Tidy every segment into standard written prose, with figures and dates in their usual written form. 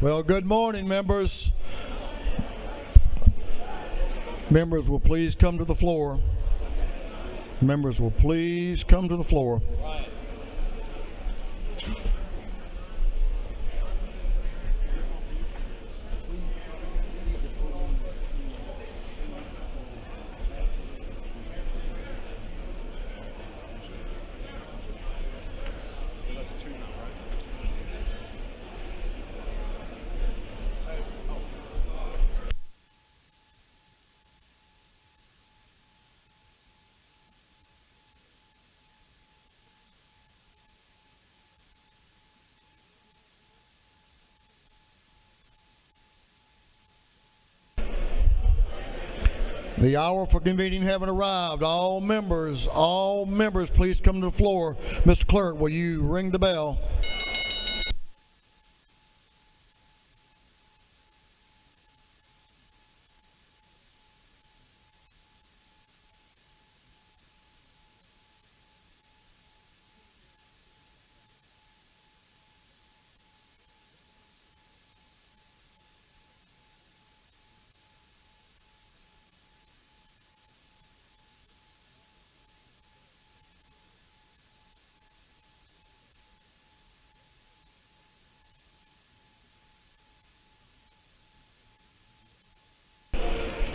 Well, good morning, members. Members will please come to the floor. Members will please come to the floor. The hour for convening having arrived. All members, please come to the floor. Mr. Clerk, will you ring the bell?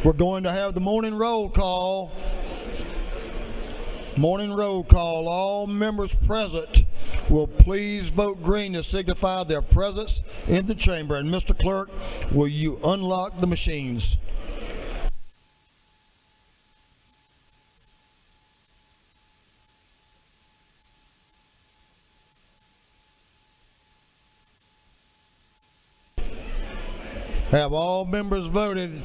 We're going to have the morning roll call. Morning roll call. All members present will please vote green to signify their presence in the chamber. And Mr. Clerk, will you unlock the machines? Have all members voted?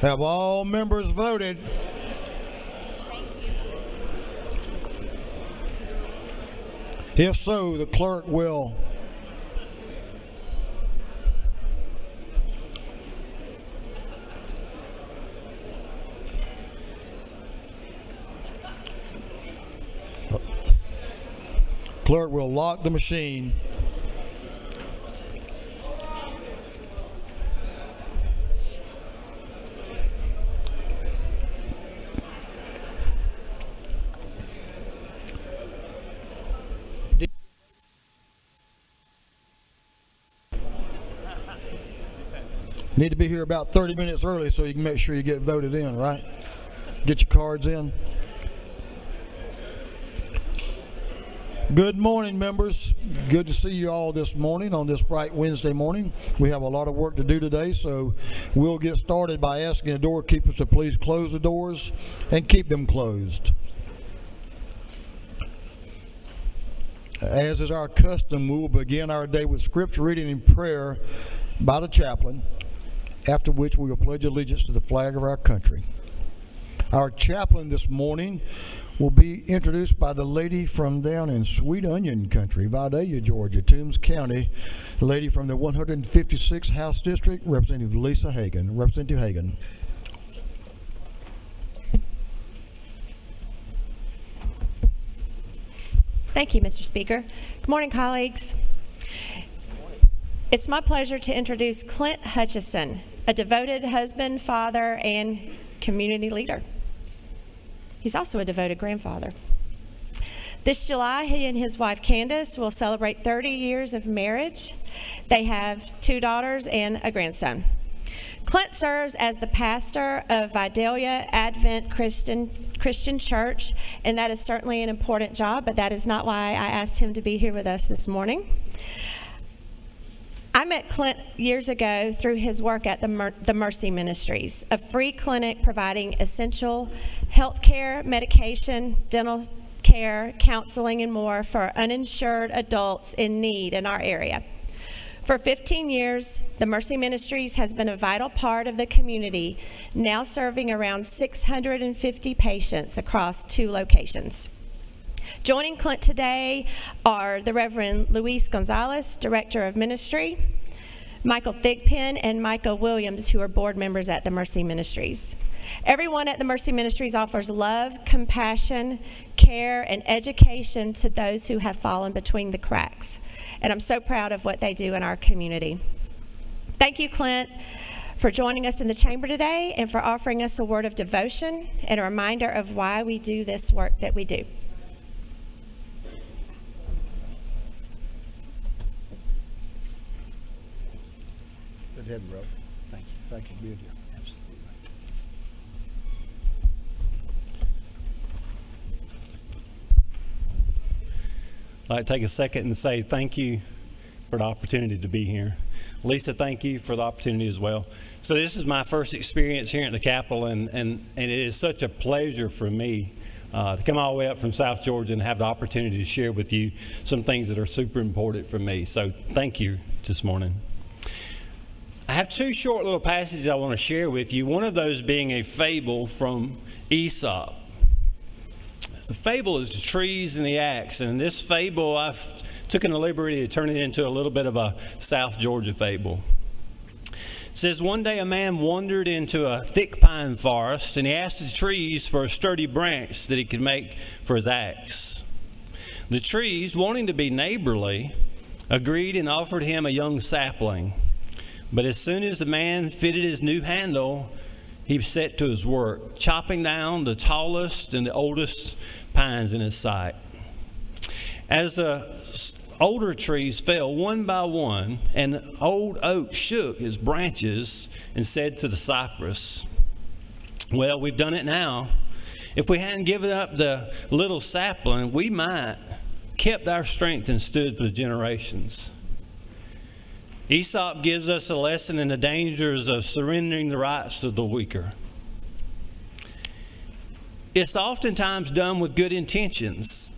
Have all members voted? If so, the clerk will lock the machine. Need to be here about 30 minutes early so you can make sure you get voted in, right? Get your cards in. Good morning, members. Good to see you all this morning on this bright Wednesday morning. We have a lot of work to do today, so we'll get started by asking the doorkeepers to please close the doors and keep them closed. As is our custom, we will begin our day with scripture reading and prayer by the chaplain, after which we will pledge allegiance to the flag of our country. Our chaplain this morning will be introduced by the lady from down in Sweet Onion Country, Vidalia, Georgia, Toombs County, the lady from the 156th House District, Representative Lisa Hagan. Representative Hagan. Thank you, Mr. Speaker. Good morning, colleagues. It's my pleasure to introduce Clint Hutchison, a devoted husband, father, and community leader. He's also a devoted grandfather. This July, he and his wife Candace will celebrate 30 years of marriage. They have 2 daughters and a grandson. Clint serves as the pastor of Vidalia Advent Christian Church, and that is certainly an important job, but that is not why I asked him to be here with us this morning. I met Clint years ago through his work at the Mercy Ministries, a free clinic providing essential health care, medication, dental care, counseling, and more for uninsured adults in need in our area. For 15 years, the Mercy Ministries has been a vital part of the community, now serving around 650 patients across 2 locations. Joining Clint today are the Reverend Luis Gonzalez, Director of Ministry, Michael Thigpen, and Micah Williams, who are board members at the Mercy Ministries. Everyone at the Mercy Ministries offers love, compassion, care, and education to those who have fallen between the cracks. And I'm so proud of what they do in our community. Thank you, Clint, for joining us in the chamber today and for offering us a word of devotion and a reminder of why we do this work that we do. Good head, brother. Thank you. Thank you for being here. Absolutely. I'd like to take a second and say thank you for the opportunity to be here. Lisa, thank you for the opportunity as well. So this is my first experience here at the Capitol, and it is such a pleasure for me to come all the way up from South Georgia and have the opportunity to share with you some things that are super important for me. So thank you this morning. I have two short little passages I want to share with you, one of those being a fable from Aesop. The fable is the trees and the axe, and this fable I've taken the liberty to turn it into a little bit of a South Georgia fable. It says, one day a man wandered into a thick pine forest, and he asked the trees for a sturdy branch that he could make for his axe. The trees, wanting to be neighborly, agreed and offered him a young sapling. But as soon as the man fitted his new handle, he set to his work, chopping down the tallest and the oldest pines in his sight. As the older trees fell one by one, and the old oak shook his branches and said to the cypress, "Well, we've done it now. If we hadn't given up the little sapling, we might kept our strength and stood for the generations." Aesop gives us a lesson in the dangers of surrendering the rights of the weaker. It's oftentimes done with good intentions.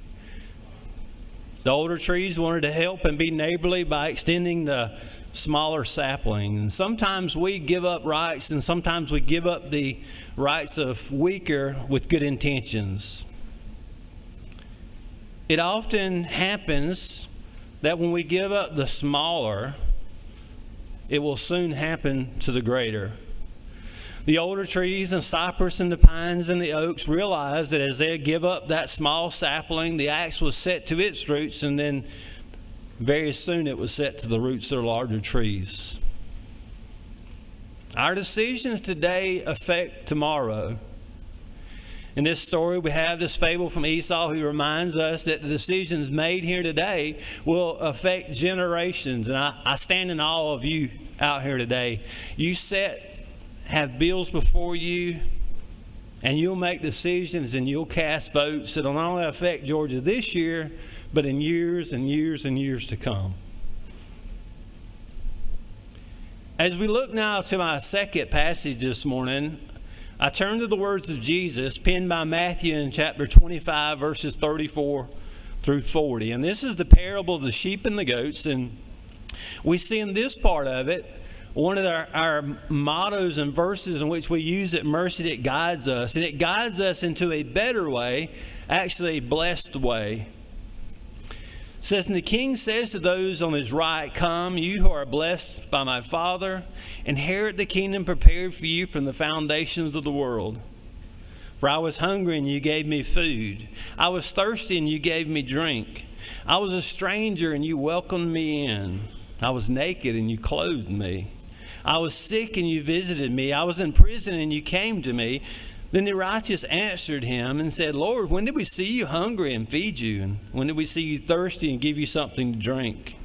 The older trees wanted to help and be neighborly by extending the smaller sapling. And sometimes we give up rights, and sometimes we give up the rights of weaker with good intentions. It often happens that when we give up the smaller, it will soon happen to the greater. The older trees and cypress and the pines and the oaks realized that as they give up that small sapling, the axe was set to its roots, and then very soon it was set to the roots of the larger trees. Our decisions today affect tomorrow. In this story, we have this fable from Esau who reminds us that the decisions made here today will affect generations. And I stand in awe of you out here today. You have bills before you, and you'll make decisions and you'll cast votes that will not only affect Georgia this year, but in years and years and years to come. As we look now to my second passage this morning, I turn to the words of Jesus penned by Matthew in chapter 25, verses 34 through 40. And this is the parable of the sheep and the goats. And we see in this part of it, one of our mottos and verses in which we use at Mercy that guides us. And it guides us into a better way, actually a blessed way. It says, "And the king says to those on his right, 'Come, you who are blessed by my Father, inherit the kingdom prepared for you from the foundations of the world. For I was hungry, and you gave me food. I was thirsty, and you gave me drink. I was a stranger, and you welcomed me in. I was naked, and you clothed me. I was sick, and you visited me. I was in prison, and you came to me.' Then the righteous answered him and said, 'Lord, when did we see you hungry and feed you? And when did we see you thirsty and give you something to drink?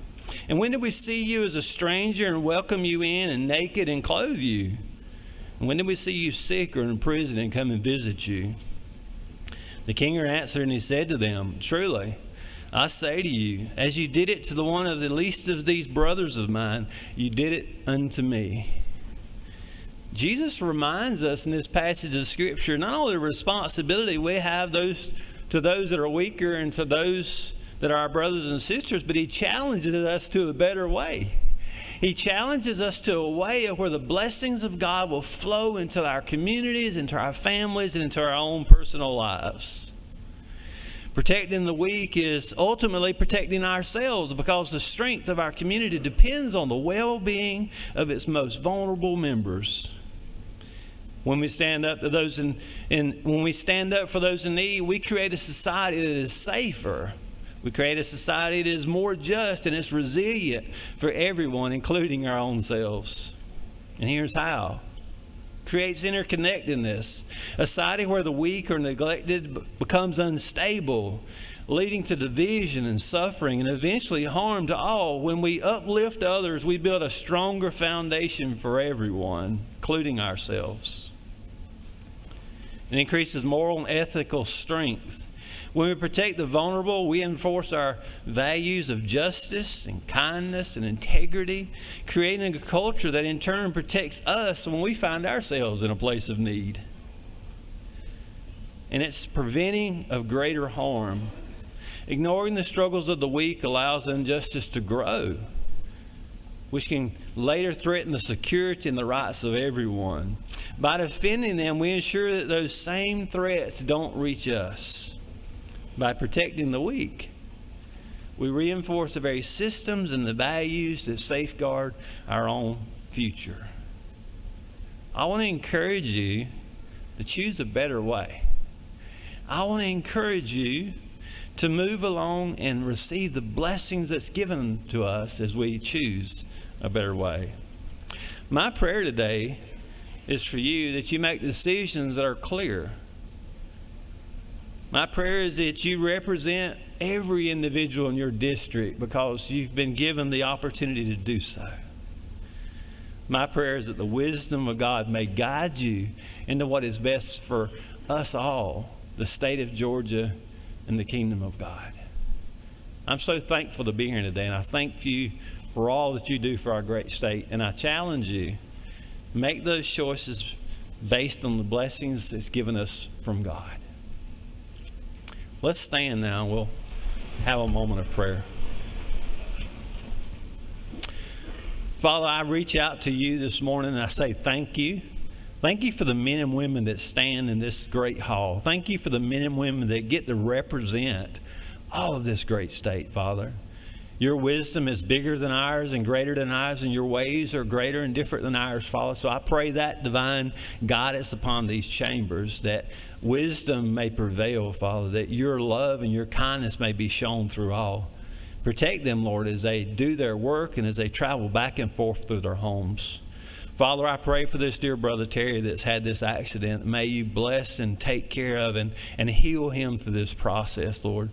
And when did we see you as a stranger and welcome you in, and naked and clothe you? And when did we see you sick or in prison and come and visit you?' The king answered and he said to them, 'Truly, I say to you, as you did it to the one of the least of these brothers of mine, you did it unto me.'" Jesus reminds us in this passage of Scripture not only the responsibility we have to those that are weaker and to those that are our brothers and sisters, but he challenges us to a better way. He challenges us to a way where the blessings of God will flow into our communities, into our families, and into our own personal lives. Protecting the weak is ultimately protecting ourselves, because the strength of our community depends on the well-being of its most vulnerable members. When we stand up to those when we stand up for those in need, we create a society that is safer. We create a society that is more just and it's resilient for everyone, including our own selves. And here's how. Creates interconnectedness. A society where the weak or neglected becomes unstable, leading to division and suffering and eventually harm to all. When we uplift others, we build a stronger foundation for everyone, including ourselves. It increases moral and ethical strength. When we protect the vulnerable, we enforce our values of justice and kindness and integrity, creating a culture that in turn protects us when we find ourselves in a place of need. And it's preventing of greater harm. Ignoring the struggles of the weak allows injustice to grow, which can later threaten the security and the rights of everyone. By defending them, we ensure that those same threats don't reach us. By protecting the weak, we reinforce the very systems and the values that safeguard our own future. I want to encourage you to choose a better way. I want to encourage you to move along and receive the blessings that's given to us as we choose a better way. My prayer today is for you that you make decisions that are clear. My prayer is that you represent every individual in your district because you've been given the opportunity to do so. My prayer is that the wisdom of God may guide you into what is best for us all, the state of Georgia and the kingdom of God. I'm so thankful to be here today, and I thank you for all that you do for our great state. And I challenge you, make those choices based on the blessings that's given us from God. Let's stand now and we'll have a moment of prayer. Father, I reach out to you this morning and I say thank you. Thank you for the men and women that stand in this great hall. Thank you for the men and women that get to represent all of this great state, Father. Your wisdom is bigger than ours and greater than ours, and your ways are greater and different than ours, Father. So I pray that divine guidance upon these chambers, that wisdom may prevail, Father, that your love and your kindness may be shown through all. Protect them, Lord, as they do their work and as they travel back and forth through their homes. Father, I pray for this dear brother Terry that's had this accident. May you bless and take care of and heal him through this process, Lord.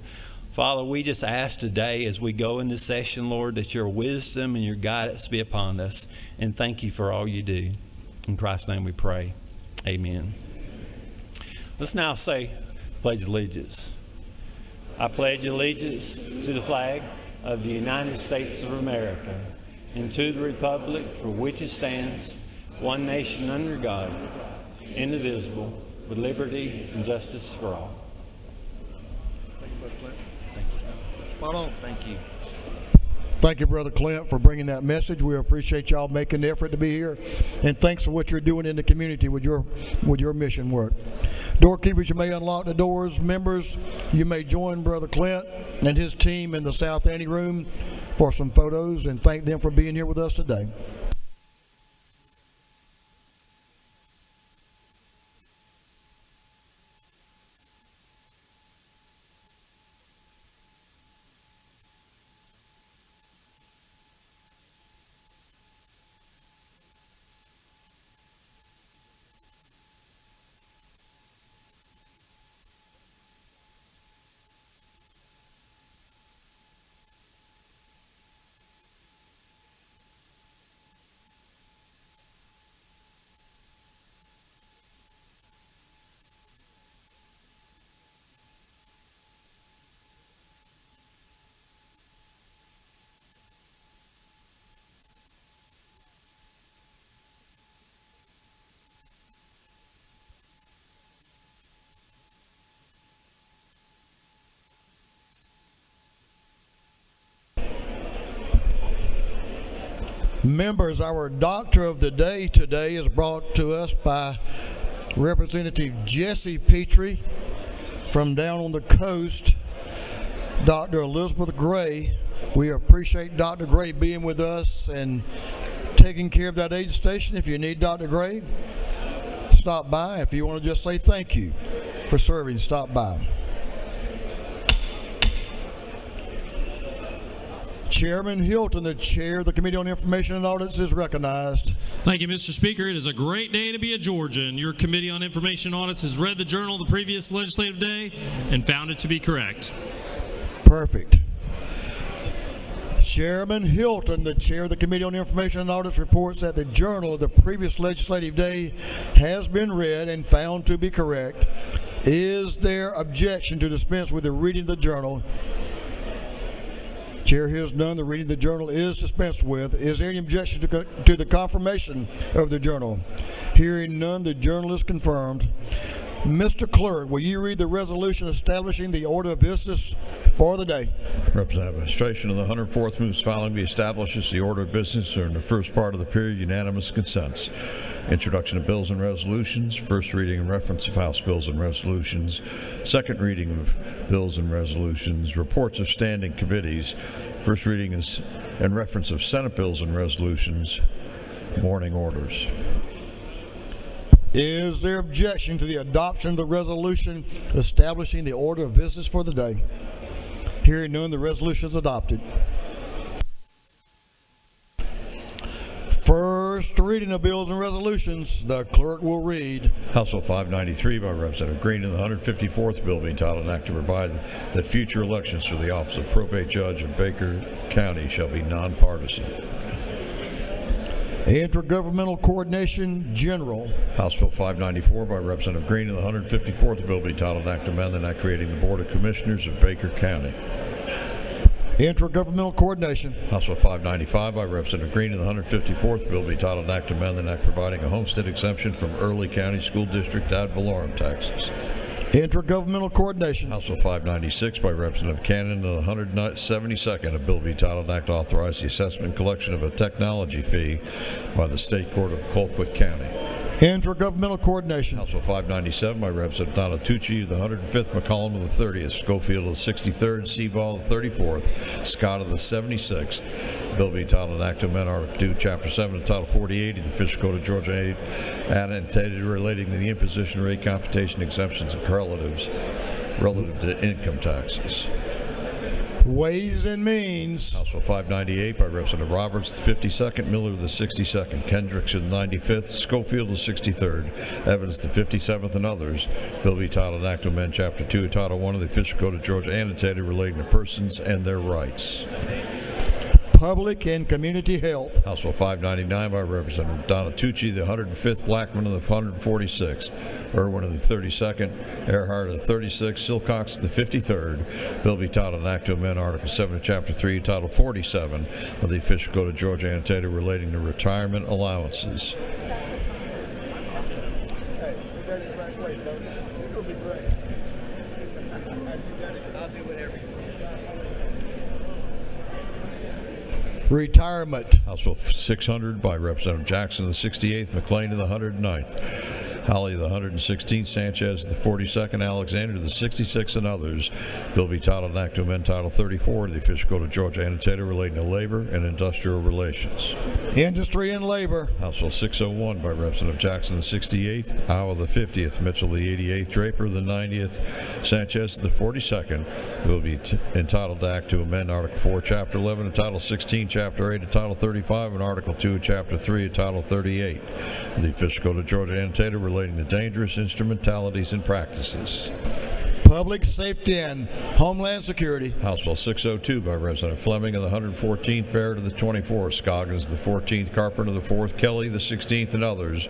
Father, we just ask today as we go into session, Lord, that your wisdom and your guidance be upon us. And thank you for all you do. In Christ's name we pray. Amen. Let's now say pledge allegiance. I pledge allegiance to the flag of the United States of America and to the republic for which it stands, one nation under God, indivisible, with liberty and justice for all. Spot on. Thank you. Thank you, Brother Clint, for bringing that message. We appreciate y'all making the effort to be here. And thanks for what you're doing in the community with your mission work. Doorkeepers, you may unlock the doors. Members, you may join Brother Clint and his team in the South Ante Room for some photos, and thank them for being here with us today. Members, our doctor of the day today is brought to us by Representative Jesse Petrie from down on the coast Dr. Elizabeth Gray. We appreciate Dr. Gray being with us and taking care of that aid station. If you need Dr. Gray, stop by. If you want to just say thank you for serving, stop by. Chairman Hilton, the chair of the Committee on Information and Audits, is recognized. Thank you, Mr. Speaker. It is a great day to be a Georgian. Your Committee on Information and Audits has read the journal the previous legislative day and found it to be correct. Perfect. Chairman Hilton, the chair of the Committee on Information and Audits, reports that the journal of the previous legislative day has been read and found to be correct. Is there objection to dispense with the reading of the journal? Chair hears none. The reading of the journal is dispensed with. Is there any objection to the confirmation of the journal? Hearing none, the journal is confirmed. Mr. Clerk, will you read the resolution establishing the order of business for the day? Representative, administration of the 104th moves following be established as the order of business during the first part of the period. Unanimous consents. Introduction of bills and resolutions. First reading and reference of House bills and resolutions. Second reading of bills and resolutions. Reports of standing committees. First reading and reference of Senate bills and resolutions. Morning orders. Is there objection to the adoption of the resolution establishing the order of business for the day? Hearing none, the resolution is adopted. First reading of bills and resolutions. The clerk will read. House Bill 593 by Representative Green and the 154th bill being titled an act to provide that future elections for the office of probate judge in Baker County shall be nonpartisan. Intergovernmental Coordination General. House Bill 594 by Representative Green and the 154th bill being titled an act to amend the act creating the Board of Commissioners of Baker County. Intergovernmental Coordination. House Bill 595 by Representative Green and the 154th bill being titled an act to amend the act providing a homestead exemption from Early County School District ad valorem taxes. Intergovernmental Coordination. House Bill 596 by Representative Cannon and the 172nd, a bill be titled an act to authorize the assessment and collection of a technology fee by the State Court of Colquitt County. Intergovernmental Coordination. House Bill 597 by Representative Donna Tucci of the 105th, McCollum of the 30th, Schofield of the 63rd, Seaball of the 34th, Scott of the 76th. Bill be titled an act to amend Article 2, Chapter 7, Title 48 of the Official Code of Georgia, annotated relating to the imposition rate, computation, exemptions, and correlatives relative to income taxes. Ways and Means. House Bill 598 by Representative Roberts, the 52nd, Miller, the 62nd, Kendricks, the 95th, Schofield, the 63rd, Evans, the 57th, and others. Bill be titled an act to amend Chapter 2, Title 1 of the Official Code of Georgia, annotated relating to persons and their rights. Public and Community Health. House Bill 599 by Representative Donna Tucci, the 105th, Blackman of the 146th, Irwin of the 32nd, Earhart of the 36th, Silcox of the 53rd. Bill be titled an act to amend Article 7 of Chapter 3, Title 47 of the Official Code of Georgia, annotated relating to retirement allowances. Retirement. House Bill 600 by Representative Jackson of the 68th, McLean of the 109th, Holly of the 116th, Sanchez of the 42nd, Alexander of the 66th, and others. Bill be titled an act to amend Title 34 of the Official Code of Georgia, annotated relating to labor and industrial relations. Industry and Labor. House Bill 601 by Representative Jackson of the 68th, Howe of the 50th, Mitchell of the 88th, Draper of the 90th, Sanchez of the 42nd. Will be entitled to act to amend Article 4, Chapter 11, and Title 16, Chapter 8 of Title 35, and Article 2, Chapter 3 of Title 38 of the Official Code of Georgia, annotated relating to dangerous instrumentalities and practices. Public Safety and Homeland Security. House Bill 602 by Representative Fleming of the 114th, Barrett of the 24th, Scoggins of the 14th, Carpenter of the 4th, Kelly the 16th, and others.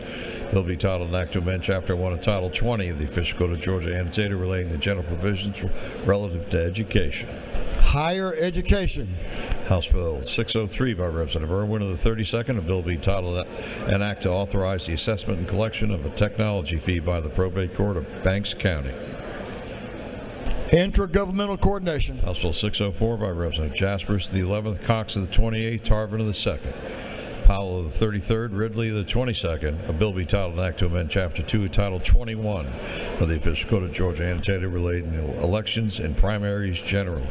Bill be titled an act to amend Chapter 1 of Title 20 of the Official Code of Georgia, annotated relating to general provisions relative to education. Higher Education. House Bill 603 by Representative Irwin of the 32nd, a bill be titled an act to authorize the assessment and collection of a technology fee by the probate court of Banks County. Intergovernmental Coordination. House Bill 604 by Representative Jaspers of the 11th, Cox of the 28th, Tarvin of the 2nd. Powell of the 33rd, Ridley of the 22nd. A bill be titled an act to amend Chapter 2, Title 21 of the Official Code of Georgia annotated relating to elections and primaries generally.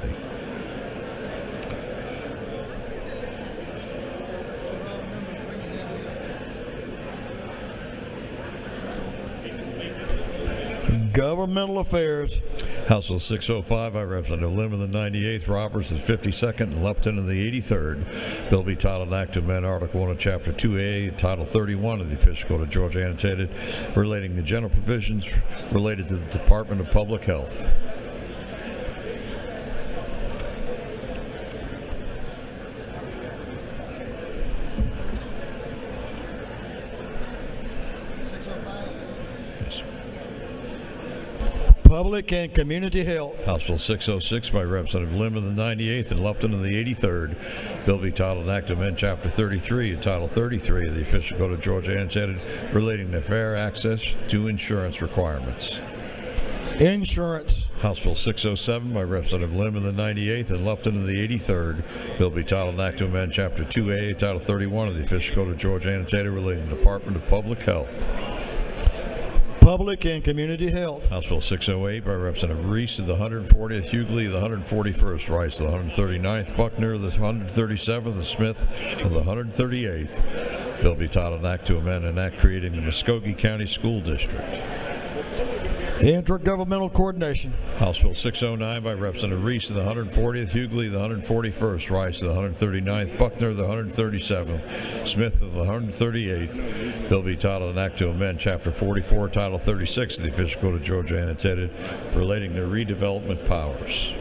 Governmental Affairs. House Bill 605 by Representative Lim of the 98th, Roberts of the 52nd, and Lupton of the 83rd. Bill be titled an act to amend Article 1 of Chapter 2A, Title 31 of the Official Code of Georgia annotated relating to general provisions related to the Department of Public Health. Public and Community Health. House Bill 606 by Representative Lim of the 98th and Lupton of the 83rd. Bill be titled an act to amend Chapter 33 and Title 33 of the Official Code of Georgia annotated relating to fair access to insurance requirements. Insurance. House Bill 607 by Representative Lim of the 98th and Lupton of the 83rd. Bill be titled an act to amend Chapter 2A, Title 31 of the Official Code of Georgia annotated relating to the Department of Public Health. Public and Community Health. House Bill 608 by Representative Reese of the 140th, Hughley of the 141st, Rice of the 139th, Buckner of the 137th, and Smith of the 138th. Bill be titled an act to amend an act creating the Muskogee County School District. Intergovernmental Coordination. House Bill 609 by Representative Reese of the 140th, Hughley of the 141st, Rice of the 139th, Buckner of the 137th, Smith of the 138th. Bill be titled an act to amend Chapter 44, Title 36 of the Official Code of Georgia annotated relating to redevelopment powers.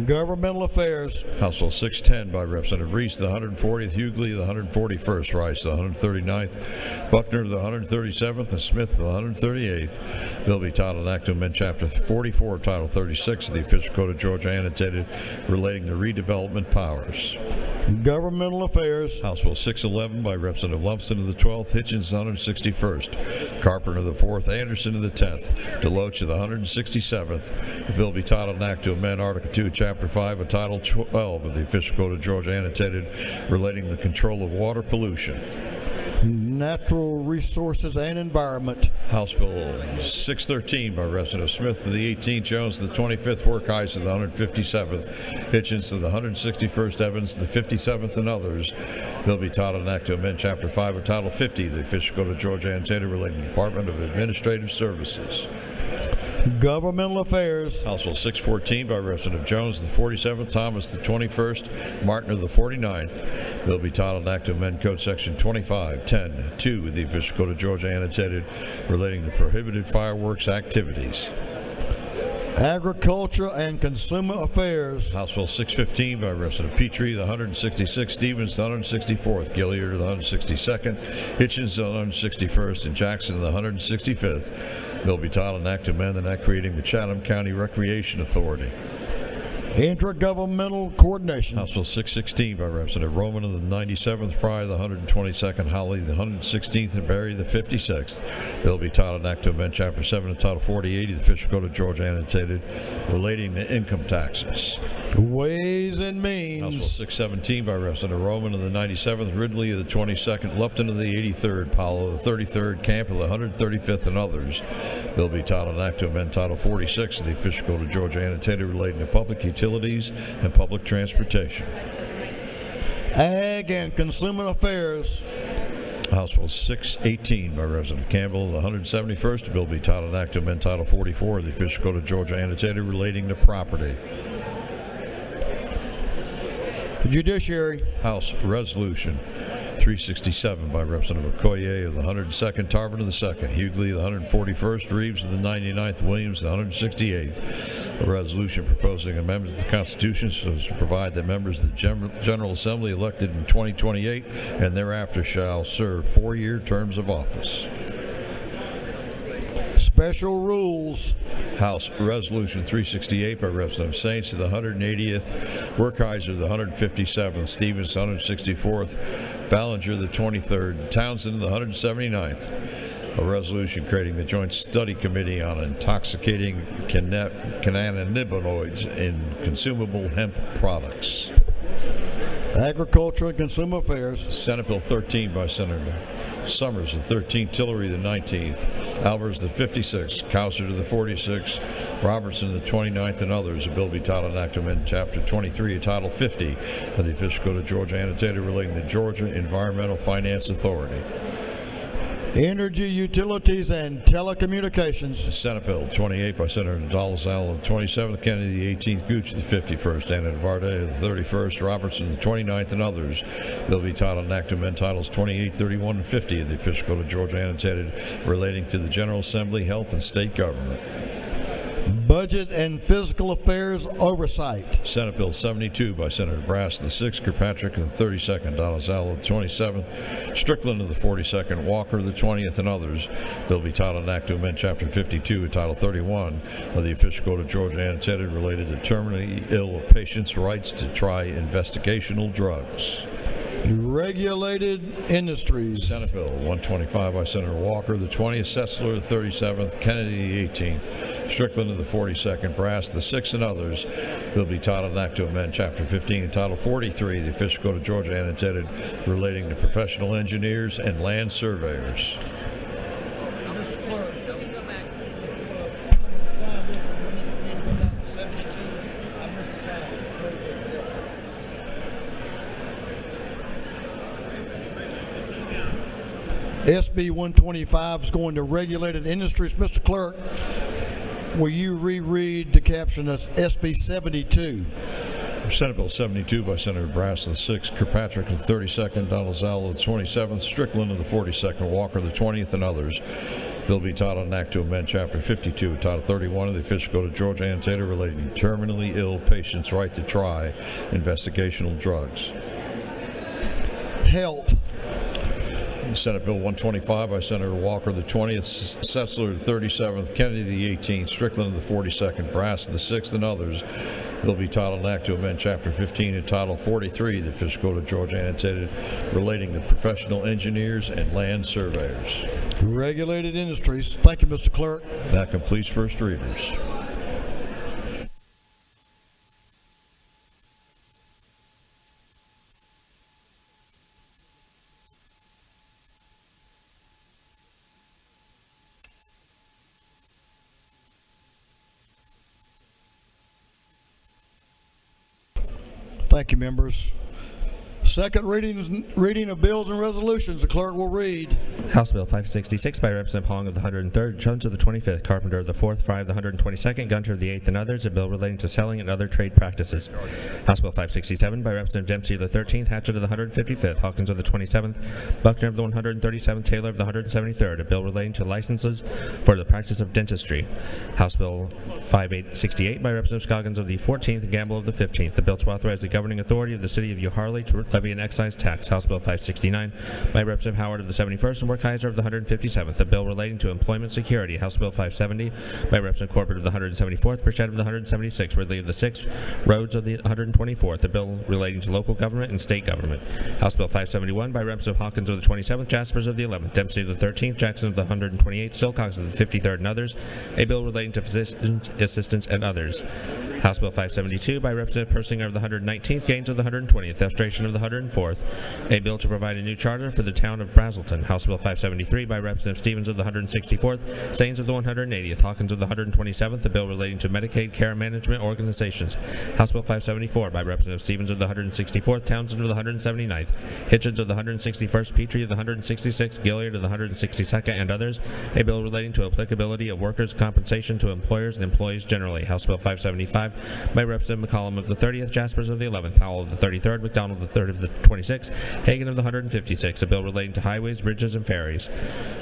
Governmental Affairs. House Bill 610 by Representative Reese of the 140th, Hughley of the 141st, Rice of the 139th, Buckner of the 137th, and Smith of the 138th. Bill be titled an act to amend Chapter 44, Title 36 of the Official Code of Georgia annotated relating to redevelopment powers. Governmental Affairs. House Bill 611 by Representative Lumsden of the 12th, Hitchens of the 161st, Carpenter of the 4th, Anderson of the 10th, Deloach of the 167th. The bill be titled an act to amend Article 2, Chapter 5 of Title 12 of the Official Code of Georgia annotated relating to the control of water pollution. Natural Resources and Environment. House Bill 613 by Representative Smith of the 18th, Jones of the 25th, Workheis of the 157th, Hitchens of the 161st, Evans of the 57th, and others. Bill be titled an act to amend Chapter 5 of Title 50 of the Official Code of Georgia annotated relating to the Department of Administrative Services. Governmental Affairs. House Bill 614 by Representative Jones of the 47th, Thomas of the 21st, Martin of the 49th. Bill be titled an act to amend Code Section 2510(2) of the Official Code of Georgia annotated relating to prohibited fireworks activities. Agriculture and Consumer Affairs. House Bill 615 by Representative Petrie, the 166th, Stevens, the 164th, Gilliard of the 162nd, Hitchens, the 161st, and Jackson, the 165th. Bill be titled an act to amend an act creating the Chatham County Recreation Authority. Intergovernmental Coordination. House Bill 616 by Representative Roman of the 97th, Fry the 122nd, Holly the 116th, and Berry the 56th. Bill be titled an act to amend Chapter 7 of Title 48 of the Official Code of Georgia annotated relating to income taxes. Ways and House Bill Means. 617 by Representative Roman of the 97th, Ridley of the 22nd, Lupton of the 83rd, Powell of the 33rd, Camp of the 135th, and others. Bill be titled an act to amend Title 46 of the Official Code of Georgia annotated relating to public utilities and public transportation. Ag and Consumer Affairs. House Bill 618 by Representative Campbell of the 171st. Bill be titled an act to amend Title 44 of the Official Code of Georgia annotated relating to property. Judiciary. House Resolution 367 by Representative Okoye of the 102nd, Tarvin of the 2nd, Hughley of the 141st, Reeves of the 99th, Williams of the 168th. A resolution proposing amendments to the Constitution so as to provide that members of the General Assembly elected in 2028 and thereafter shall serve 4-year terms of office. Special Rules. House Resolution 368 by Representative Saints of the 180th, Werkheiser the 157th, Stevens the 164th, Ballinger the 23rd, Townsend the 179th. A resolution creating the Joint Study Committee on Intoxicating Cannabinoids in Consumable Hemp Products. Agriculture and Consumer Affairs. Senate Bill 13 by Senator Summers, the 13th, Tillery, the 19th, Albers, the 56th, Cowser, the 46th, Robertson, the 29th, and others. A bill be titled and act to amend Chapter 23 of Title 50 of the Official Code of Georgia, annotated relating to the Georgia Environmental Finance Authority. Energy, Utilities, and Telecommunications. Senate Bill 28 by Senator Dolezal, the 27th, Kennedy, the 18th, Gooch, the 51st, Anna Varda, the 31st, Robertson, the 29th, and others. Bill be titled and act to amend Titles 28, 31, and 50 of the Official Code of Georgia, annotated relating to the General Assembly, Health, and State Government. Budget and Fiscal Affairs Oversight. Senate Bill 72 by Senator Brass, the 6th, Kirkpatrick, the 32nd, Dolezal, the 27th, Strickland, of the 42nd, Walker, the 20th, and others. Bill be titled and act to amend Chapter 52 of Title 31 of the Official Code of Georgia, annotated related to terminally ill patients' rights to try investigational drugs. Regulated Industries. Senate Bill 125 by Senator Walker, the 20th, Setzler, the 37th, Kennedy, the 18th, Strickland, of the 42nd, Brass, the 6th, and others. Bill be titled and act to amend Chapter 15 and Title 43 of the Official Code of Georgia, annotated relating to professional engineers and land surveyors. SB 125 is going to Regulated Industries. Mr. Clerk, will you reread the caption as SB 72? Senate Bill 72 by Senator Brass, the 6th, Kirkpatrick, the 32nd, Dolezal, the 27th, Strickland, of the 42nd, Walker, the 20th, and others. Bill be titled and act to amend Chapter 52 of Title 31 of the Official Code of Georgia, annotated relating to terminally ill patients' right to try investigational drugs. Health. Senate Bill 125 by Senator Walker, the 20th, Setzler, the 37th, Kennedy, the 18th, Strickland, of the 42nd, Brass, the 6th, and others. Bill be titled and act to amend Chapter 15 and Title 43 of the Official Code of Georgia, annotated relating to professional engineers and land surveyors. Regulated Industries. Thank you, Mr. Clerk. That completes first readers. Thank you, members. Second reading of bills and resolutions. The clerk will read. House Bill 566 by Representative Hong of the 103rd, Jones of the 25th, Carpenter of the 4th, Fry of the 122nd, Gunter of the 8th, and others, a bill relating to selling and other trade practices. House Bill 567 by Representative Dempsey of the 13th, Hatchett of the 155th, Hawkins of the 27th, Buckner of the 137th, Taylor of the 173rd, a bill relating to licenses for the practice of dentistry. House Bill 568 by Representative Scoggins of the 14th, and Gamble of the 15th, a bill to authorize the governing authority of the city of Uharley to levy an excise tax. House Bill 569 by Representative Howard of the 71st and Werkheiser of the 157th, a bill relating to employment security. House Bill 570 by Representative Corbett of the 174th, Burchett of the 176th, Ridley of the 6th, Rhodes of the 124th, a bill relating to local government and state government. House Bill 571 by Representative Hawkins of the 27th, Jaspers of the 11th, Dempsey of the 13th, Jackson of the 128th, Silcox of the 53rd, and others, a bill relating to physicians, assistants, and others. House Bill 572 by Representative Persinger of the 119th, Gaines of the 120th, Estration of the 104th, a bill to provide a new charter for the town of Brazelton. House Bill 573 by Representative Stevens of the 164th, Saines of the 180th, Hawkins of the 127th, a bill relating to Medicaid care management organizations. House Bill 574 by Representative Stevens of the 164th, Townsend of the 179th, Hitchens of the 161st, Petrie of the 166th, Gilliard of the 162nd, and others, a bill relating to applicability of workers' compensation to employers and employees generally. House Bill 575 by Representative McCollum of the 30th, Jaspers of the 11th, Powell of the 33rd, McDonald of the 3rd of the 26th, Hagan of the 156th, a bill relating to highways, bridges, and ferries.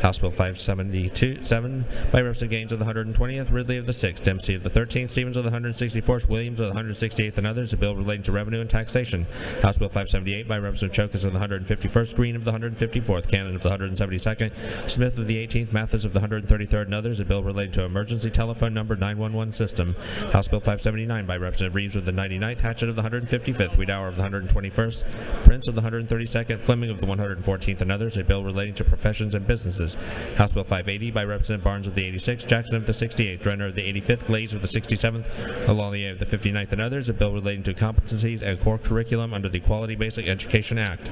House Bill 577 by Representative Gaines of the 120th, Ridley of the 6th, Dempsey of the 13th, Stevens of the 164th, Williams of the 168th, and others, a bill relating to revenue and taxation. House Bill 578 by Representative Chokas of the 151st, Green of the 154th, Cannon of the 172nd, Smith of the 18th, Mathis of the 133rd, and others, a bill relating to emergency telephone number 911 system. House Bill 579 179 by Representative Reeves of the 99th, Hatchett of the 155th, Wiedauer of the 121st, Prince of the 132nd, Fleming of the 114th, and others, a bill relating to professions and businesses. House Bill 580 by Representative Barnes of the 86th, Jackson of the 68th, Drenner of the 85th, Glaze of the 67th, Lallier of the 59th, and others, a bill relating to competencies and core curriculum under the Quality Basic Education Act.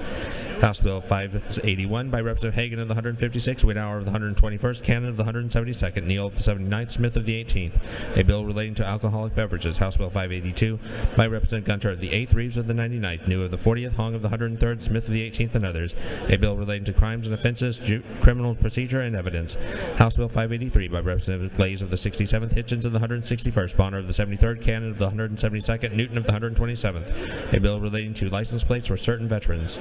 House Bill 581 by Representative Hagan of the 156th, Wiedauer of the 121st, Cannon of the 172nd, Neal of the 79th, Smith of the 18th, a bill relating to alcoholic beverages. House Bill 582 by Representative Gunter of the 8th, Reeves of the 99th, New of the 40th, Hong of the 103rd, Smith of the 18th, and others, a bill relating to crimes and offenses, criminal procedure, and evidence. House Bill 583 by Representative Glaze of the 67th, Hitchens of the 161st, Bonner of the 73rd, Cannon of the 172nd, Newton of the 127th, a bill relating to license plates for certain veterans.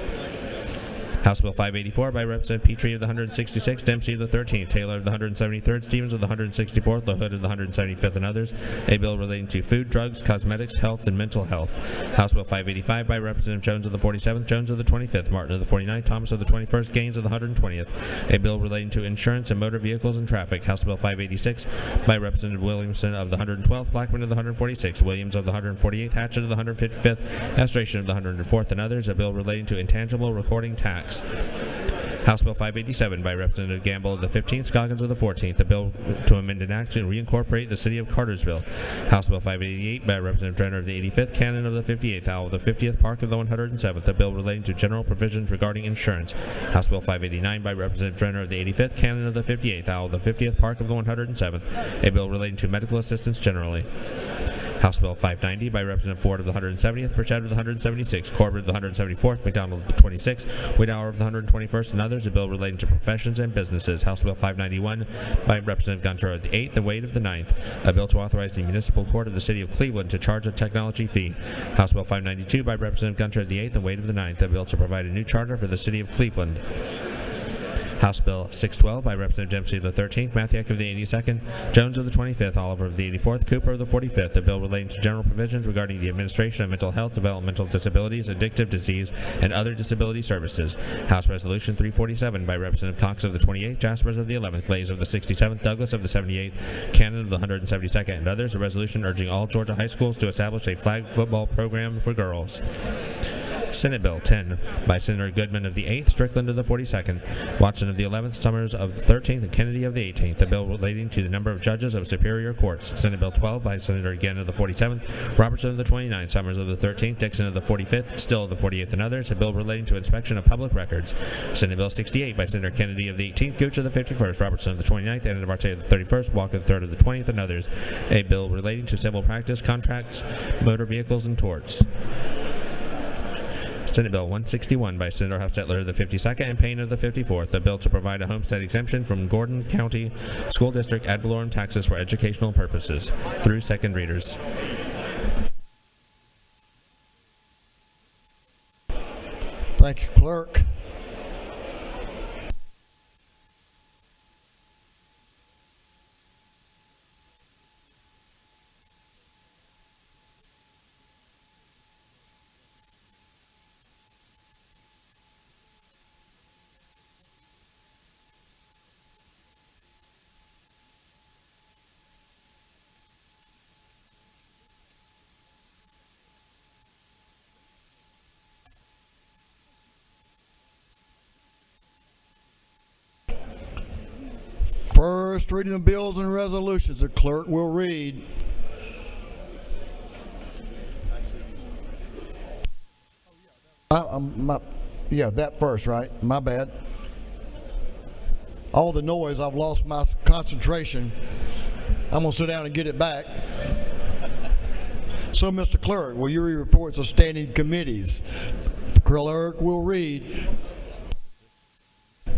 House Bill 584 by Representative Petrie of the 166th, Dempsey of the 13th, Taylor of the 173rd, Stevens of the 164th, LaHood of the 175th, and others, a bill relating to food, drugs, cosmetics, health, and mental health. House Bill 585 by Representative Jones of the 47th, Jones of the 25th, Martin of the 49th, Thomas of the 21st, Gaines of the 120th, a bill relating to insurance and motor vehicles and traffic. House Bill 586 by Representative Williamson of the 112th, Blackman of the 146th, Williams of the 148th, Hatchett of the 155th, Estration of the 104th, and others, a bill relating to intangible recording tax. House Bill 587 by Representative Gamble of the 15th, Scoggins of the 14th, a bill to amend an act to reincorporate the city of Cartersville. House Bill 588 by Representative Drenner of the 85th, Cannon of the 58th, Howell of the 50th, Park of the 107th, a bill relating to general provisions regarding insurance. House Bill 589 by Representative Drenner of the 85th, Cannon of the 58th, Howell of the 50th, Park of the 107th, a bill relating to medical assistance generally. House Bill 590 by Representative Ford of the 170th, Burchett of the 176th, Corbett of the 174th, McDonald of the 26th, Wiedauer of the 121st, and others, a bill relating to professions and businesses. House Bill 591 by Representative Gunter of the 8th and Wade of the 9th, a bill to authorize the municipal court of the city of Cleveland to charge a technology fee. House Bill 592 by Representative Gunter of the 8th and Wade of the 9th, a bill to provide a new charter for the city of Cleveland. House Bill 612 by Representative Dempsey of the 13th, Mathiak of the 82nd, Jones of the 25th, Oliver of the 84th, Cooper of the 45th, a bill relating to general provisions regarding the administration of mental health, developmental disabilities, addictive disease, and other disability services. House Resolution 347 by Representative Cox of the 28th, Jaspers of the 11th, Glaze of the 67th, Douglas of the 78th, Cannon of the 172nd, and others, a resolution urging all Georgia high schools to establish a flag football program for girls. Senate Bill 10 by Senator Goodman of the 8th, Strickland of the 42nd, Watson of the 11th, Summers of the 13th, and Kennedy of the 18th, a bill relating to the number of judges of superior courts. Senate Bill 12 by Senator Gann of the 47th, Robertson of the 29th, Summers of the 13th, Dixon of the 45th, Still of the 48th, and others, a bill relating to inspection of public records. Senate Bill 68 by Senator Kennedy of the 18th, Gooch of the 51st, Robertson of the 29th, Anna Duarte of the 31st, Walker of the 3rd of the 20th, and others, a bill relating to civil practice, contracts, motor vehicles, and torts. Senate Bill 161 by Senator Hofstetler of the 52nd and Payne of the 54th, a bill to provide a homestead exemption from Gordon County School District ad valorem taxes for educational purposes. Through second readers. Thank you, Clerk. First reading of bills and resolutions, the clerk will read. That first, right? My bad. All the noise, I've lost my concentration. I'm going to sit down and get it back. So, Mr. Clerk, will you read reports of standing committees? Clerk will read.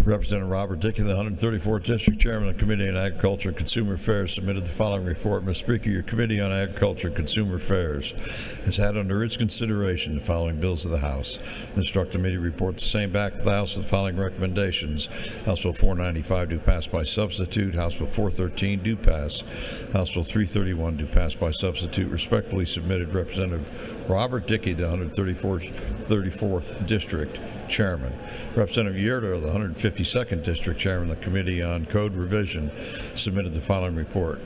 Representative Robert Dickey, the 134th District Chairman of the Committee on Agriculture and Consumer Affairs, submitted the following report. Mr. Speaker, your Committee on Agriculture and Consumer Affairs has had under its consideration the following bills of the House. Instruct the committee to report the same back to the House with the following recommendations. House Bill 495 do pass by substitute. House Bill 413 do pass. House Bill 331 do pass by substitute. Respectfully submitted, Representative Robert Dickey, the 134th District, Chairman. Representative Yerder of the 152nd District, Chairman of the Committee on Code Revision, submitted the following report.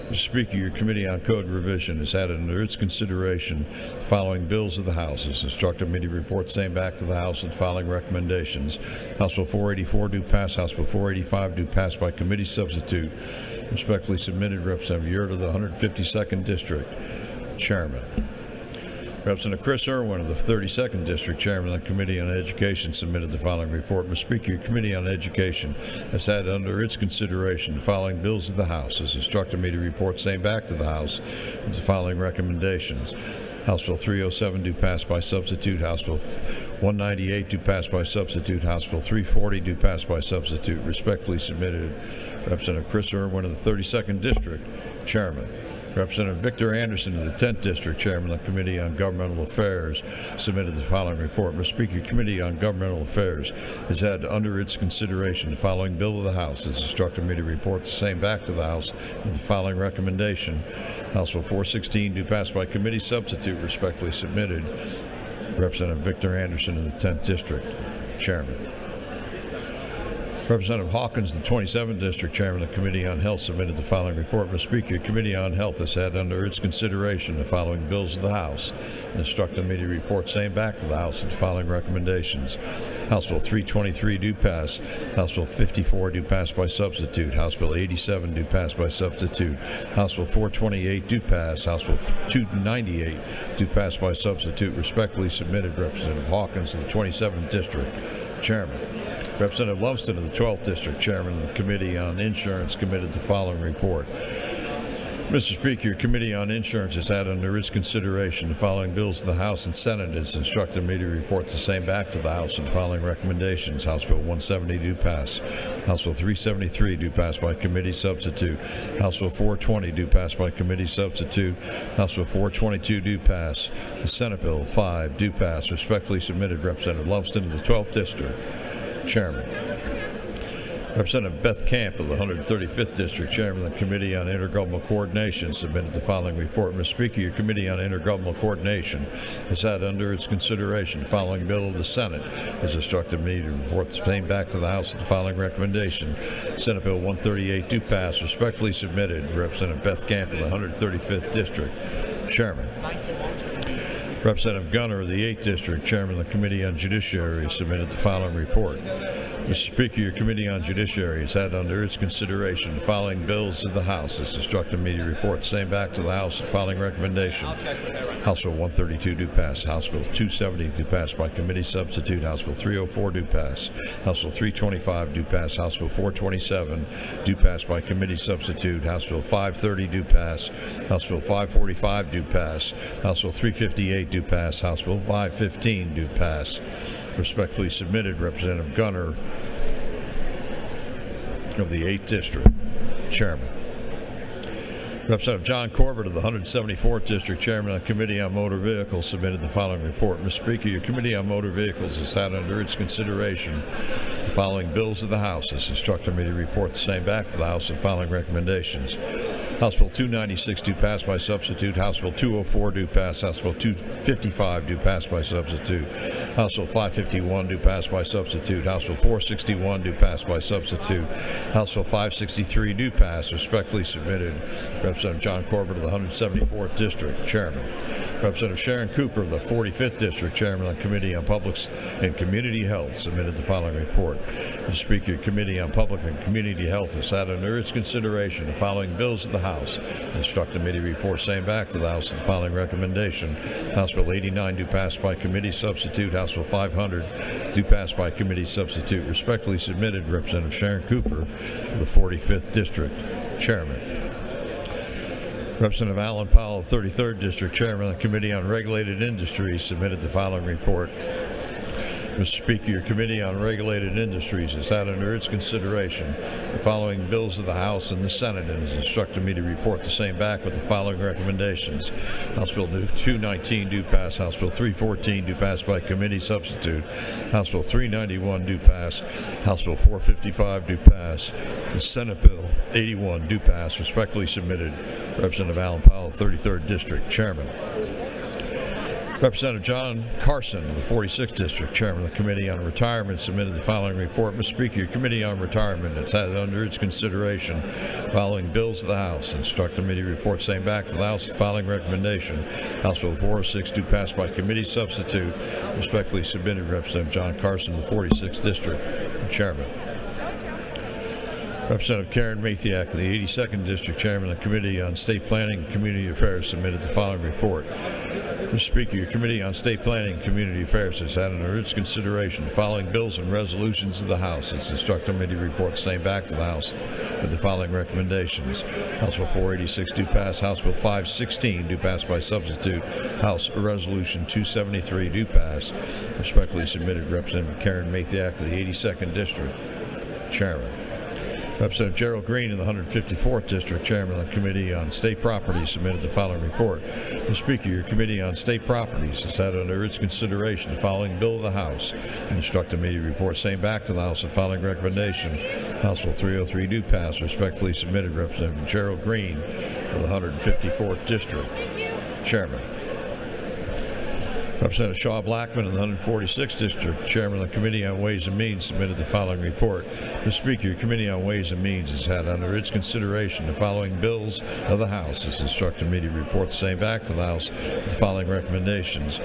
Mr. Speaker, your Committee on Code Revision has added under its consideration the following bills of the House. Has instructed me to report same back to the House with the following recommendations. House Bill 484 do pass. House Bill 485 do pass by committee substitute. Respectfully submitted, Representative Yerder of the 152nd District, Chairman. Representative Chris Irwin of the 32nd District, Chairman of the Committee on Education, submitted the following report. Mr. Speaker, your Committee on Education has had under its consideration the following bills of the House. Has instructed me to report same back to the House with the following recommendations. House Bill 307 do pass by substitute. House Bill 198 do pass by substitute. House Bill 340 do pass by substitute. Respectfully submitted, Representative Chris Irwin of the 32nd District, Chairman. Representative Victor Anderson of the 10th District, Chairman of the Committee on Governmental Affairs, submitted the following report. Mr. Speaker, your Committee on Governmental Affairs has had under its consideration the following bill of the House. Has instructed me to report the same back to the House with the following recommendation. House Bill 416 do pass by committee substitute. Respectfully submitted, Representative Victor Anderson of the 10th District, Chairman. Representative Hawkins, the 27th District, Chairman of the Committee on Health, submitted the following report. Mr. Speaker, the Committee on Health has had under its consideration the following bills of the House and instructed me to report same back to the House with the following recommendations. House Bill 323 do pass. House Bill 54 do pass by substitute. House Bill 87 do pass by substitute. House Bill 428 do pass. House Bill 298 do pass by substitute. Respectfully submitted, Representative Hawkins of the 27th District, Chairman. Representative Lumsden of the 12th District, Chairman of the Committee on Insurance, committed the following report. Mr. Speaker, your Committee on Insurance has had under its consideration the following bills of the House and Senate. It's instructed me to report the same back to the House with the following recommendations. House Bill 170 do pass. House Bill 373 do pass by committee substitute. House Bill 420 do pass by committee substitute. House Bill 422 do pass. The Senate Bill 5 do pass. Respectfully submitted, Representative Lumsden of the 12th District, Chairman. Representative Beth Camp of the 135th District, Chairman of the Committee on Intergovernmental Coordination, submitted the following report. Mr. Speaker, your Committee on Intergovernmental Coordination has had under its consideration the following bill of the Senate. Has instructed me to report the same back to the House with the following recommendation. Senate Bill 138 do pass. Respectfully submitted, Representative Beth Camp of the 135th District, Chairman. Representative Gunner of the 8th District, Chairman of the Committee on Judiciary, submitted the following report. Mr. Speaker, your Committee on Judiciary has had under its consideration the following bills of the House. Has instructed me to report the same back to the House with the following recommendation. House Bill 132 do pass. House Bill 270 do pass by committee substitute. House Bill 304 do pass. House Bill 325 do pass. House Bill 427 do pass by committee substitute. House Bill 530 do pass. House Bill 545 do pass. House Bill 358 do pass. House Bill 515 do pass. Respectfully submitted, Representative Gunner of the 8th District, Chairman. Representative John Corbett of the 174th District, Chairman of the Committee on Motor Vehicles, submitted the following report. Mr. Speaker, your Committee on Motor Vehicles has had under its consideration the following bills of the House. Has instructed me to report the same back to the House with the following recommendations. House Bill 296 do pass by substitute. House Bill 204 do pass. House Bill 255 do pass by substitute. House Bill 551 do pass by substitute. House Bill 461 do pass by substitute. House Bill 563 do pass. Respectfully submitted, Representative John Corbett of the 174th District, Chairman. Representative Sharon Cooper of the 45th District, Chairman of the Committee on Public and Community Health, submitted the following report. Mr. Speaker, your Committee on Public and Community Health has had under its consideration the following bills of the House. Instructed me to report same back to the House with the following recommendation. House Bill 89 do pass by committee substitute. House Bill 500 do pass by committee substitute. Respectfully submitted, Representative Sharon Cooper of the 45th District, Chairman. Representative Alan Powell, 33rd District, Chairman of the Committee on Regulated Industries, submitted the following report. Mr. Speaker, your Committee on Regulated Industries has had under its consideration the following bills of the House and the Senate and has instructed me to report the same back with the following recommendations. House Bill 219 do pass. House Bill 314 do pass by committee substitute. House Bill 391 do pass. House Bill 455 do pass. And Senate Bill 81 do pass. Respectfully submitted, Representative Alan Powell, 33rd District, Chairman. Representative John Carson of the 46th District, Chairman of the Committee on Retirement, submitted the following report. Mr. Speaker, your Committee on Retirement has had under its consideration following bills of the House. Instruct the committee report same back to the House the following recommendation. House Bill 406 do pass by committee substitute. Respectfully submitted, Representative John Carson of the 46th District, Chairman. Representative Karen Mathiak of the 82nd District, Chairman of the Committee on State Planning and Community Affairs, submitted the following report. Mr. Speaker, your Committee on State Planning and Community Affairs has had under its consideration the following bills and resolutions of the House. Its instruct committee report same back to the House with the following recommendations. House Bill 486 do pass. House Bill 516 do pass by substitute. House Resolution 273 do pass. Respectfully submitted, Representative Karen Mathiak of the 82nd District, Chairman. Representative Gerald Green of the 154th District, Chairman of the Committee on State Properties, submitted the following report. Mr. Speaker, your Committee on State Properties has had under its consideration the following bill of the House. Instruct the committee report same back to the House the following recommendation. House Bill 303 do pass. Respectfully submitted, Representative Gerald Green of the 154th District, Chairman. Representative Shaw Blackman of the 146th District, Chairman of the Committee on Ways and Means, submitted the following report. Mr. Speaker, your Committee on Ways and Means has had under its consideration the following bills of the House. This instruct the committee report same back to the House with the following recommendations.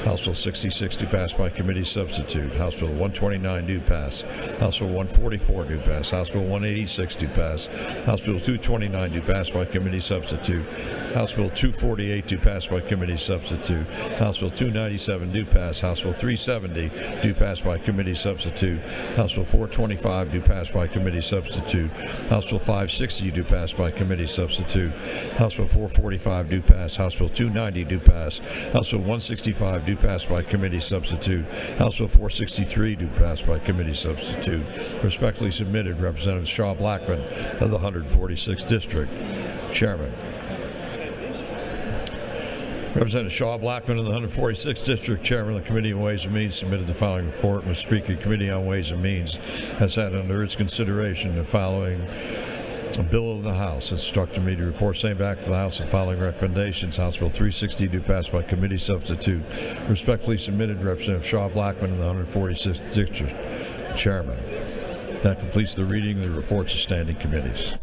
House Bill 66 do pass by committee substitute. House Bill 129 do pass. House Bill 144 do pass. House Bill 186 do pass. House Bill 229 do pass by committee substitute. House Bill 248 do pass by committee substitute. House Bill 297 do pass. House Bill 370 do pass by committee substitute. House Bill 425 do pass by committee substitute. House Bill 560 do pass by committee substitute. House Bill 445 do pass. House Bill 290 do pass. House Bill 165 do pass by committee substitute. House Bill 463 do pass by committee substitute. Respectfully submitted, Representative Shaw Blackman of the 146th District, Chairman. Representative Shaw Blackman of the 146th District, Chairman of the Committee on Ways and Means, submitted the following report. Mr. Speaker, the Committee on Ways and Means has had under its consideration the following bill of the House. Instruct the committee report same back to the House with the following recommendations. House Bill 360 do pass by committee substitute. Respectfully submitted, Representative Shaw Blackman of the 146th District, Chairman. That completes the reading of the reports of standing committees.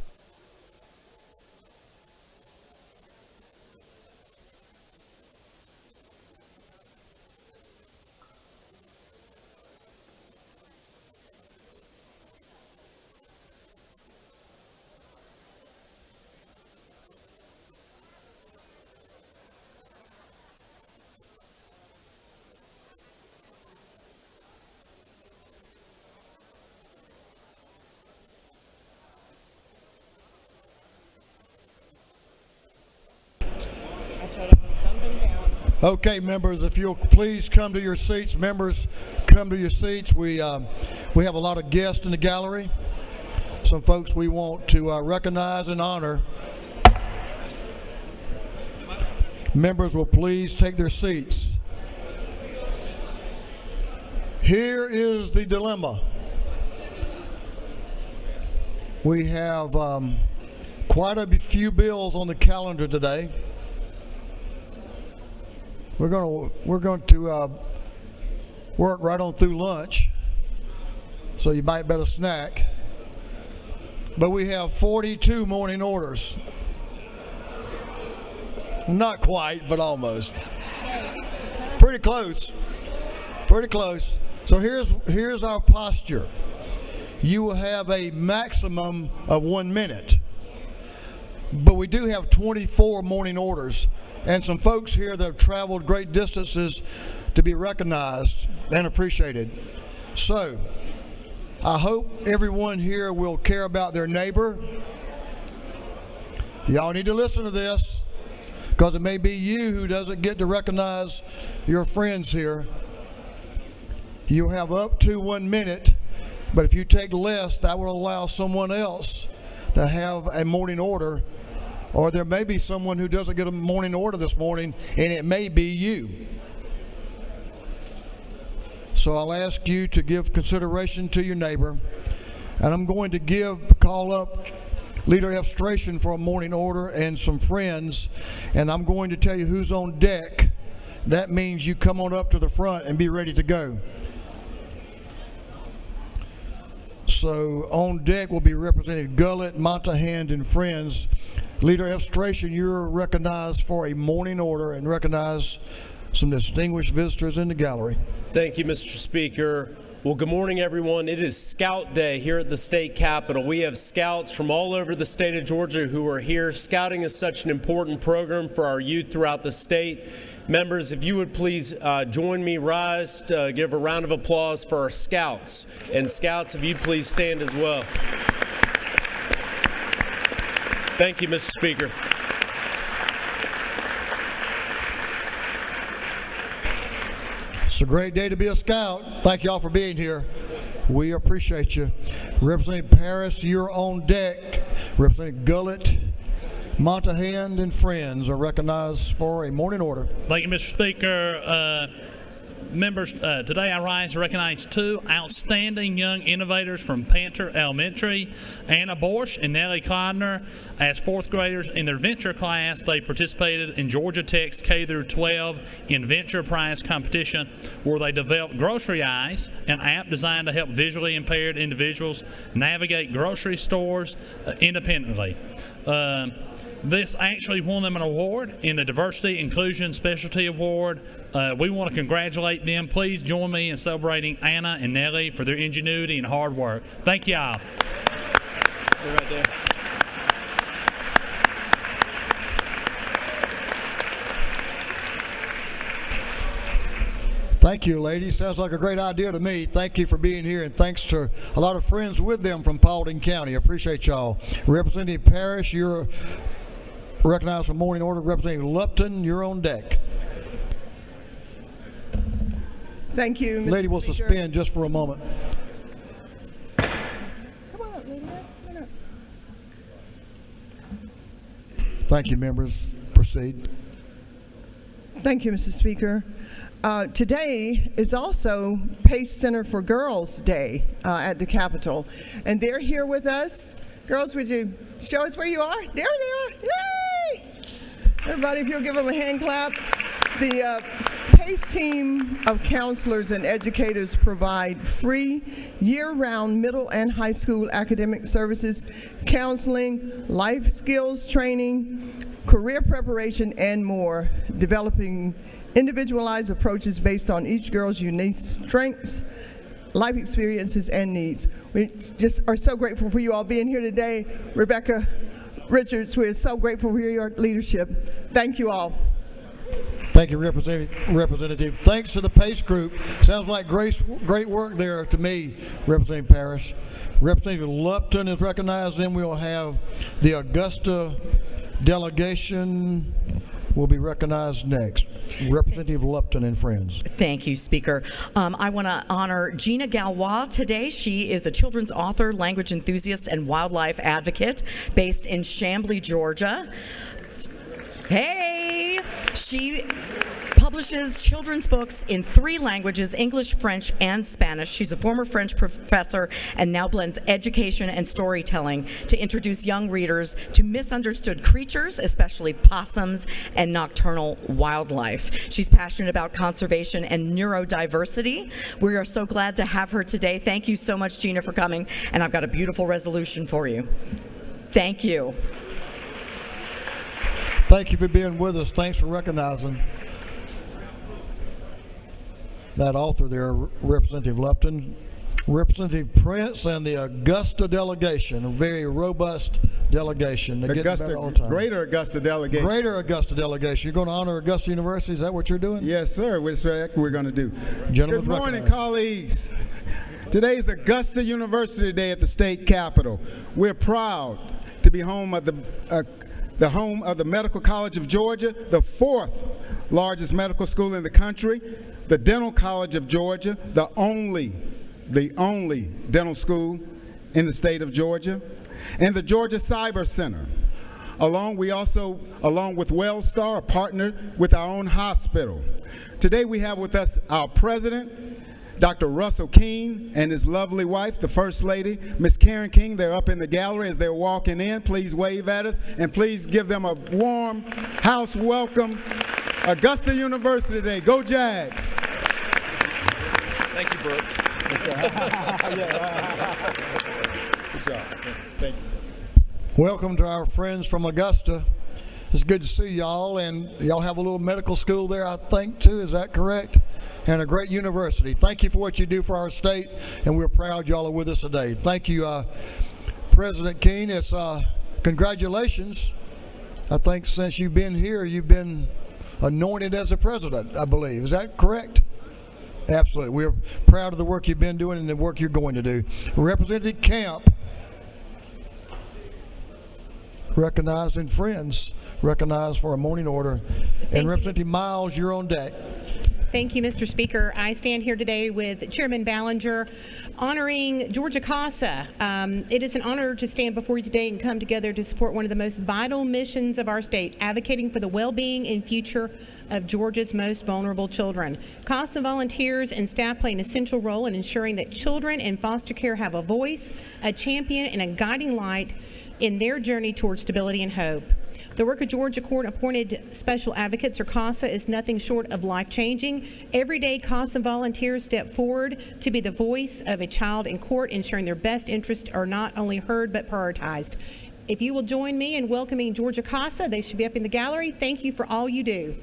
Okay, members, if you'll please come to your seats. Members, come to your seats. We have a lot of guests in the gallery. Some folks we want to recognize and honor. Members will please take their seats. Here is the dilemma. We have quite a few bills on the calendar today. We're going to work right on through lunch, so you might better snack. But we have 42 morning orders. Not quite, but almost. Pretty close. Pretty close. So here's our posture. You will have a maximum of 1 minute. But we do have 24 morning orders, and some folks here that have traveled great distances to be recognized and appreciated. So, I hope everyone here will care about their neighbor. Y'all need to listen to this, because it may be you who doesn't get to recognize your friends here. You'll have up to 1 minute, but if you take less, that will allow someone else to have a morning order. Or there may be someone who doesn't get a morning order this morning, and it may be you. So I'll ask you to give consideration to your neighbor. And I'm going to call up Leader F. Stration for a morning order and some friends. And I'm going to tell you who's on deck that means you come on up to the front and be ready to go. So on deck will be Representative Gullett, Montahand, and friends. Leader F. you're recognized for a morning order and recognize some distinguished visitors in the gallery. Thank you, Mr. Speaker. Well, good morning, everyone. It is Scout Day here at the state capitol. We have scouts from all over the state of Georgia who are here. Scouting is such an important program for our youth throughout the state. Members, if you would please join me, rise to give a round of applause for our scouts. And scouts, if you'd please stand as well. Thank you, Mr. Speaker. It's a great day to be a scout. Thank you all for being here. We appreciate you. Representative Parris, you're on deck. Representative Gullett, Montahand, and friends are recognized for a morning order. Thank you, Mr. Speaker. Members, today I rise to recognize two outstanding young innovators from Panther Elementary. Anna Borsch and Nellie Klodner. As fourth graders in their venture class, they participated in Georgia Tech's K-12 Inventure Prize competition, where they developed Grocery Eyes, an app designed to help visually impaired individuals navigate grocery stores independently. This actually won them an award in the Diversity Inclusion Specialty Award. We want to congratulate them. Please join me in celebrating Anna and Nellie for their ingenuity and hard work. Thank y'all. They're right there. Thank you, ladies. Sounds like a great idea to me. Thank you for being here, and thanks to a lot of friends with them from Paulding County. I appreciate y'all. Representative Parrish, you're recognized for morning order. Representative Lupton, you're on deck. Thank you, Mr. Lady will Speaker. suspend just for a moment. Come on up, lady. Come on up. Thank you, members. Proceed. Thank you, Mr. Speaker. Today is also Pace Center for Girls Day at the Capitol, and they're here with us. Girls, would you show us where you are? There they are. Yay! Everybody, if you'll give them a hand clap. The PACE team of counselors and educators provide free year-round middle and high school academic services, counseling, life skills training, career preparation, and more, developing individualized approaches based on each girl's unique strengths, life experiences, and needs. We just are so grateful for you all being here today. Rebecca Richards, we're so grateful for your leadership. Thank you all. Thank you, Representative. Thanks to the PACE group. Sounds like great work there to me, Representative Parrish. Representative Lupton is recognized. Then we'll have the Augusta delegation will be recognized next. Representative Lupton and friends. Thank you, Speaker. I want to honor Gina Galois today. She is a children's author, language enthusiast, and wildlife advocate based in Chamblee, Georgia. Hey! She publishes children's books in 3 languages, English, French, and Spanish. She's a former French professor and now blends education and storytelling to introduce young readers to misunderstood creatures, especially possums and nocturnal wildlife. She's passionate about conservation and neurodiversity. We are so glad to have her today. Thank you so much, Gina, for coming, and I've got a beautiful resolution for you. Thank you. Thank you for being with us. Thanks for recognizing that author there, Representative Lupton. Representative Prince and the Augusta delegation, a very robust delegation. They're getting better all the time. Greater Augusta delegation. Greater Augusta delegation. You're going to honor Augusta University. Is that what you're doing? Yes, sir. That's what we're going to do. Gentlemen, good morning, colleagues. Today is Augusta University Day at the state capitol. We're proud to be home of the home of the Medical College of Georgia, the 4th largest medical school in the country, the Dental College of Georgia, the only dental school in the state of Georgia, and the Georgia Cyber Center. Along with WellStar, are partnered with our own hospital. Today we have with us our president, Dr. Russell King, and his lovely wife, the First Lady, Miss Karen King. They're up in the gallery as they're walking in. Please wave at us, and please give them a warm house welcome Augusta University Day. Go Jags. Thank you, Brooks. Good job. Thank you. Welcome to our friends from Augusta. It's good to see y'all, and y'all have a little medical school there, I think, too. Is that correct? And a great university. Thank you for what you do for our state, and we're proud y'all are with us today. Thank you, President Keene. It's congratulations. I think since you've been here, you've been anointed as a president, I believe. Is that correct? Absolutely. We're proud of the work you've been doing and the work you're going to do. Representative Camp, recognized, and friends recognized for a morning order. And Representative Miles, you're on deck. Thank you, Mr. Speaker. I stand here today with Chairman Ballinger honoring Georgia CASA. It is an honor to stand before you today and come together to support one of the most vital missions of our state, advocating for the well-being and future of Georgia's most vulnerable children. CASA volunteers and staff play an essential role in ensuring that children in foster care have a voice, a champion, and a guiding light in their journey towards stability and hope. The work of Georgia court-appointed special advocates, or CASA, is nothing short of life-changing. Every day, CASA volunteers step forward to be the voice of a child in court, ensuring their best interests are not only heard but prioritized. If you will join me in welcoming Georgia CASA, they should be up in the gallery. Thank you for all you do.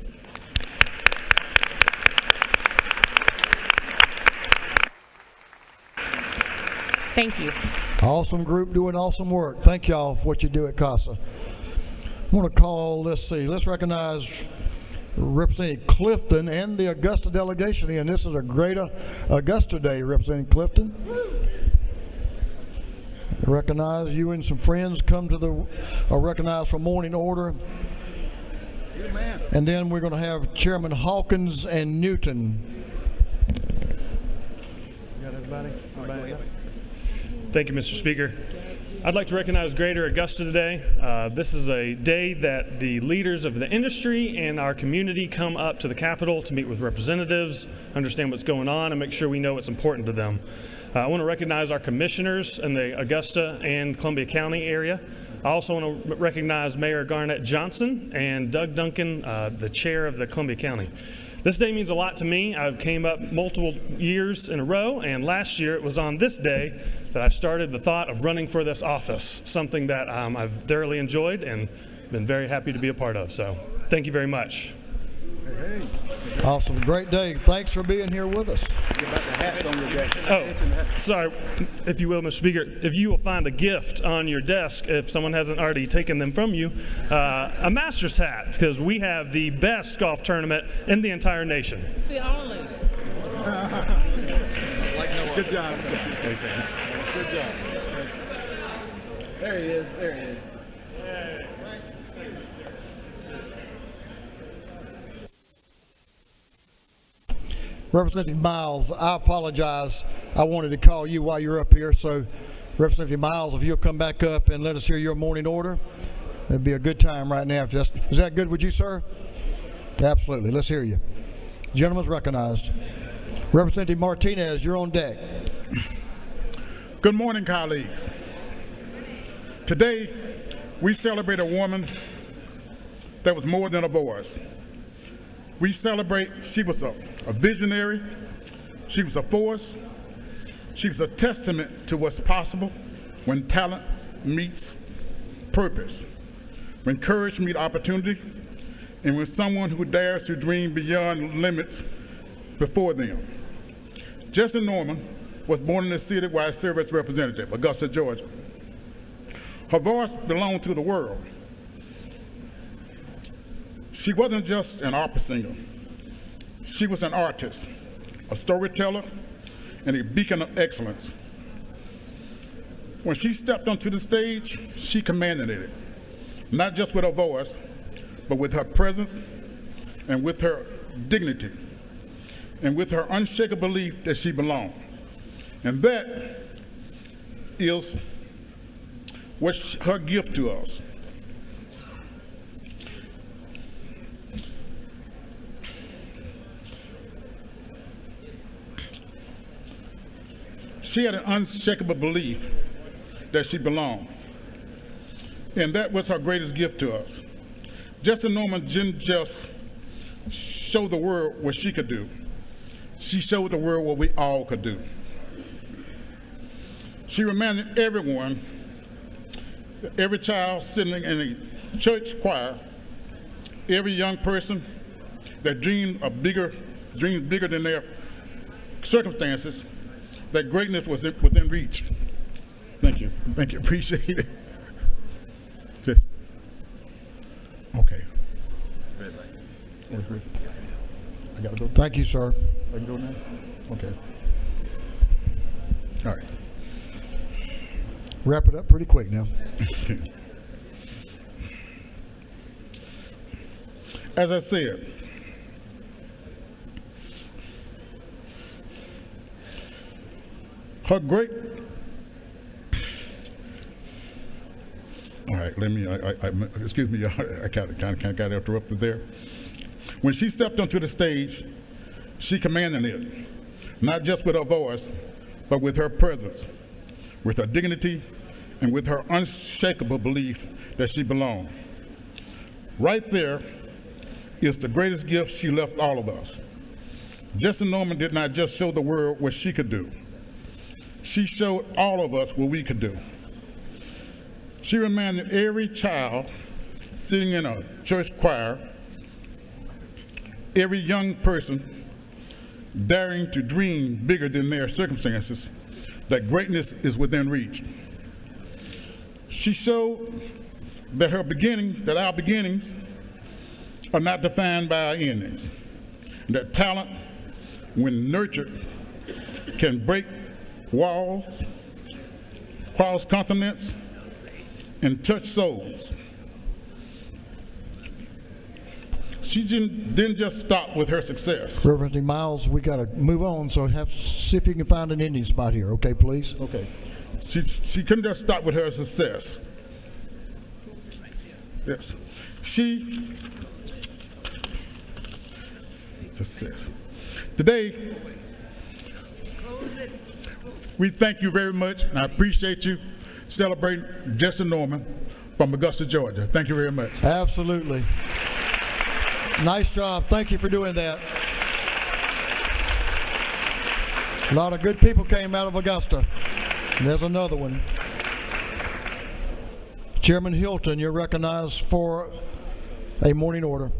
Thank you. Awesome group doing awesome work. Thank y'all for what you do at CASA. I want to call, let's recognize Representative Clifton and the Augusta delegation. And this is a great Augusta Day, Representative Clifton. Recognize you and some friends come to the, recognize for morning order. And then we're going to have Chairman Hawkins and Newton. You got everybody? Thank you, Mr. Speaker. I'd like to recognize Greater Augusta today. This is a day that the leaders of the industry and our community come up to the Capitol to meet with representatives, understand what's going on, and make sure we know what's important to them. I want to recognize our commissioners in the Augusta and Columbia County area. I also want to recognize Mayor Garnett Johnson and Doug Duncan, the chair of the Columbia County. This day means a lot to me. I've came up multiple years in a row, and last year it was on this day that I started the thought of running for this office, something that I've thoroughly enjoyed and been very happy to be a part of. So thank you very much. Awesome. Great day. Thanks for being here with us. Oh, sorry. If you will, Mr. Speaker, if you will find a gift on your desk, if someone hasn't already taken them from you, a Masters hat, because we have the best golf tournament in the entire nation. It's the only. Good job. Thanks, man. Good job. There he is. There he is. Representative Miles, I apologize. I wanted to call you while you're up here. So, Representative Miles, if you'll come back up and let us hear your morning order, it'd be a good time right now. Is that good with you, sir? Absolutely. Let's hear you. Gentleman's recognized. Representative Martinez, you're on deck. Good morning, colleagues. Today, we celebrate a woman that was more than a voice. We celebrate she was a visionary, she was a force, she was a testament to what's possible when talent meets purpose, when courage meets opportunity, and when someone who dares to dream beyond limits before them. Jesse Norman was born in the city where I serve as representative, Augusta, Georgia. Her voice belonged to the world. She wasn't just an opera singer. She was an artist, a storyteller, and a beacon of excellence. When she stepped onto the stage, she commanded it, not just with her voice, but with her presence and with her dignity and with her unshakable belief that she belonged. And that is what's her gift to us. She had an unshakable belief that she belonged. And that was her greatest gift to us. Jesse Norman didn't just show the world what she could do. She showed the world what we all could do. She reminded everyone, every child sitting in a church choir, every young person that dreams bigger than their circumstances, that greatness was within reach. Thank you. Thank you. Appreciate it. Okay. I gotta go. Thank you, sir. I can go now? Okay. All right. Wrap it up pretty quick now. As I said, her great. All right, let me. Excuse me, I kind of got interrupted there. When she stepped onto the stage, she commanded it, not just with her voice, but with her presence, with her dignity, and with her unshakable belief that she belonged. Right there is the greatest gift she left all of us. Jesse Norman did not just show the world what she could do. She showed all of us what we could do. She reminded every child sitting in a church choir, every young person daring to dream bigger than their circumstances, that greatness is within reach. She showed that our beginnings are not defined by our endings. That talent, when nurtured, can break walls, cross continents, and touch souls. She didn't just stop with her success. Reverend Miles, we got to move on, so see if you can find an ending spot here, okay, please? Okay. She couldn't just stop with her success. Yes. Success. Today, we thank you very much, and I appreciate you celebrating Jesse Norman from Augusta, Georgia. Thank you very much. Absolutely. Nice job. Thank you for doing that. A lot of good people came out of Augusta. And there's another one. Chairman Hilton, you're recognized for a morning order.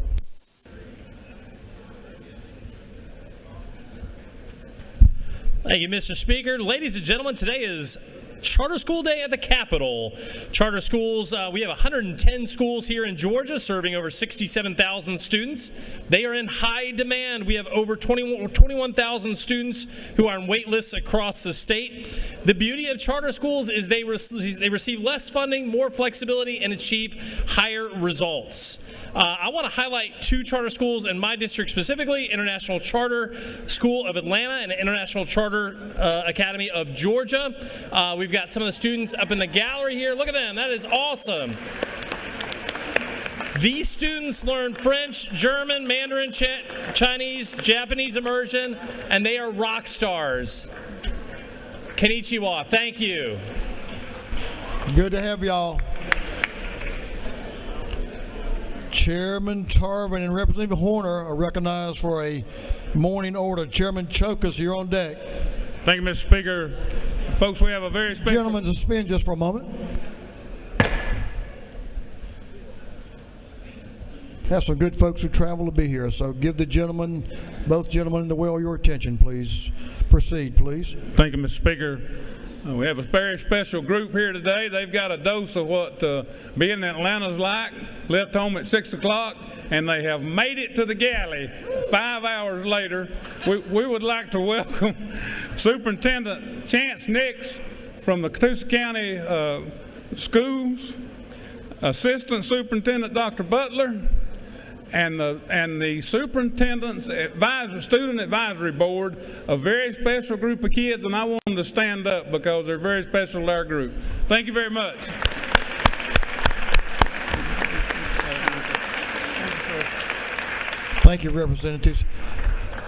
Thank you, Mr. Speaker. Ladies and gentlemen, today is Charter School Day at the Capitol. Charter schools, we have 110 schools here in Georgia serving over 67,000 students. They are in high demand. We have over 21,000 students who are on wait lists across the state. The beauty of charter schools is they receive less funding, more flexibility, and achieve higher results. I want to highlight two charter schools in my district specifically, International Charter School of Atlanta and International Charter Academy of Georgia. We've got some of the students up in the gallery here. Look at them. That is awesome. These students learn French, German, Mandarin, Chinese, Japanese immersion, and they are rock stars. Konnichiwa. Thank you. Good to have y'all. Chairman Tarvin and Representative Horner are recognized for a morning order. Chairman Chokas, you're on deck. Thank you, Mr. Speaker. Folks, we have a very special... Gentlemen, suspend just for a moment. Have some good folks who travel to be here, so give the gentleman, both gentlemen in the well, your attention, please. Proceed, please. Thank you, Mr. Speaker. We have a very special group here today. They've got a dose of what being in Atlanta's like, left home at 6 o'clock, and they have made it to the galley 5 hours later. We would like to welcome Superintendent Chance Nix from the Catoosa County Schools, Assistant Superintendent Dr. Butler, and the Superintendent's Student Advisory Board, a very special group of kids, and I want them to stand up because they're very special to our group. Thank you very much. Thank you, Representatives.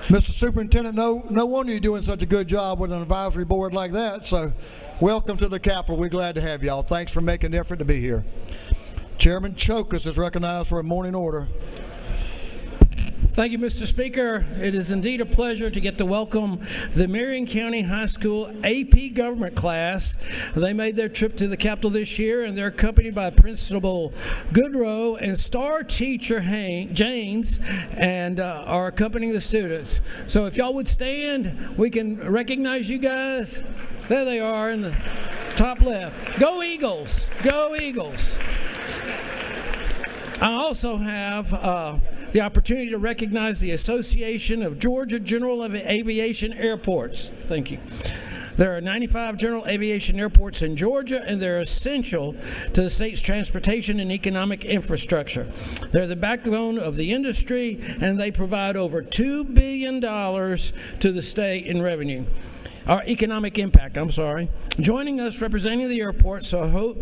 Mr. Superintendent, no wonder you're doing such a good job with an advisory board like that, so welcome to the Capitol. We're glad to have y'all. Thanks for making the effort to be here. Chairman Chokas is recognized for a morning order. Thank you, Mr. Speaker. It is indeed a pleasure to get to welcome the Marion County High School AP Government class. They made their trip to the Capitol this year, and they're accompanied by Principal Goodrow and star teacher Janes, and are accompanying the students. So if y'all would stand, we can recognize you guys. There they are in the top left. Go Eagles! Go Eagles! I also have the opportunity to recognize the Association of Georgia General Aviation Airports. Thank you. There are 95 general aviation airports in Georgia, and they're essential to the state's transportation and economic infrastructure. They're the backbone of the industry, and they provide over $2 billion to the state in revenue. Our economic impact, Joining us representing the airport, so I hope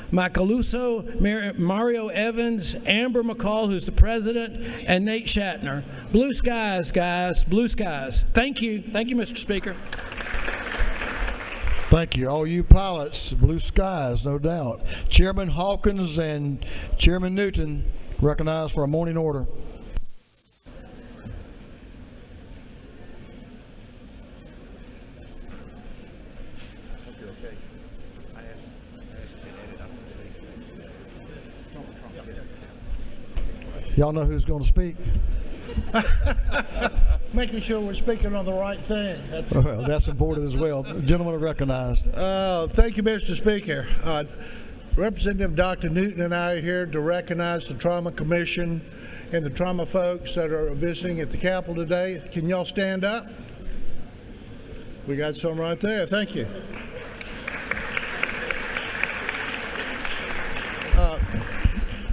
Macaluso, Mario Evans, Amber McCall, who's the president, and Nate Shatner. Blue skies, guys, blue skies. Thank you. Thank you, Mr. Speaker. Thank you. All you pilots, blue skies, no doubt. Chairman Hawkins and Chairman Newton recognized for a morning order. Y'all know who's going to speak? Making sure we're speaking on the right thing. Well, that's important as well. The gentleman are recognized. Thank you, Mr. Speaker. Representative Dr. Newton and I are here to recognize the Trauma Commission and the trauma folks that are visiting at the Capitol today. Can y'all stand up? We got some right there. Thank you.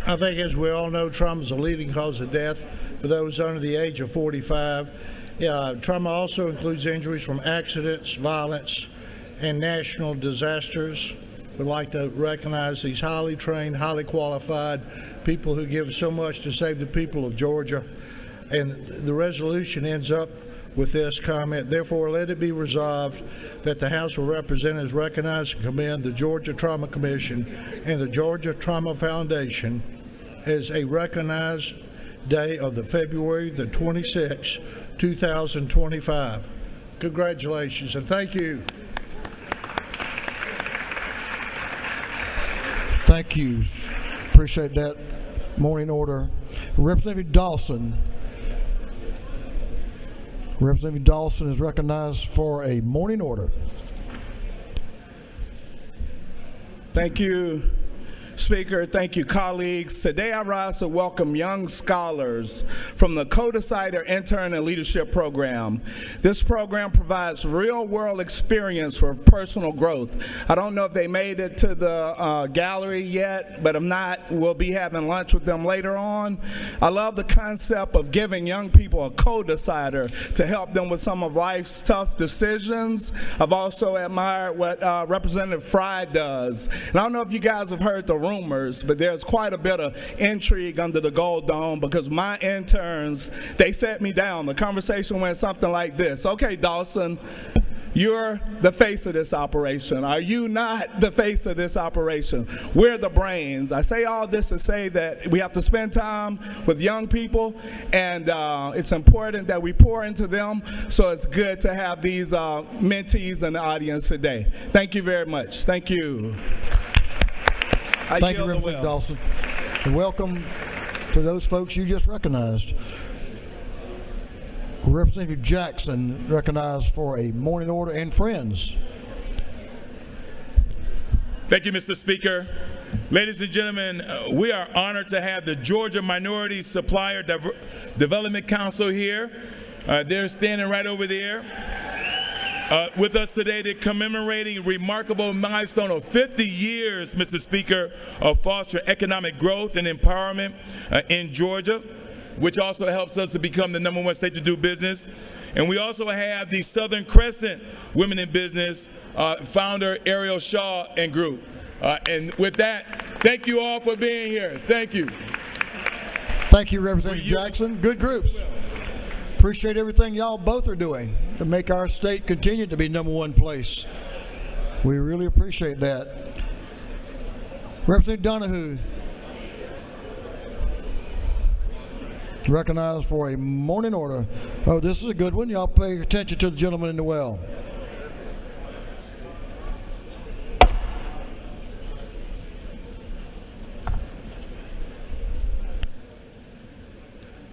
I think, as we all know, trauma is a leading cause of death for those under the age of 45. Trauma also includes injuries from accidents, violence, and national disasters. We'd like to recognize these highly trained, highly qualified people who give so much to save the people of Georgia. And the resolution ends up with this comment: therefore, let it be resolved that the House of Representatives recognize and commend the Georgia Trauma Commission and the Georgia Trauma Foundation as a recognized day of the February the 26th, 2025. Congratulations and thank you. Thank you. Appreciate that morning order. Representative Dawson. Representative Dawson is recognized for a morning order. Thank you, Speaker. Thank you, colleagues. Today I rise to welcome young scholars from the Co-Decider Intern and Leadership Program. This program provides real-world experience for personal growth. I don't know if they made it to the gallery yet, but if not, we'll be having lunch with them later on. I love the concept of giving young people a co-decider to help them with some of life's tough decisions. I've also admired what Representative Fry does. And I don't know if you guys have heard the rumors, but there's quite a bit of intrigue under the Gold Dome because my interns, they set me down. The conversation went something like this: okay, Dawson, you're the face of this operation. Are you not the face of this operation? We're the brains. I say all this to say that we have to spend time with young people, and it's important that we pour into them, so it's good to have these mentees in the audience today. Thank you very much. Thank you. Thank you, Representative Dawson. And welcome to those folks you just recognized. Representative Jackson recognized for a morning order, and friends. Thank you, Mr. Speaker. Ladies and gentlemen, we are honored to have the Georgia Minority Supplier Development Council here. They're standing right over there. With us today, they're commemorating a remarkable milestone of 50 years, Mr. Speaker, of fostering economic growth and empowerment in Georgia, which also helps us to become the #1 state to do business. And we also have the Southern Crescent Women in Business founder Ariel Shaw and group. And with that, thank you all for being here. Thank you. Thank you, Representative Jackson. Good groups. Appreciate everything y'all both are doing to make our state continue to be #1 place. We really appreciate that. Representative Donahue. recognized for a morning order. Oh, this is a good one. Y'all pay attention to the gentleman in the well.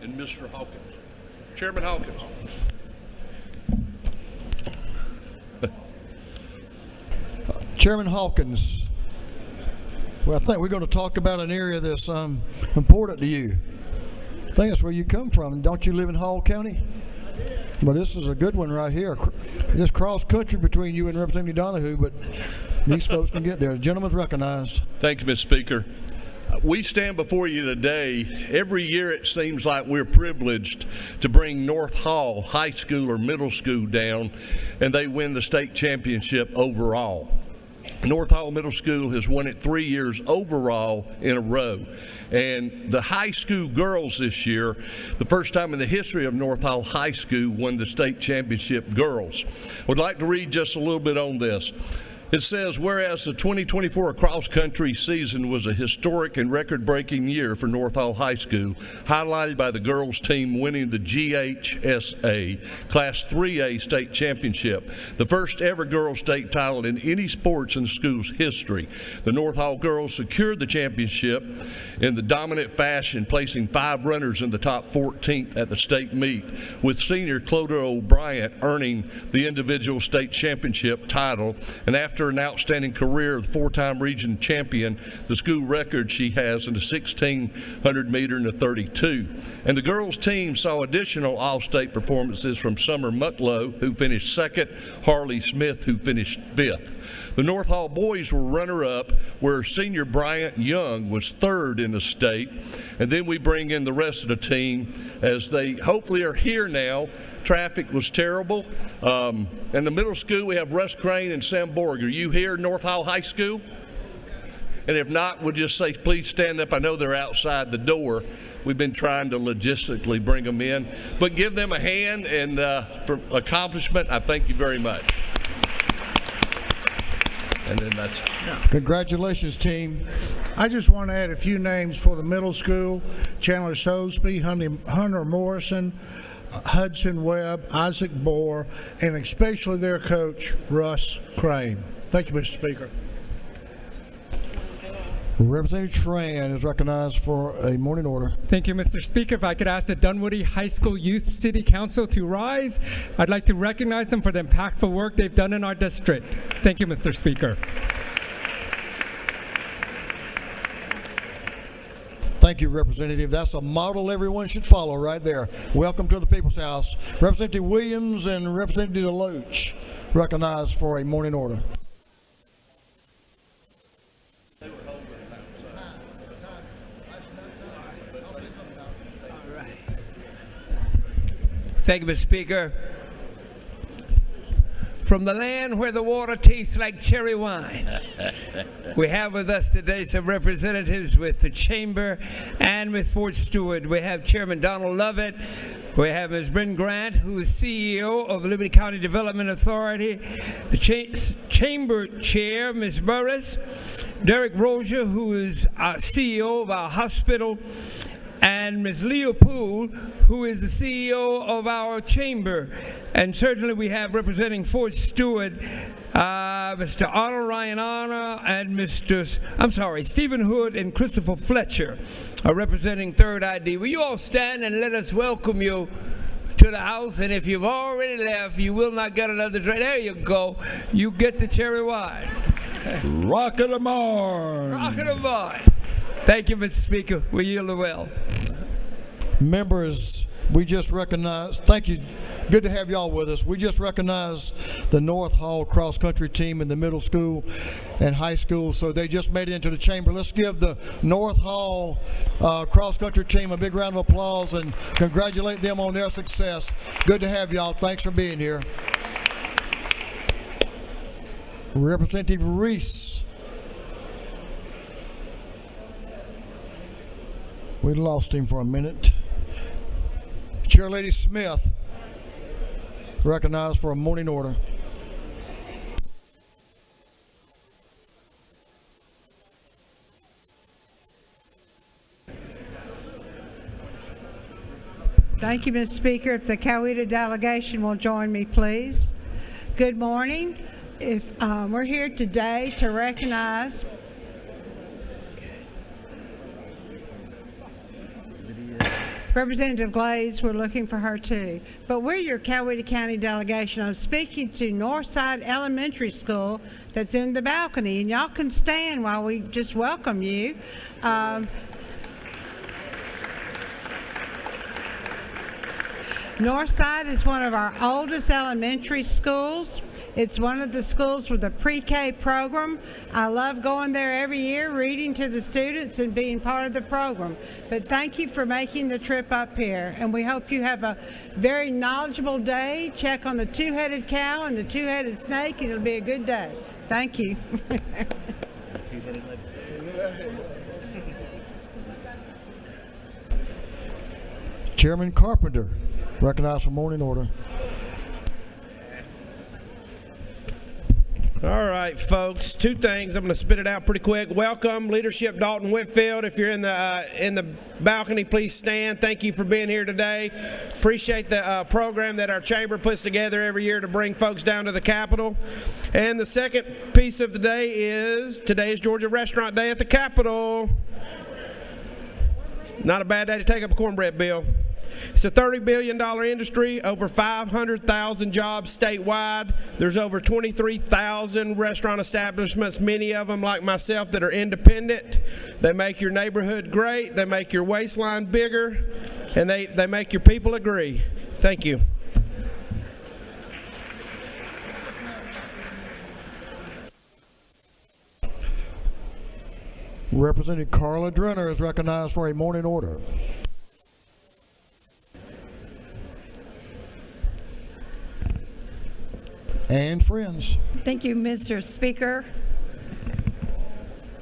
And Mr. Hawkins. Chairman Hawkins. Chairman Hawkins. Well, I think we're going to talk about an area that's important to you. I think that's where you come from. Don't you live in Hall County? Well, this is a good one right here. Just cross country between you and Representative Donahue, but these folks can get there. The gentleman's recognized. Thank you, Mr. Speaker. We stand before you today. Every year it seems like we're privileged to bring North Hall High School or middle school down, and they win the state championship overall. North Hall Middle School has won it 3 years overall in a row. And the high school girls this year, the first time in the history of North Hall High School, won the state championship girls. I would like to read just a little bit on this. It says, whereas the 2024 cross-country season was a historic and record-breaking year for North Hall High School, highlighted by the girls' team winning the GHSA Class 3A state championship, the first ever girls' state title in any sports in the school's history. The North Hall girls secured the championship in the dominant fashion, placing 5 runners in the top 14th at the state meet, with senior Clodagh O'Brien earning the individual state championship title. And after an outstanding career of 4-time region champion, the school record she has in the 1,600 meter and the 32. And the girls team saw additional all-state performances from Summer Mucklow, who finished 2nd, Harley Smith, who finished 5th. The North Hall boys were runner-up, where senior Bryant Young was 3rd in the state. And then we bring in the rest of the team as they hopefully are here now. Traffic was terrible. In the middle school, we have Russ Crane and Sam Borg. Are you here, North Hall High School? And if not, we'll just say, please stand up. I know they're outside the door. We've been trying to logistically bring them in. But give them a hand, and for accomplishment, I thank you very much. And then that's... Congratulations, team. I just want to add a few names for the middle school. Chandler Sosby, Hunter Morrison, Hudson Webb, Isaac Bohr, and especially their coach, Russ Crane. Thank you, Mr. Speaker. Representative Tran is recognized for a morning order. Thank you, Mr. Speaker. If I could ask the Dunwoody High School Youth City Council to rise, I'd like to recognize them for the impactful work they've done in our district. Thank you, Mr. Speaker. Thank you, Representative. That's a model everyone should follow right there. Welcome to the People's House. Representative Williams and Representative DeLoach recognized for a morning order. Thank you, Mr. Speaker. From the land where the water tastes like cherry wine, we have with us today some representatives with the Chamber and with Fort Stewart. We have Chairman Donald Lovett. We have Ms. Bryn Grant, who is CEO of Liberty County Development Authority. The Chamber Chair, Ms. Burris. Derek Rozier, who is our CEO of our hospital. And Ms. Leopold, who is the CEO of our chamber. And certainly we have representing Fort Stewart, Mr. Arnold Ryan Arner and Stephen Hood and Christopher Fletcher are representing Third ID. Will you all stand and let us welcome you to the house? And if you've already left, you will not get another drink. There you go. You get the cherry wine. Rocket Lamar. Rocket Lamar. Thank you, Mr. Speaker. We yield the well. Members, we just recognized, thank you, good to have y'all with us. We just recognized the North Hall cross-country team in the middle school and high school, so they just made it into the chamber. Let's give the North Hall cross-country team a big round of applause and congratulate them on their success. Good to have y'all. Thanks for being here. Representative Reese. We lost him for a minute. Chairlady Smith, recognized for a morning order. Thank you, Mr. Speaker. If the Coweta delegation will join me, please. Good morning. We're here today to recognize Representative Glaze. We're looking for her too. But we're your Coweta County delegation. I'm speaking to Northside Elementary School that's in the balcony, and y'all can stand while we just welcome you. Northside is one of our oldest elementary schools. It's one of the schools with a pre-K program. I love going there every year, reading to the students and being part of the program. But thank you for making the trip up here, and we hope you have a very knowledgeable day. Check on the two-headed cow and the two-headed snake, and it'll be a good day. Thank you. Chairman Carpenter, recognized for morning order. All right, folks. Two things. I'm going to spit it out pretty quick. Welcome, Leadership Dalton Whitfield. If you're in the balcony, please stand. Thank you for being here today. Appreciate the program that our chamber puts together every year to bring folks down to the Capitol. And the second piece of today is Georgia Restaurant Day at the Capitol. It's not a bad day to take up a cornbread bill. It's a $30 billion industry, over 500,000 jobs statewide. There's over 23,000 restaurant establishments, many of them like myself that are independent. They make your neighborhood great, they make your waistline bigger, and they make your people agree. Thank you. Representative Carla Drenner is recognized for a morning order. And friends. Thank you, Mr. Speaker.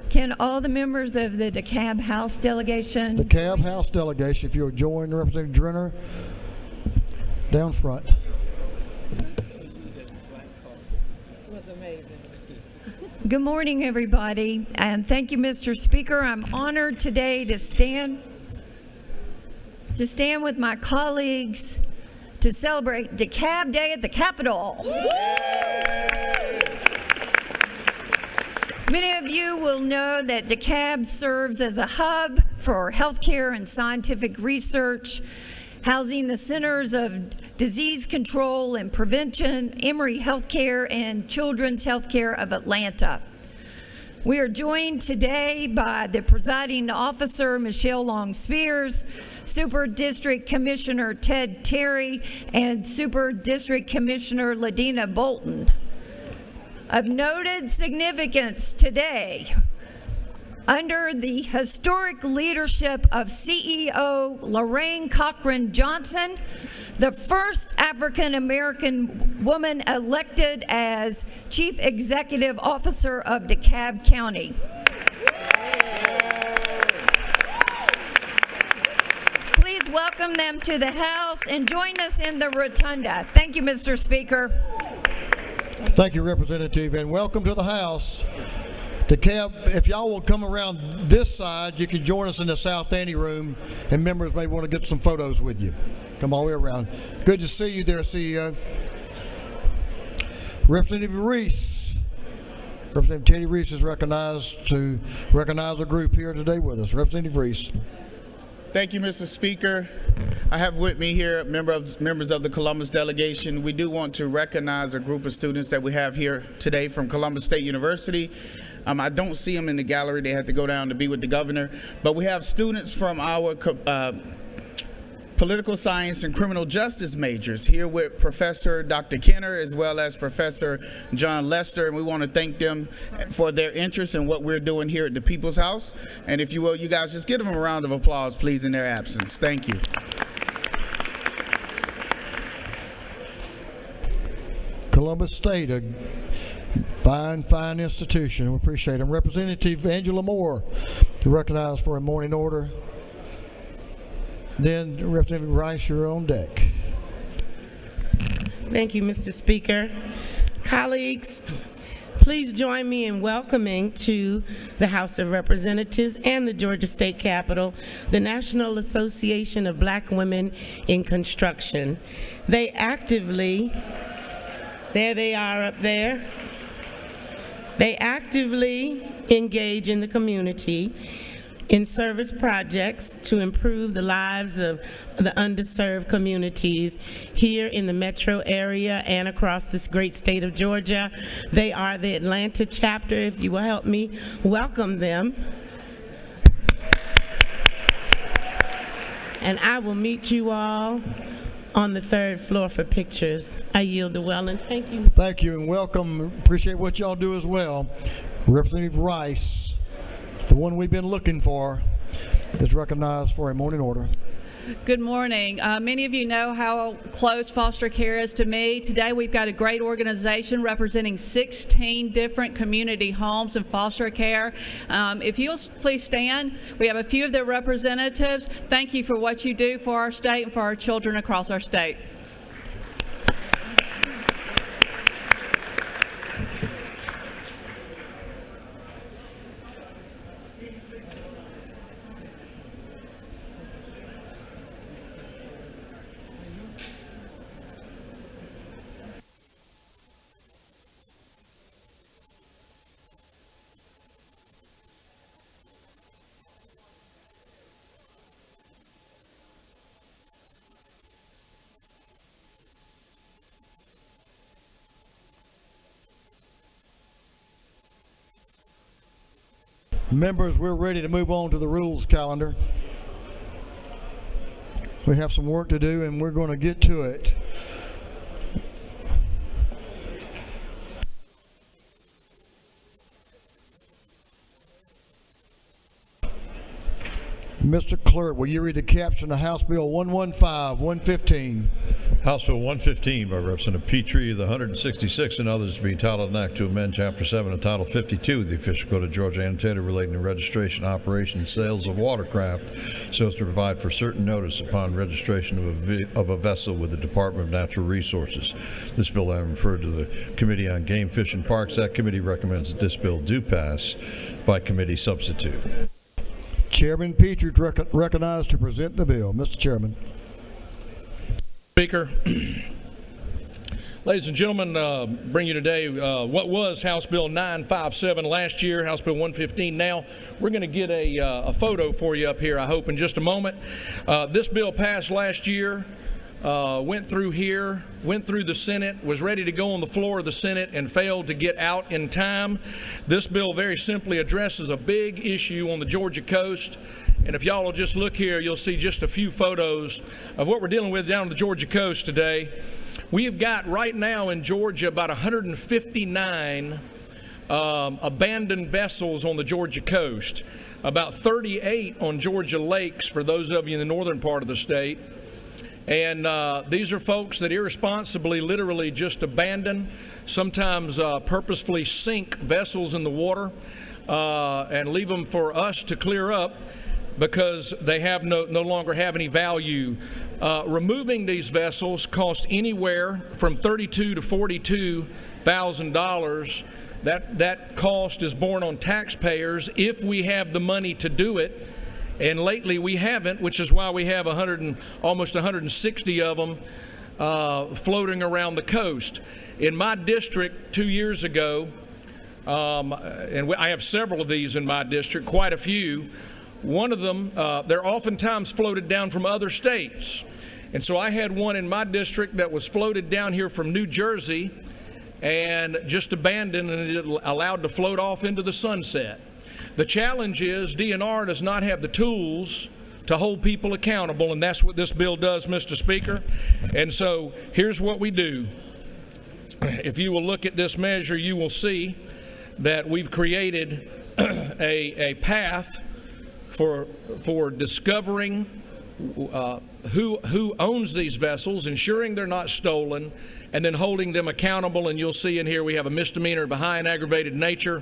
Can all the members of the DeKalb House delegation? The DeKalb House delegation, if you'll join Representative Drenner down front. Good morning, everybody, and thank you, Mr. Speaker. I'm honored today to stand with my colleagues to celebrate DeKalb Day at the Capitol. Many of you will know that DeKalb serves as a hub for healthcare and scientific research, housing the Centers of Disease Control and Prevention, Emory Healthcare, and Children's Healthcare of Atlanta. We are joined today by the presiding officer, Michelle Long-Spears, Super District Commissioner Ted Terry, and Super District Commissioner Ladina Bolton. Of noted significance today, under the historic leadership of CEO Lorraine Cochran Johnson, the first African-American woman elected as Chief Executive Officer of DeKalb County. Please welcome them to the House and join us in the rotunda. Thank you, Mr. Speaker. Thank you, Representative, and welcome to the House. DeKalb, if y'all will come around this side, you can join us in the South Ante room, and members may want to get some photos with you. Come all the way around. Good to see you there, CEO. Representative Reese. Representative Teddy Reese is recognized to recognize a group here today with us. Representative Reese. Thank you, Mr. Speaker. I have with me here members of the Columbus delegation. We do want to recognize a group of students that we have here today from Columbus State University. I don't see them in the gallery. They had to go down to be with the governor. But we have students from our political science and criminal justice majors here with Professor Dr. Kenner as well as Professor John Lester, and we want to thank them for their interest in what we're doing here at the People's House. And if you will, you guys just give them a round of applause, please, in their absence. Thank you. Columbus State, a fine institution. We appreciate them. Representative Angela Moore, recognized for a morning order. Then Representative Rice, you're on deck. Thank you, Mr. Speaker. Colleagues, Please join me in welcoming to the House of Representatives and the Georgia State Capitol the National Association of Black Women in Construction. They actively, there they are up there, they actively engage in the community in service projects to improve the lives of the underserved communities here in the metro area and across this great state of Georgia. They are the Atlanta chapter. If you will help me welcome them. And I will meet you all on the third floor for pictures. I yield to Wellen. Thank you. Thank you and welcome. Appreciate what y'all do as well. Representative Rice, the one we've been looking for, is recognized for a morning order. Good morning. Many of you know how close foster care is to me. Today we've got a great organization representing 16 different community homes and foster care. If you'll please stand, we have a few of their representatives. Thank you for what you do for our state and for our children across our state. Members, we're ready to move on to the rules calendar. We have some work to do and we're going to get to it. Mr. Clerk, will you read the caption of House Bill 115-115? House Bill 115 by Representative Petrie, the 166 and others to be entitled an act to amend Chapter 7 and Title 52 of the Official Code of Georgia annotated relating to registration, operation, and sales of watercraft so as to provide for certain notice upon registration of a vessel with the Department of Natural Resources. This bill I referred to the Committee on Game, Fish, and Parks. That committee recommends that this bill do pass by committee substitute. Chairman Petrie recognized to present the bill. Mr. Chairman. Speaker, ladies and gentlemen, bring you today what was House Bill 957 last year, House Bill 115 now. We're going to get a photo for you up here, I hope, in just a moment. This bill passed last year, went through here, went through the Senate, was ready to go on the floor of the Senate and failed to get out in time. This bill very simply addresses a big issue on the Georgia coast. And if y'all will just look here, you'll see just a few photos of what we're dealing with down on the Georgia coast today. We have got right now in Georgia about 159 abandoned vessels on the Georgia coast, about 38 on Georgia lakes for those of you in the northern part of the state. And these are folks that irresponsibly, literally just abandon, sometimes purposefully sink vessels in the water and leave them for us to clear up because they have no longer have any value. Removing these vessels costs anywhere from $32,000 to $42,000. That cost is borne on taxpayers if we have the money to do it. And lately we haven't, which is why we have almost 160 of them floating around the coast. In my district 2 years ago, and I have several of these in my district, quite a few. One of them, they're oftentimes floated down from other states. And so I had one in my district that was floated down here from New Jersey and just abandoned and allowed to float off into the sunset. The challenge is DNR does not have the tools to hold people accountable, and that's what this bill does, Mr. Speaker. And so here's what we do. If you will look at this measure, you will see that we've created a path for discovering who owns these vessels, ensuring they're not stolen, and then holding them accountable. And you'll see in here we have a misdemeanor behind aggravated nature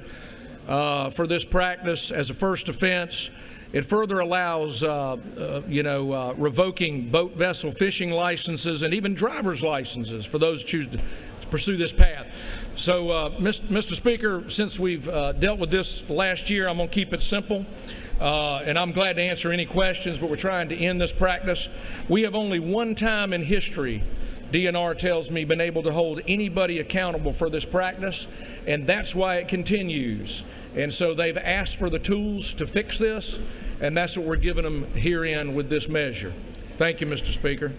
for this practice as a first offense. It further allows, revoking boat vessel fishing licenses and even driver's licenses for those who choose to pursue this path. So, Mr. Speaker, since we've dealt with this last year, I'm going to keep it simple. And I'm glad to answer any questions, but we're trying to end this practice. We have only one time in history, DNR tells me, been able to hold anybody accountable for this practice, and that's why it continues. And so they've asked for the tools to fix this, and that's what we're giving them herein with this measure. Thank you, Mr. Speaker.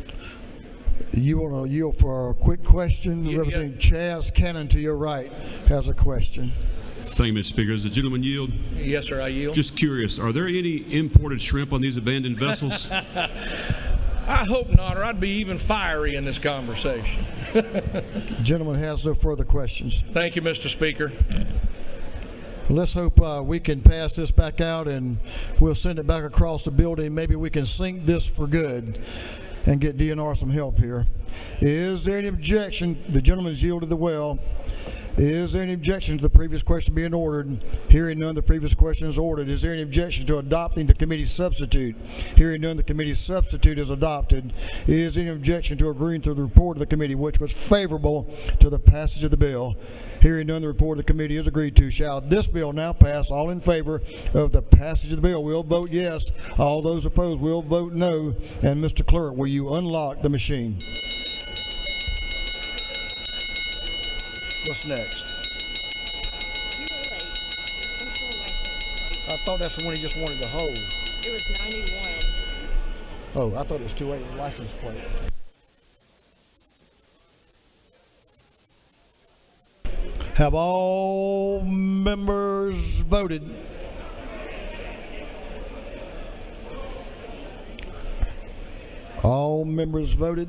You want to yield for a quick question? Representing Chaz Cannon to your right has a question. Thank you, Mr. Speaker. Does the gentleman yield? Yes, sir, I yield. Just curious, are there any imported shrimp on these abandoned vessels? I hope not, or I'd be even fiery in this conversation. The gentleman has no further questions. Thank you, Mr. Speaker. Let's hope we can pass this back out and we'll send it back across the building. Maybe we can sink this for good and get DNR some help here. Is there any objection? The gentleman's yielded the well. Is there any objection to the previous question being ordered? Hearing none, the previous question is ordered. Is there any objection to adopting the committee's substitute? Hearing none, the committee's substitute is adopted. Is there any objection to agreeing to the report of the committee, which was favorable to the passage of the bill? Hearing none, the report of the committee is agreed to. Shall this bill now pass? All in favor of the passage of the bill will vote yes. All those opposed will vote no. And Mr. Clerk, will you unlock the machine? What's next? I thought that's the one he just wanted to hold. It was 91. Oh, I thought it was 280 license plate. Have all members voted? All members voted?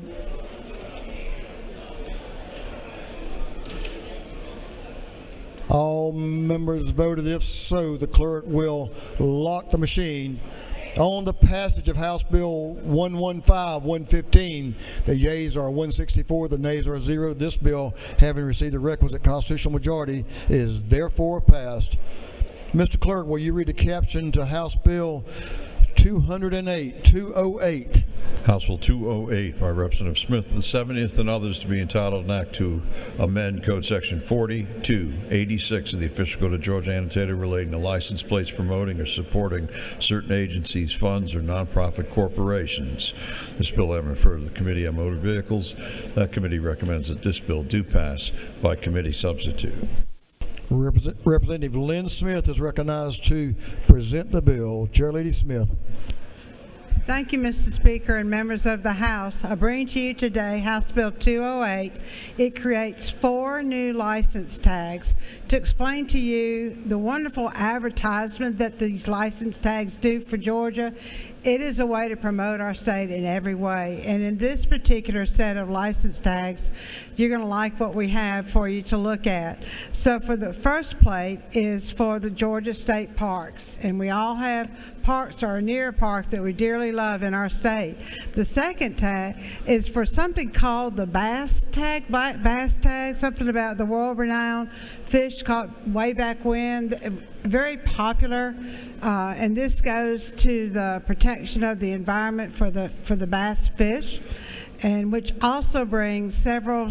All members voted. If so, the clerk will lock the machine. On the passage of House Bill 115-115, the yeas are 164, the nays are 0. This bill, having received the requisite constitutional majority, is therefore passed. Mr. Clerk, will you read the caption to House Bill 208? House Bill 208 by Representative Smith, the 70th, and others to be entitled an act to amend Code Section 4286 of the Official Code of Georgia annotated relating to license plates promoting or supporting certain agencies, funds, or nonprofit corporations. This bill having referred to the Committee on Motor Vehicles. That committee recommends that this bill do pass by committee substitute. Representative Lynn Smith is recognized to present the bill. Chairlady Smith. Thank you, Mr. Speaker and members of the House. I bring to you today House Bill 208. It creates 4 new license tags. To explain to you the wonderful advertisement that these license tags do for Georgia, it is a way to promote our state in every way. And in this particular set of license tags, you're going to like what we have for you to look at. So for the first plate is for the Georgia State Parks. And we all have parks or near a park that we dearly love in our state. The second tag is for something called the bass tag, something about the world-renowned fish caught way back when, very popular. And this goes to the protection of the environment for the bass fish, and which also brings several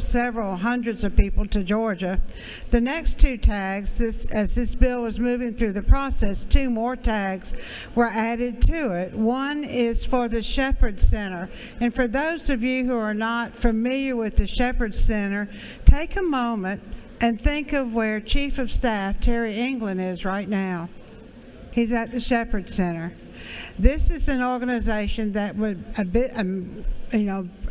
hundreds of people to Georgia. The next 2 tags, as this bill was moving through the process, 2 more tags were added to it. One is for the Shepherd Center. And for those of you who are not familiar with the Shepherd Center, take a moment and think of where Chief of Staff Terry England is right now. He's at the Shepherd Center. This is an organization that would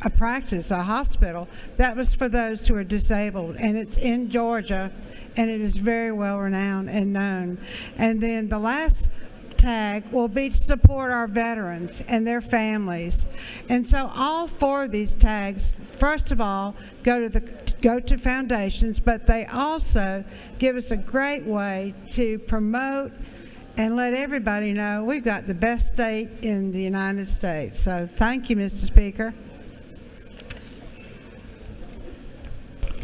a practice, a hospital that was for those who are disabled, and it's in Georgia, and it is very well renowned and known. And then the last tag will be to support our veterans and their families. And so all 4 of these tags, first of all, go to foundations, but they also give us a great way to promote and let everybody know we've got the best state in the United States. So thank you, Mr. Speaker.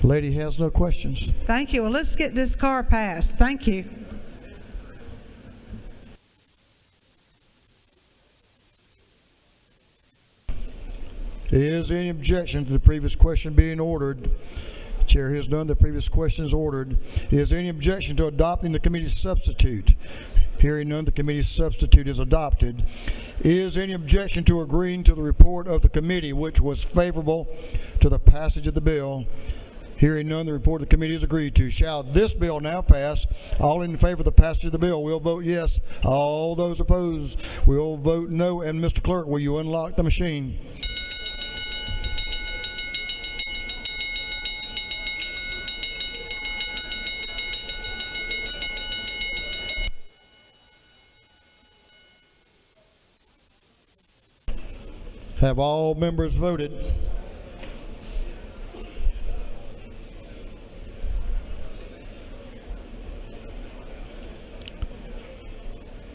Lady has no questions. Thank you. Well, let's get this car passed. Thank you. Is there any objection to the previous question being ordered? Chair hears none. The previous question is ordered. Is there any objection to adopting the committee's substitute? Hearing none, the committee's substitute is adopted. Is there any objection to agreeing to the report of the committee, which was favorable to the passage of the bill? Hearing none, the report of the committee is agreed to. Shall this bill now pass? All in favor of the passage of the bill will vote yes. All those opposed will vote no. And Mr. Clerk, will you unlock the machine? Have all members voted?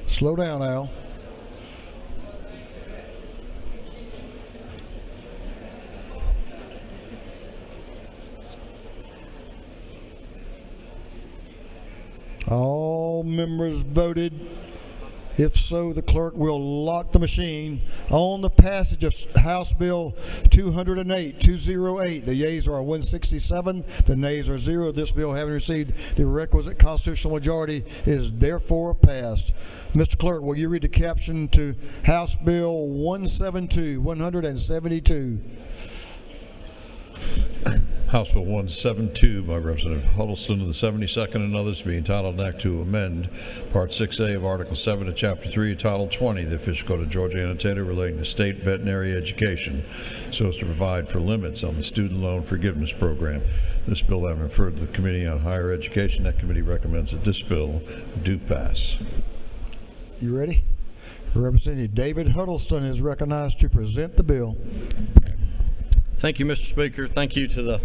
Slow down, Al. All members voted. If so, the clerk will lock the machine on the passage of House Bill 208. The yeas are 167, the nays are 0. This bill, having received the requisite constitutional majority, is therefore passed. Mr. Clerk, will you read the caption to House Bill 172? House Bill 172 by Representative Huddleston of the 72nd and others to be entitled an act to amend Part 6A of Article 7 of Chapter 3 of Title 20 of the Official Code of Georgia annotated relating to state veterinary education so as to provide for limits on the student loan forgiveness program. This bill having referred to the Committee on Higher Education, that committee recommends that this bill do pass. You ready? Representative David Huddleston is recognized to present the bill. Thank you, Mr. Speaker. Thank you to the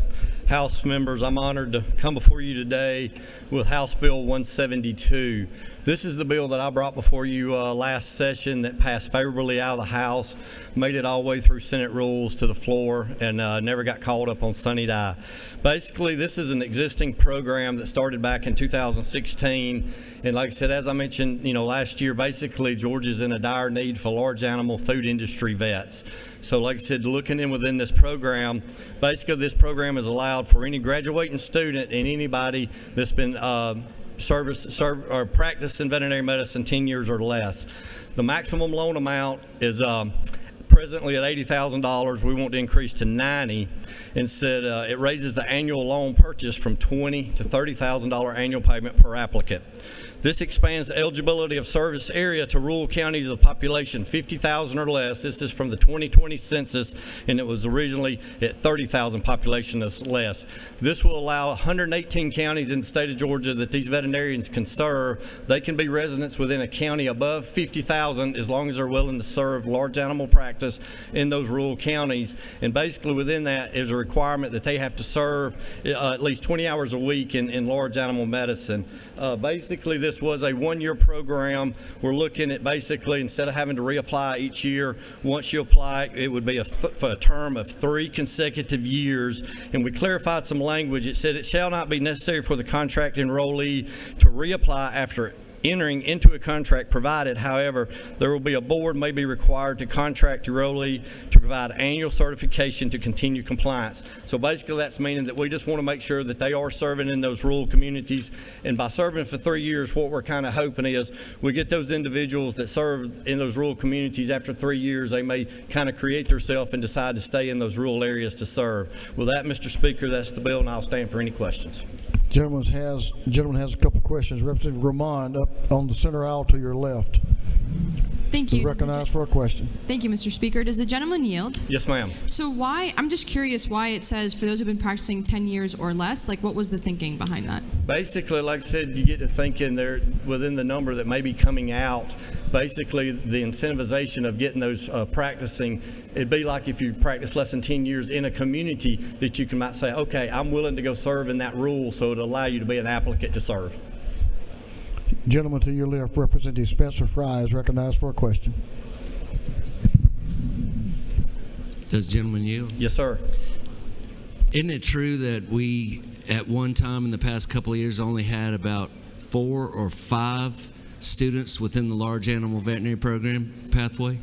House members. I'm honored to come before you today with House Bill 172. This is the bill that I brought before you last session that passed favorably out of the House, made it all the way through Senate rules to the floor, and never got called up on Sunny Day. Basically, this is an existing program that started back in 2016. And like I said, as I mentioned, last year, basically Georgia's in a dire need for large animal food industry vets. So like I said, looking in within this program, basically this program is allowed for any graduating student and anybody that's been practiced in veterinary medicine 10 years or less. The maximum loan amount is presently at $80,000. We want to increase to $90,000. Instead, it raises the annual loan purchase from $20,000 to $30,000 annual payment per applicant. This expands the eligibility of service area to rural counties of population 50,000 or less. This is from the 2020 census, and it was originally at 30,000 population or less. This will allow 118 counties in the state of Georgia that these veterinarians can serve. They can be residents within a county above 50,000 as long as they're willing to serve large animal practice in those rural counties. And basically within that is a requirement that they have to serve at least 20 hours a week in large animal medicine. Basically, this was a one-year program. We're looking at basically, instead of having to reapply each year, once you apply, it would be for a term of 3 consecutive years. And we clarified some language. It said it shall not be necessary for the contract enrollee to reapply after entering into a contract, provided, however, there will be a board may be required to contract enrollee to provide annual certification to continue compliance. So basically that's meaning that we just want to make sure that they are serving in those rural communities, and by serving for 3 years, what we're kind of hoping is we get those individuals that serve in those rural communities. After 3 years, they may kind of create themselves and decide to stay in those rural areas to serve. With that, Mr. Speaker, that's the bill, and I'll stand for any questions. Gentleman has a couple questions. Representative Ramond up on the center aisle to your left. Thank you. Is recognized for a question. Thank you, Mr. Speaker. Does the gentleman yield? Yes, ma'am. So I'm just curious why it says for those who've been practicing 10 years or less, like what was the thinking behind that? Basically, like I said, you get to thinking there within the number that may be coming out, basically the incentivization of getting those practicing, it'd be like if you practice less than 10 years in a community that you might say, okay, I'm willing to go serve in that rule, so it'll allow you to be an applicant to serve. Gentleman to your left, Representative Spencer Fry, is recognized for a question. Does the gentleman yield? Yes, sir. Isn't it true that we, at one time in the past couple of years, only had about 4 or 5 students within the large animal veterinary program pathway?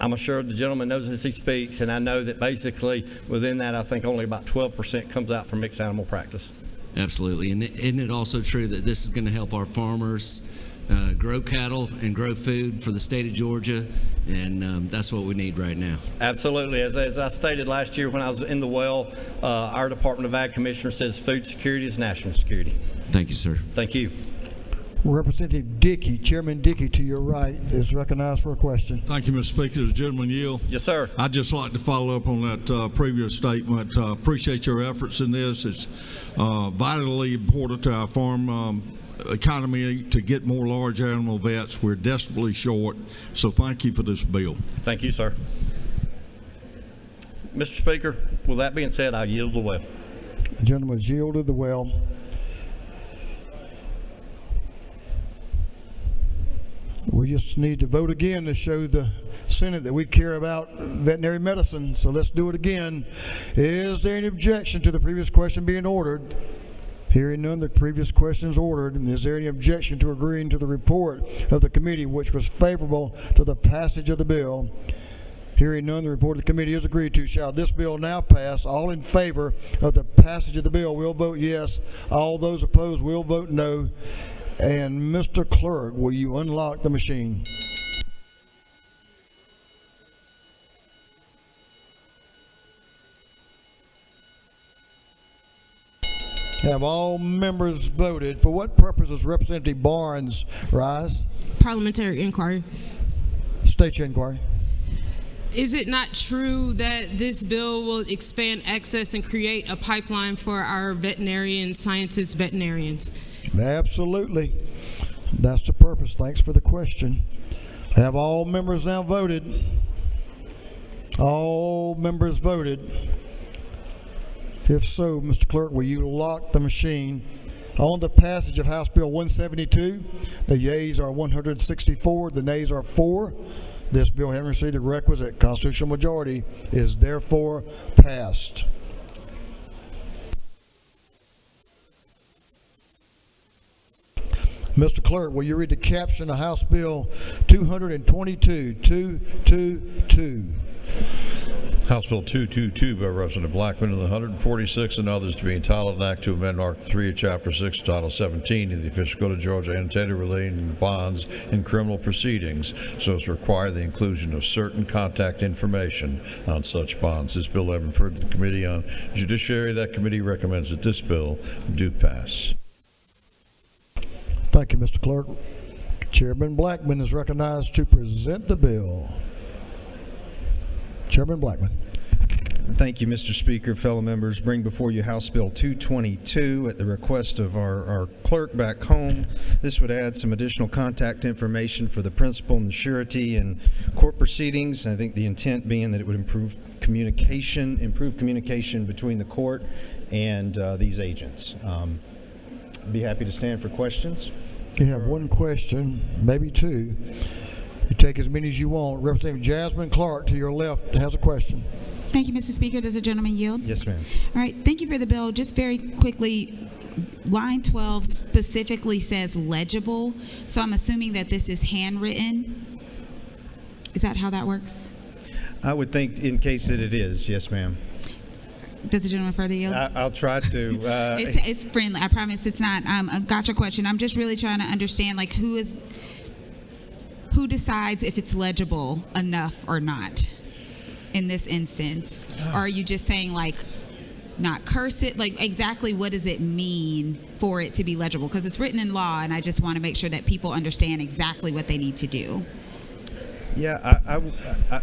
I'm assured the gentleman knows as he speaks, and I know that basically within that, I think only about 12% comes out from mixed animal practice. Absolutely. And isn't it also true that this is going to help our farmers grow cattle and grow food for the state of Georgia? And that's what we need right now. Absolutely. As I stated last year when I was in the well, our Department of Ag Commissioner says food security is national security. Thank you, sir. Thank you. Representative Dickey, Chairman Dickey to your right, is recognized for a question. Thank you, Mr. Speaker. Does the gentleman yield? Yes, sir. I'd just like to follow up on that previous statement. Appreciate your efforts in this. It's vitally important to our farm economy to get more large animal vets. We're desperately short, so thank you for this bill. Thank you, sir. Mr. Speaker, with that being said, I yield the well. The gentleman has yielded the well. We just need to vote again to show the Senate that we care about veterinary medicine. So let's do it again. Is there any objection to the previous question being ordered? Hearing none, the previous question is ordered. Is there any objection to agreeing to the report of the committee, which was favorable to the passage of the bill? Hearing none, the report of the committee is agreed to. Shall this bill now pass? All in favor of the passage of the bill will vote yes. All those opposed will vote no. And Mr. Clerk, will you unlock the machine? Have all members voted? For what purpose does Representative Barnes rise? Parliamentary inquiry. State your inquiry. Is it not true that this bill will expand access and create a pipeline for our veterinarian scientists, veterinarians? Absolutely. That's the purpose. Thanks for the question. Have all members now voted? All members voted. If so, Mr. Clerk, will you lock the machine? On the passage of House Bill 172, the yeas are 164, the nays are 4. This bill, having received the requisite constitutional majority, is therefore passed. Mr. Clerk, will you read the caption of House Bill 222? House Bill 222 by Representative Blackman and the 146 and others to be entitled an act to amend Article 3 of Chapter 6, Title 17 of the Official Code of Georgia annotated relating to bonds in criminal proceedings so as to require the inclusion of certain contact information on such bonds. This bill having referred to the Committee on Judiciary, that committee recommends that this bill do pass. Thank you, Mr. Clerk. Chairman Blackman is recognized to present the bill. Chairman Blackman. Thank you, Mr. Speaker. Fellow members, bring before you House Bill 222 at the request of our clerk back home. This would add some additional contact information for the principal and the surety in court proceedings. I think the intent being that it would improve communication between the court and these agents. Be happy to stand for questions. You have one question, maybe two. You take as many as you want. Representative Jasmine Clark to your left has a question. Thank you, Mr. Speaker. Does the gentleman yield? Yes, ma'am. All right. Thank you for the bill. Just very quickly, line 12 specifically says legible, so I'm assuming that this is handwritten. Is that how that works? I would think in case that it is, yes, ma'am. Does the gentleman further yield? I'll try to. It's friendly. I promise it's not a gotcha question. I'm just really trying to understand, like, who decides if it's legible enough or not in this instance? Or are you just saying, like, not curse it? Like, exactly what does it mean for it to be legible? Because it's written in law, and I just want to make sure that people understand exactly what they need to do. Yeah,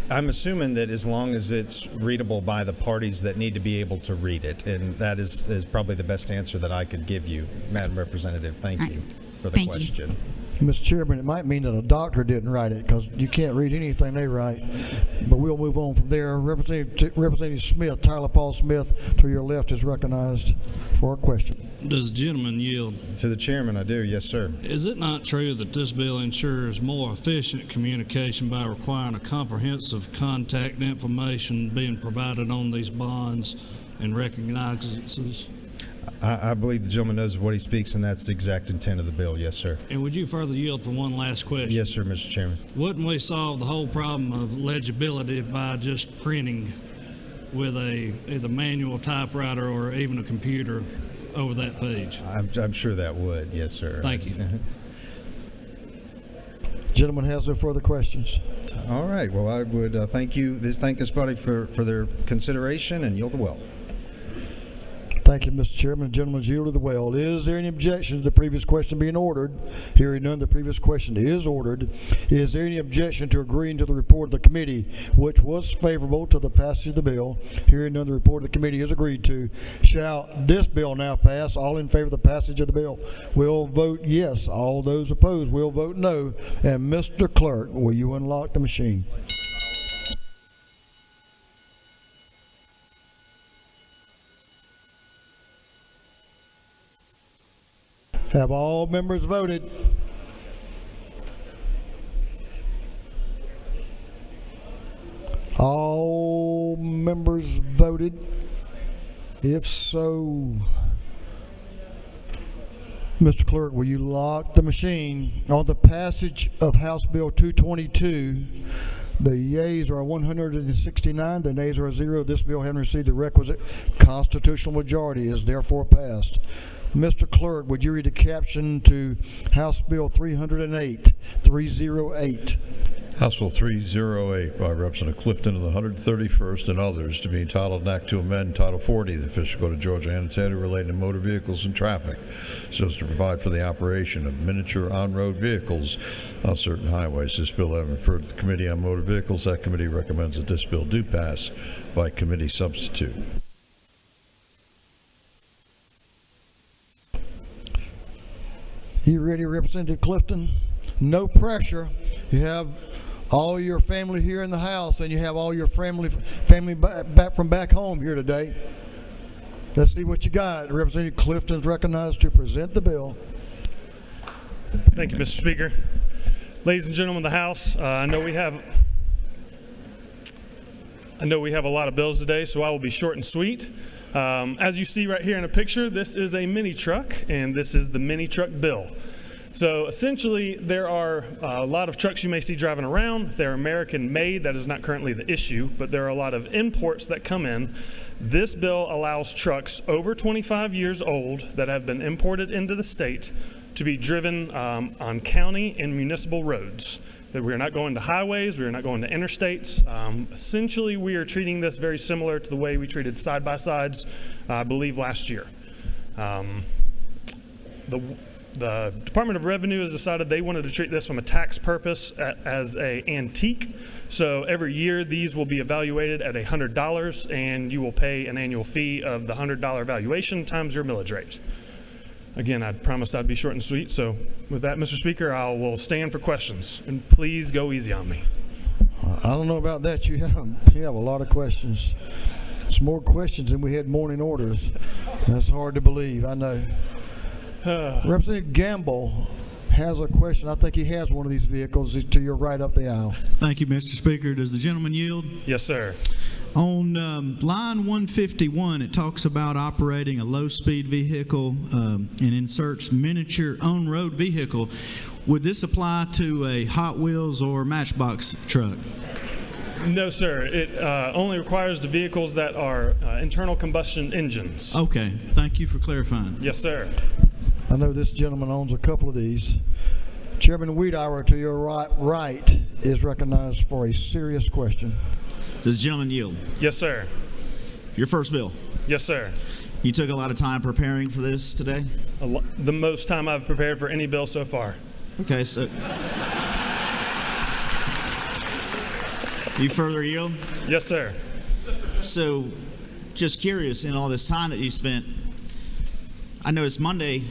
I'm assuming that as long as it's readable by the parties that need to be able to read it, and that is probably the best answer that I could give you, Madam Representative. Thank you for the question. Mr. Chairman, it might mean that a doctor didn't write it because you can't read anything they write. But we'll move on from there. Representative Smith, Tyler Paul Smith, to your left is recognized for a question. Does the gentleman yield? To the chairman, I do. Yes, sir. Is it not true that this bill ensures more efficient communication by requiring a comprehensive contact information being provided on these bonds and recognizances? I believe the gentleman knows of what he speaks, and that's the exact intent of the bill. Yes, sir. And would you further yield for one last question? Yes, sir, Mr. Chairman. Wouldn't we solve the whole problem of legibility by just printing with either manual typewriter or even a computer over that page? I'm sure that would. Yes, sir. Thank you. Gentleman has no further questions. All right. Well, I would thank this body for their consideration and yield the well. Thank you, Mr. Chairman. The gentleman's yielded the well. Is there any objection to the previous question being ordered? Hearing none, the previous question is ordered. Is there any objection to agreeing to the report of the committee, which was favorable to the passage of the bill? Hearing none, the report of the committee is agreed to. Shall this bill now pass? All in favor of the passage of the bill will vote yes. All those opposed will vote no. And Mr. Clerk, will you unlock the machine? Have all members voted? All members voted? If so, Mr. Clerk, will you lock the machine on the passage of House Bill 222? The yeas are 169, the nays are 0. This bill, having received the requisite constitutional majority, is therefore passed. Mr. Clerk, would you read the caption to House Bill 308? House Bill 308 by Representative Clifton of the 131st and others to be entitled an act to amend Title 40 of the Official Code of Georgia annotated relating to motor vehicles and traffic so as to provide for the operation of miniature on-road vehicles on certain highways. This bill having referred to the Committee on Motor Vehicles, that committee recommends that this bill do pass by committee substitute. You ready, Representative Clifton? No pressure. You have all your family here in the house, and you have all your family back from back home here today. Let's see what you got. Representative Clifton is recognized to present the bill. Thank you, Mr. Speaker. Ladies and gentlemen of the House, I know we have a lot of bills today, so I will be short and sweet. As you see right here in a picture, this is a mini truck, and this is the mini truck bill. So essentially, there are a lot of trucks you may see driving around. They're American made. That is not currently the issue, but there are a lot of imports that come in. This bill allows trucks over 25 years old that have been imported into the state to be driven on county and municipal roads. That we are not going to highways, we are not going to interstates. Essentially, we are treating this very similar to the way we treated side-by-sides, I believe, last year. The Department of Revenue has decided they wanted to treat this from a tax purpose as an antique. So every year, these will be evaluated at $100, and you will pay an annual fee of the $100 valuation times your millage rate. Again, I promised I'd be short and sweet, so with that, Mr. Speaker, I will stand for questions, and please go easy on me. I don't know about that. You have a lot of questions. It's more questions than we had morning orders. That's hard to believe, I know. Representative Gamble has a question. I think he has one of these vehicles to your right up the aisle. Thank you, Mr. Speaker. Does the gentleman yield? Yes, sir. On line 151, it talks about operating a low-speed vehicle and inserts miniature on-road vehicle. Would this apply to a Hot Wheels or Matchbox truck? No, sir. It only requires the vehicles that are internal combustion engines. Okay. Thank you for clarifying. Yes, sir. I know this gentleman owns a couple of these. Chairman Wiedauer, to your right, is recognized for a serious question. Does the gentleman yield? Yes, sir. Your first bill? Yes, sir. You took a lot of time preparing for this today? The most time I've prepared for any bill so far. Okay, so you further yield? Yes, sir. So, just curious, in all this time that you spent, I noticed Monday,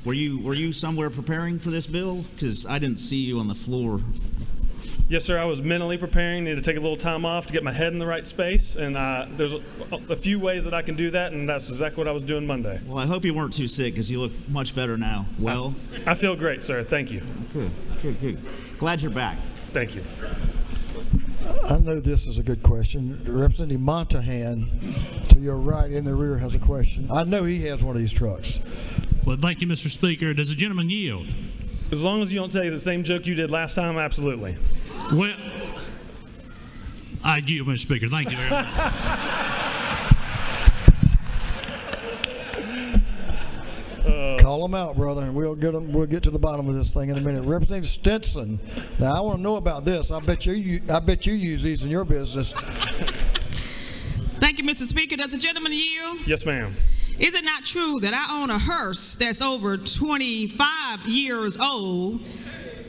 were you somewhere preparing for this bill? Because I didn't see you on the floor. Yes, sir. I was mentally preparing. Needed to take a little time off to get my head in the right space, and there's a few ways that I can do that, and that's exactly what I was doing Monday. Well, I hope you weren't too sick, because you look much better now. Well, I feel great, sir. Thank you. Good. Glad you're back. Thank you. I know this is a good question. Representative Montahan, to your right in the rear, has a question. I know he has one of these trucks. Well, thank you, Mr. Speaker. Does the gentleman yield? As long as you don't say the same joke you did last time, absolutely. Well, I yield, Mr. Speaker. Thank you very much. Call them out, brother, and we'll get to the bottom of this thing in a minute. Representative Stinson. Now, I want to know about this. I bet you use these in your business. Thank you, Mr. Speaker. Does the gentleman yield? Yes, ma'am. Is it not true that I own a hearse that's over 25 years old?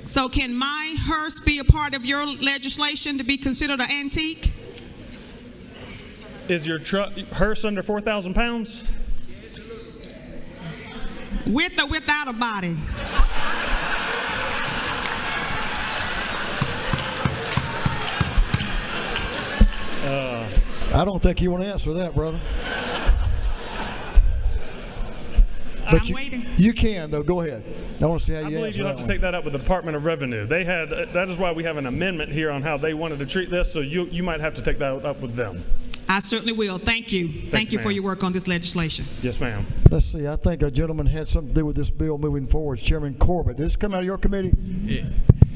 So can my hearse be a part of your legislation to be considered an antique? Is your hearse under 4,000 pounds? With or without a body? I don't think you want to answer that, brother. But you can, though. Go ahead. I want to see how you answer that. I believe you'll have to take that up with the Department of Revenue. That is why we have an amendment here on how they wanted to treat this, so you might have to take that up with them. I certainly will. Thank you. Thank you for your work on this legislation. Yes, ma'am. Let's see. I think a gentleman had something to do with this bill moving forward. Chairman Corbett. Did this come out of your committee?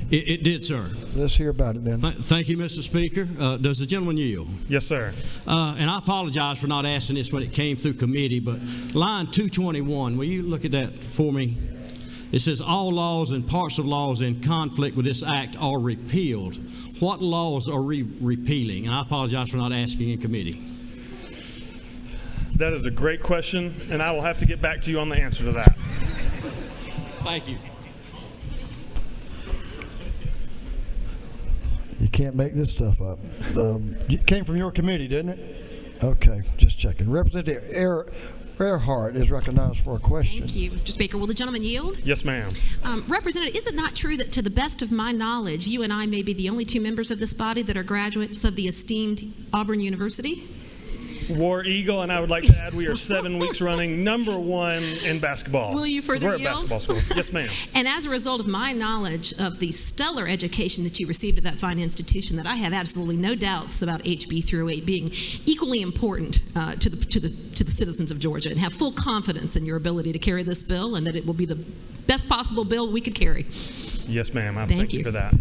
It did, sir. Let's hear about it then. Thank you, Mr. Speaker. Does the gentleman yield? Yes, sir. And I apologize for not asking this when it came through committee, but line 221, will you look at that for me? It says all laws and parts of laws in conflict with this act are repealed. What laws are we repealing? And I apologize for not asking in committee. That is a great question, and I will have to get back to you on the answer to that. Thank you. You can't make this stuff up. It came from your committee, didn't it? Okay, just checking. Representative Earhart is recognized for a question. Thank you, Mr. Speaker. Will the gentleman yield? Yes, ma'am. Representative, is it not true that to the best of my knowledge, you and I may be the only two members of this body that are graduates of the esteemed Auburn University? War Eagle, and I would like to add we are 7 weeks running #1 in basketball. Will you further We're at yield? basketball school. Yes, ma'am. And as a result of my knowledge of the stellar education that you received at that fine institution, that I have absolutely no doubts about HB 308 being equally important to the citizens of Georgia, and have full confidence in your ability to carry this bill, and that it will be the best possible bill we could carry. Yes, ma'am. Thank you you for that.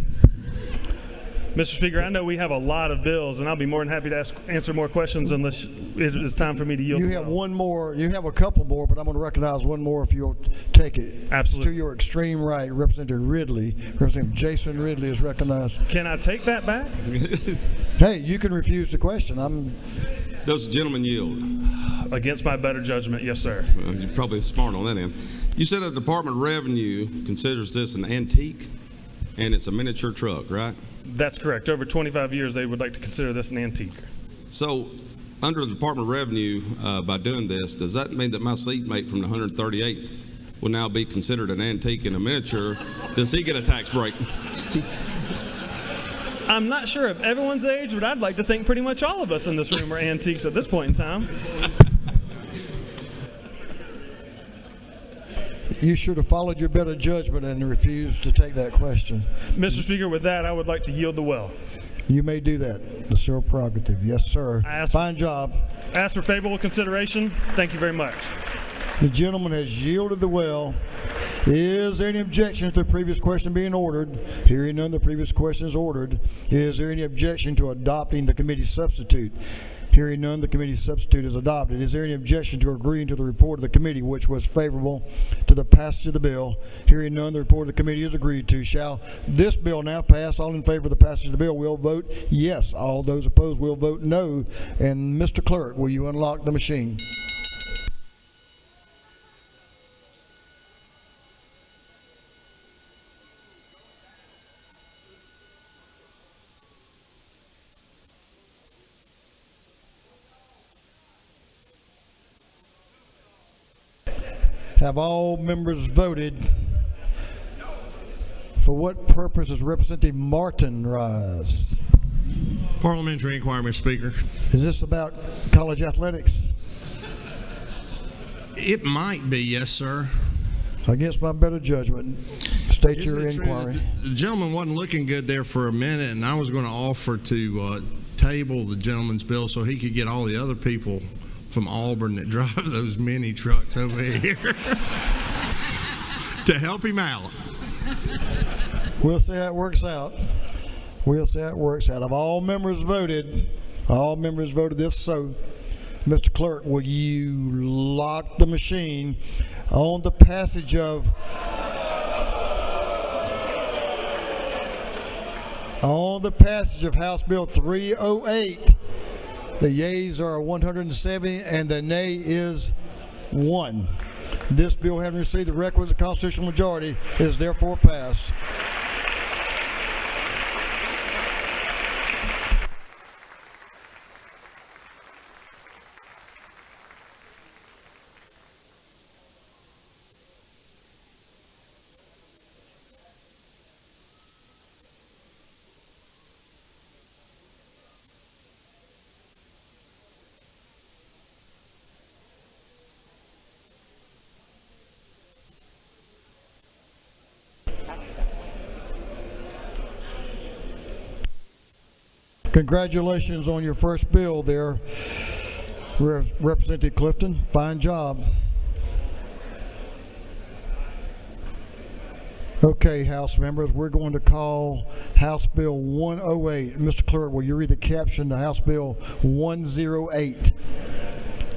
Mr. Speaker, I know we have a lot of bills, and I'll be more than happy to answer more questions unless it is time for me to yield. You have one more. You have a couple more, but I'm going to recognize one more if you'll take it. Absolutely. To your extreme right, Representative Ridley. Representative Jason Ridley is recognized. Can I take that back? Hey, you can refuse the question. Does the gentleman yield? Against my better judgment, yes, sir. Well, you're probably smart on that end. You said that the Department of Revenue considers this an antique, and it's a miniature truck, right? That's correct. Over 25 years, they would like to consider this an antique. So, under the Department of Revenue, by doing this, does that mean that my seatmate from the 138th will now be considered an antique and a miniature? Does he get a tax break? I'm not sure of everyone's age, but I'd like to think pretty much all of us in this room are antiques at this point in time. You should have followed your better judgment and refused to take that question. Mr. Speaker, with that, I would like to yield the well. You may do that. It's your prerogative. Yes, sir. Fine job. Ask for favorable consideration. Thank you very much. The gentleman has yielded the well. Is there any objection to the previous question being ordered? Hearing none, the previous question is ordered. Is there any objection to adopting the committee's substitute? Hearing none, the committee's substitute is adopted. Is there any objection to agreeing to the report of the committee, which was favorable to the passage of the bill? Hearing none, the report of the committee is agreed to. Shall this bill now pass? All in favor of the passage of the bill will vote yes. All those opposed will vote no. And Mr. Clerk, will you unlock the machine? Have all members voted? For what purpose does Representative Martin rise? Parliamentary inquiry, Mr. Speaker. Is this about college athletics? It might be, yes, sir. Against my better judgment. State Isn't your it true inquiry. that the gentleman wasn't looking good there for a minute, and I was going to offer to table the gentleman's bill so he could get all the other people from Auburn that drive those mini trucks over here to help him out. We'll see how it works out. We'll see how it works out. Of all members voted this, so Mr. Clerk, will you lock the machine on the passage of House Bill 308? The yeas are 170 and the nay is 1. This bill, having received the requisite constitutional majority, is therefore passed. Congratulations on your first bill there, Representative Clifton. Fine job. Okay, House members, we're going to call House Bill 108. Mr. Clerk, will you read the caption to House Bill 108?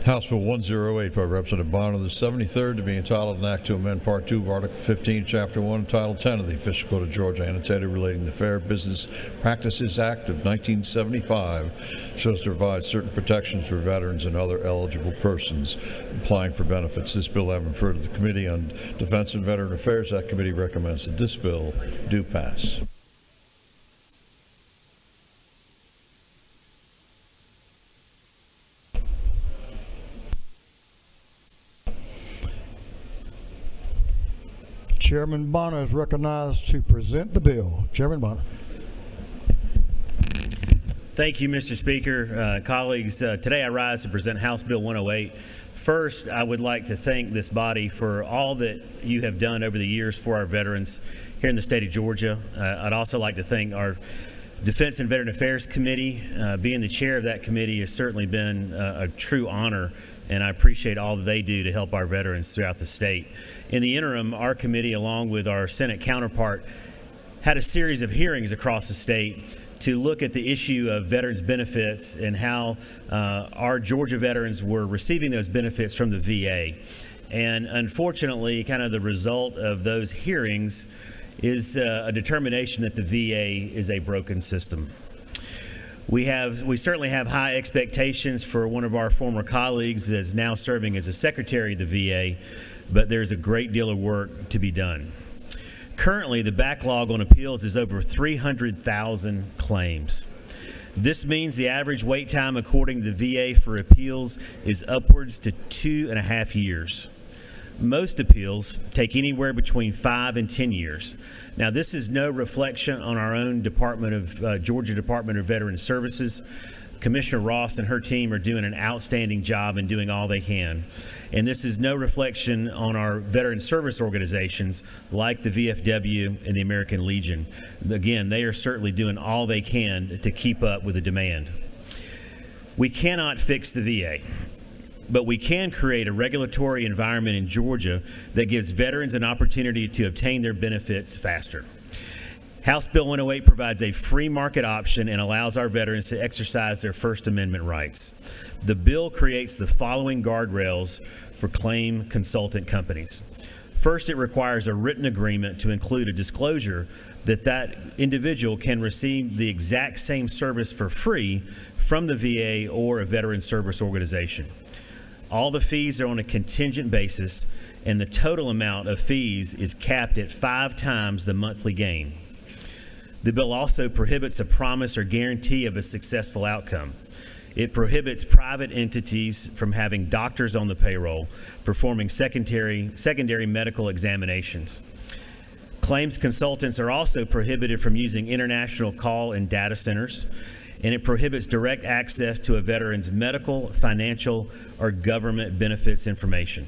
House Bill 108 by Representative Bonner, the 73rd, to be entitled an act to amend Part 2 of Article 15, Chapter 1, Title 10 of the Official Code of Georgia, annotated relating to the Fair Business Practices Act of 1975, so as to provide certain protections for veterans and other eligible persons applying for benefits. This bill having referred to the Committee on Defense and Veteran Affairs, that committee recommends that this bill do pass. Chairman Bonner is recognized to present the bill. Chairman Bonner. Thank you, Mr. Speaker. Colleagues, today I rise to present House Bill 108. First, I would like to thank this body for all that you have done over the years for our veterans here in the state of Georgia. I'd also like to thank our Defense and Veteran Affairs Committee. Being the chair of that committee has certainly been a true honor, and I appreciate all that they do to help our veterans throughout the state. In the interim, our committee, along with our Senate counterpart, had a series of hearings across the state to look at the issue of veterans benefits and how our Georgia veterans were receiving those benefits from the VA. And unfortunately, kind of the result of those hearings is a determination that the VA is a broken system. We certainly have high expectations for one of our former colleagues that is now serving as a secretary of the VA, but there's a great deal of work to be done. Currently, the backlog on appeals is over 300,000 claims. This means the average wait time according to the VA for appeals is upwards to 2.5 years. Most appeals take anywhere between 5 and 10 years. Now, this is no reflection on our own Georgia Department of Veteran Services. Commissioner Ross and her team are doing an outstanding job and doing all they can. And this is no reflection on our veteran service organizations like the VFW and the American Legion. Again, they are certainly doing all they can to keep up with the demand. We cannot fix the VA, but we can create a regulatory environment in Georgia that gives veterans an opportunity to obtain their benefits faster. House Bill 108 provides a free market option and allows our veterans to exercise their First Amendment rights. The bill creates the following guardrails for claim consultant companies. First, it requires a written agreement to include a disclosure that that individual can receive the exact same service for free from the VA or a veteran service organization. All the fees are on a contingent basis, and the total amount of fees is capped at 5 times the monthly gain. The bill also prohibits a promise or guarantee of a successful outcome. It prohibits private entities from having doctors on the payroll performing secondary medical examinations. Claims consultants are also prohibited from using international call and data centers, and it prohibits direct access to a veteran's medical, financial, or government benefits information.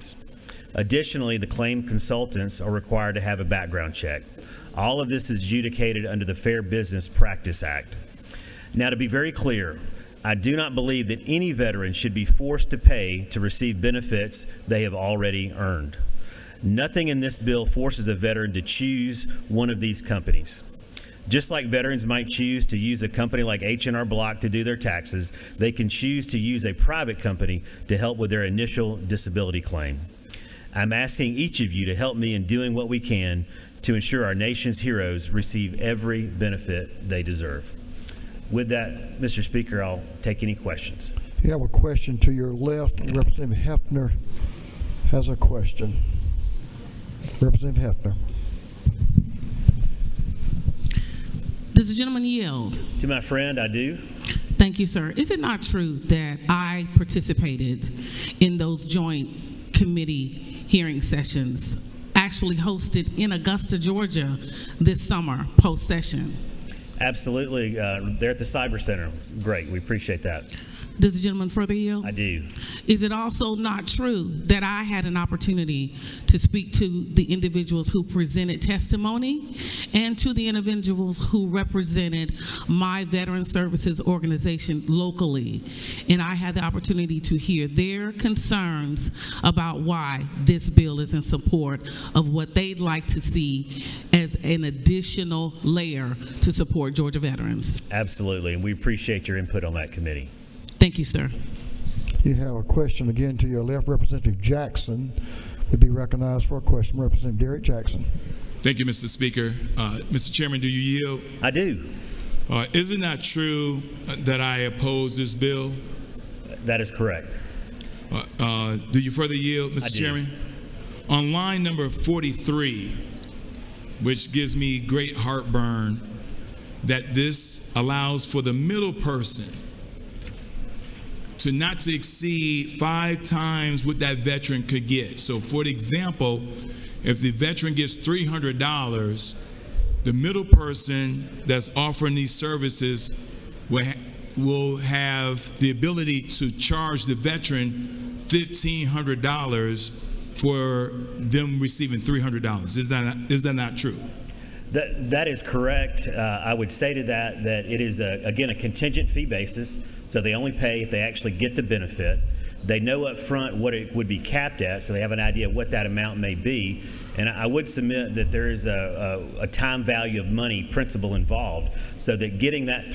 Additionally, the claim consultants are required to have a background check. All of this is adjudicated under the Fair Business Practice Act. Now, to be very clear, I do not believe that any veteran should be forced to pay to receive benefits they have already earned. Nothing in this bill forces a veteran to choose one of these companies. Just like veterans might choose to use a company like H&R Block to do their taxes, they can choose to use a private company to help with their initial disability claim. I'm asking each of you to help me in doing what we can to ensure our nation's heroes receive every benefit they deserve. With that, Mr. Speaker, I'll take any questions. If you have a question to your left, Representative Hefner has a question. Representative Hefner. Does the gentleman yield? To my friend, I do. Thank you, sir. Is it not true that I participated in those joint committee hearing sessions actually hosted in Augusta, Georgia this summer, post-session? Absolutely. They're at the Cyber Center. Great. We appreciate that. Does the gentleman further yield? I do. Is it also not true that I had an opportunity to speak to the individuals who presented testimony and to the individuals who represented my Veteran Services organization locally? And I had the opportunity to hear their concerns about why this bill is in support of what they'd like to see as an additional layer to support Georgia veterans. Absolutely. And we appreciate your input on that committee. Thank you, sir. You have a question again to your left. Representative Jackson would be recognized for a question. Representative Derek Jackson. Thank you, Mr. Speaker. Mr. Chairman, do you yield? I do. Is it not true that I oppose this bill? That is correct. Do you further yield, Mr. Chairman? On line number 43, which gives me great heartburn, that this allows for the middle person to not to exceed 5 times what that veteran could get. So for example, if the veteran gets $300, the middle person that's offering these services will have the ability to charge the veteran $1,500 for them receiving $300. Is that not true? That is correct. I would say to that it is, again, a contingent fee basis, so they only pay if they actually get the benefit. They know up front what it would be capped at, so they have an idea of what that amount may be. And I would submit that there is a time value of money principle involved, so that getting that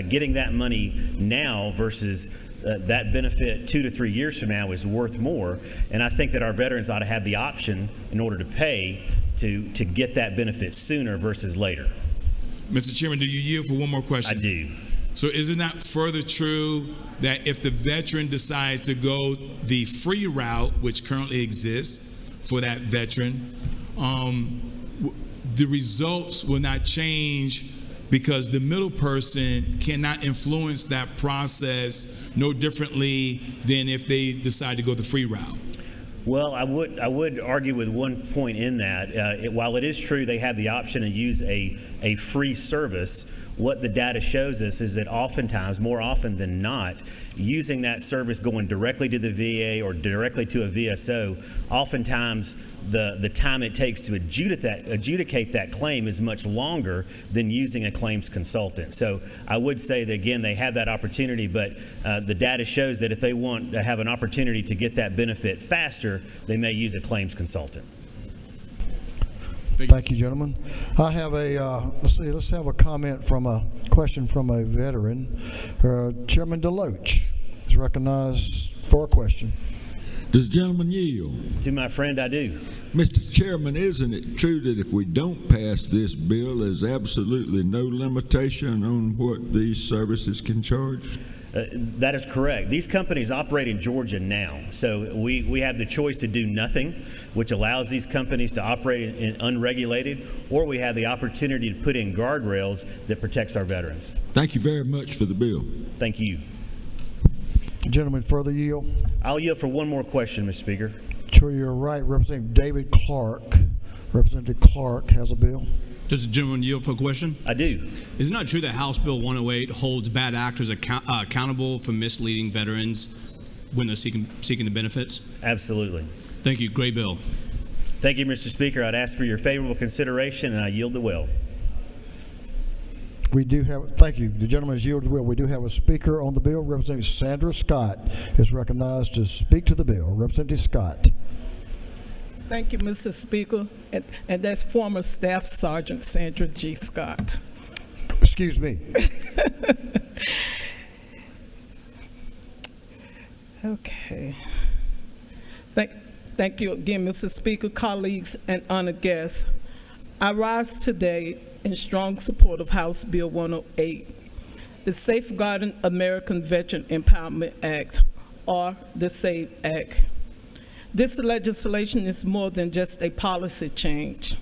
getting that money now versus that benefit 2 to 3 years from now is worth more. And I think that our veterans ought to have the option, in order to pay, to get that benefit sooner versus later. Mr. Chairman, do you yield for one more question? I do. So is it not further true that if the veteran decides to go the free route, which currently exists for that veteran, the results will not change because the middle person cannot influence that process no differently than if they decide to go the free route? Well, I would argue with one point in that. While it is true they have the option to use a free service, what the data shows us is that oftentimes, more often than not, using that service going directly to the VA or directly to a VSO, oftentimes the time it takes to adjudicate that claim is much longer than using a claims consultant. So I would say that, again, they have that opportunity, but the data shows that if they want to have an opportunity to get that benefit faster, they may use a claims consultant. Thank you, gentlemen. I have let's have a question from a veteran. Chairman DeLoach is recognized for a question. Does the gentleman yield? To my friend, I do. Mr. Chairman, isn't it true that if we don't pass this bill, there's absolutely no limitation on what these services can charge? That is correct. These companies operate in Georgia now, so we have the choice to do nothing, which allows these companies to operate in unregulated, or we have the opportunity to put in guardrails that protects our veterans. Thank you very much for the bill. Thank you. Gentleman, further yield? I'll yield for one more question, Mr. Speaker. To your right, Representative David Clark. Representative Clark has a bill. Does the gentleman yield for a question? I do. Is it not true that House Bill 108 holds bad actors accountable for misleading veterans when they're seeking the benefits? Absolutely. Thank you. Great bill. Thank you, Mr. Speaker. I'd ask for your favorable consideration, and I yield the will. We do have, thank you. The gentleman has yielded the will. We do have a speaker on the bill. Representative Sandra Scott is recognized to speak to the bill. Representative Scott. Thank you, Mr. Speaker. And that's former Staff Sergeant Sandra G. Scott. Excuse me. Okay. Thank you again, Mr. Speaker, colleagues, and honored guests. I rise today in strong support of House Bill 108, the Safeguarding American Veteran Empowerment Act, or the SAVE Act. This legislation is more than just a policy change.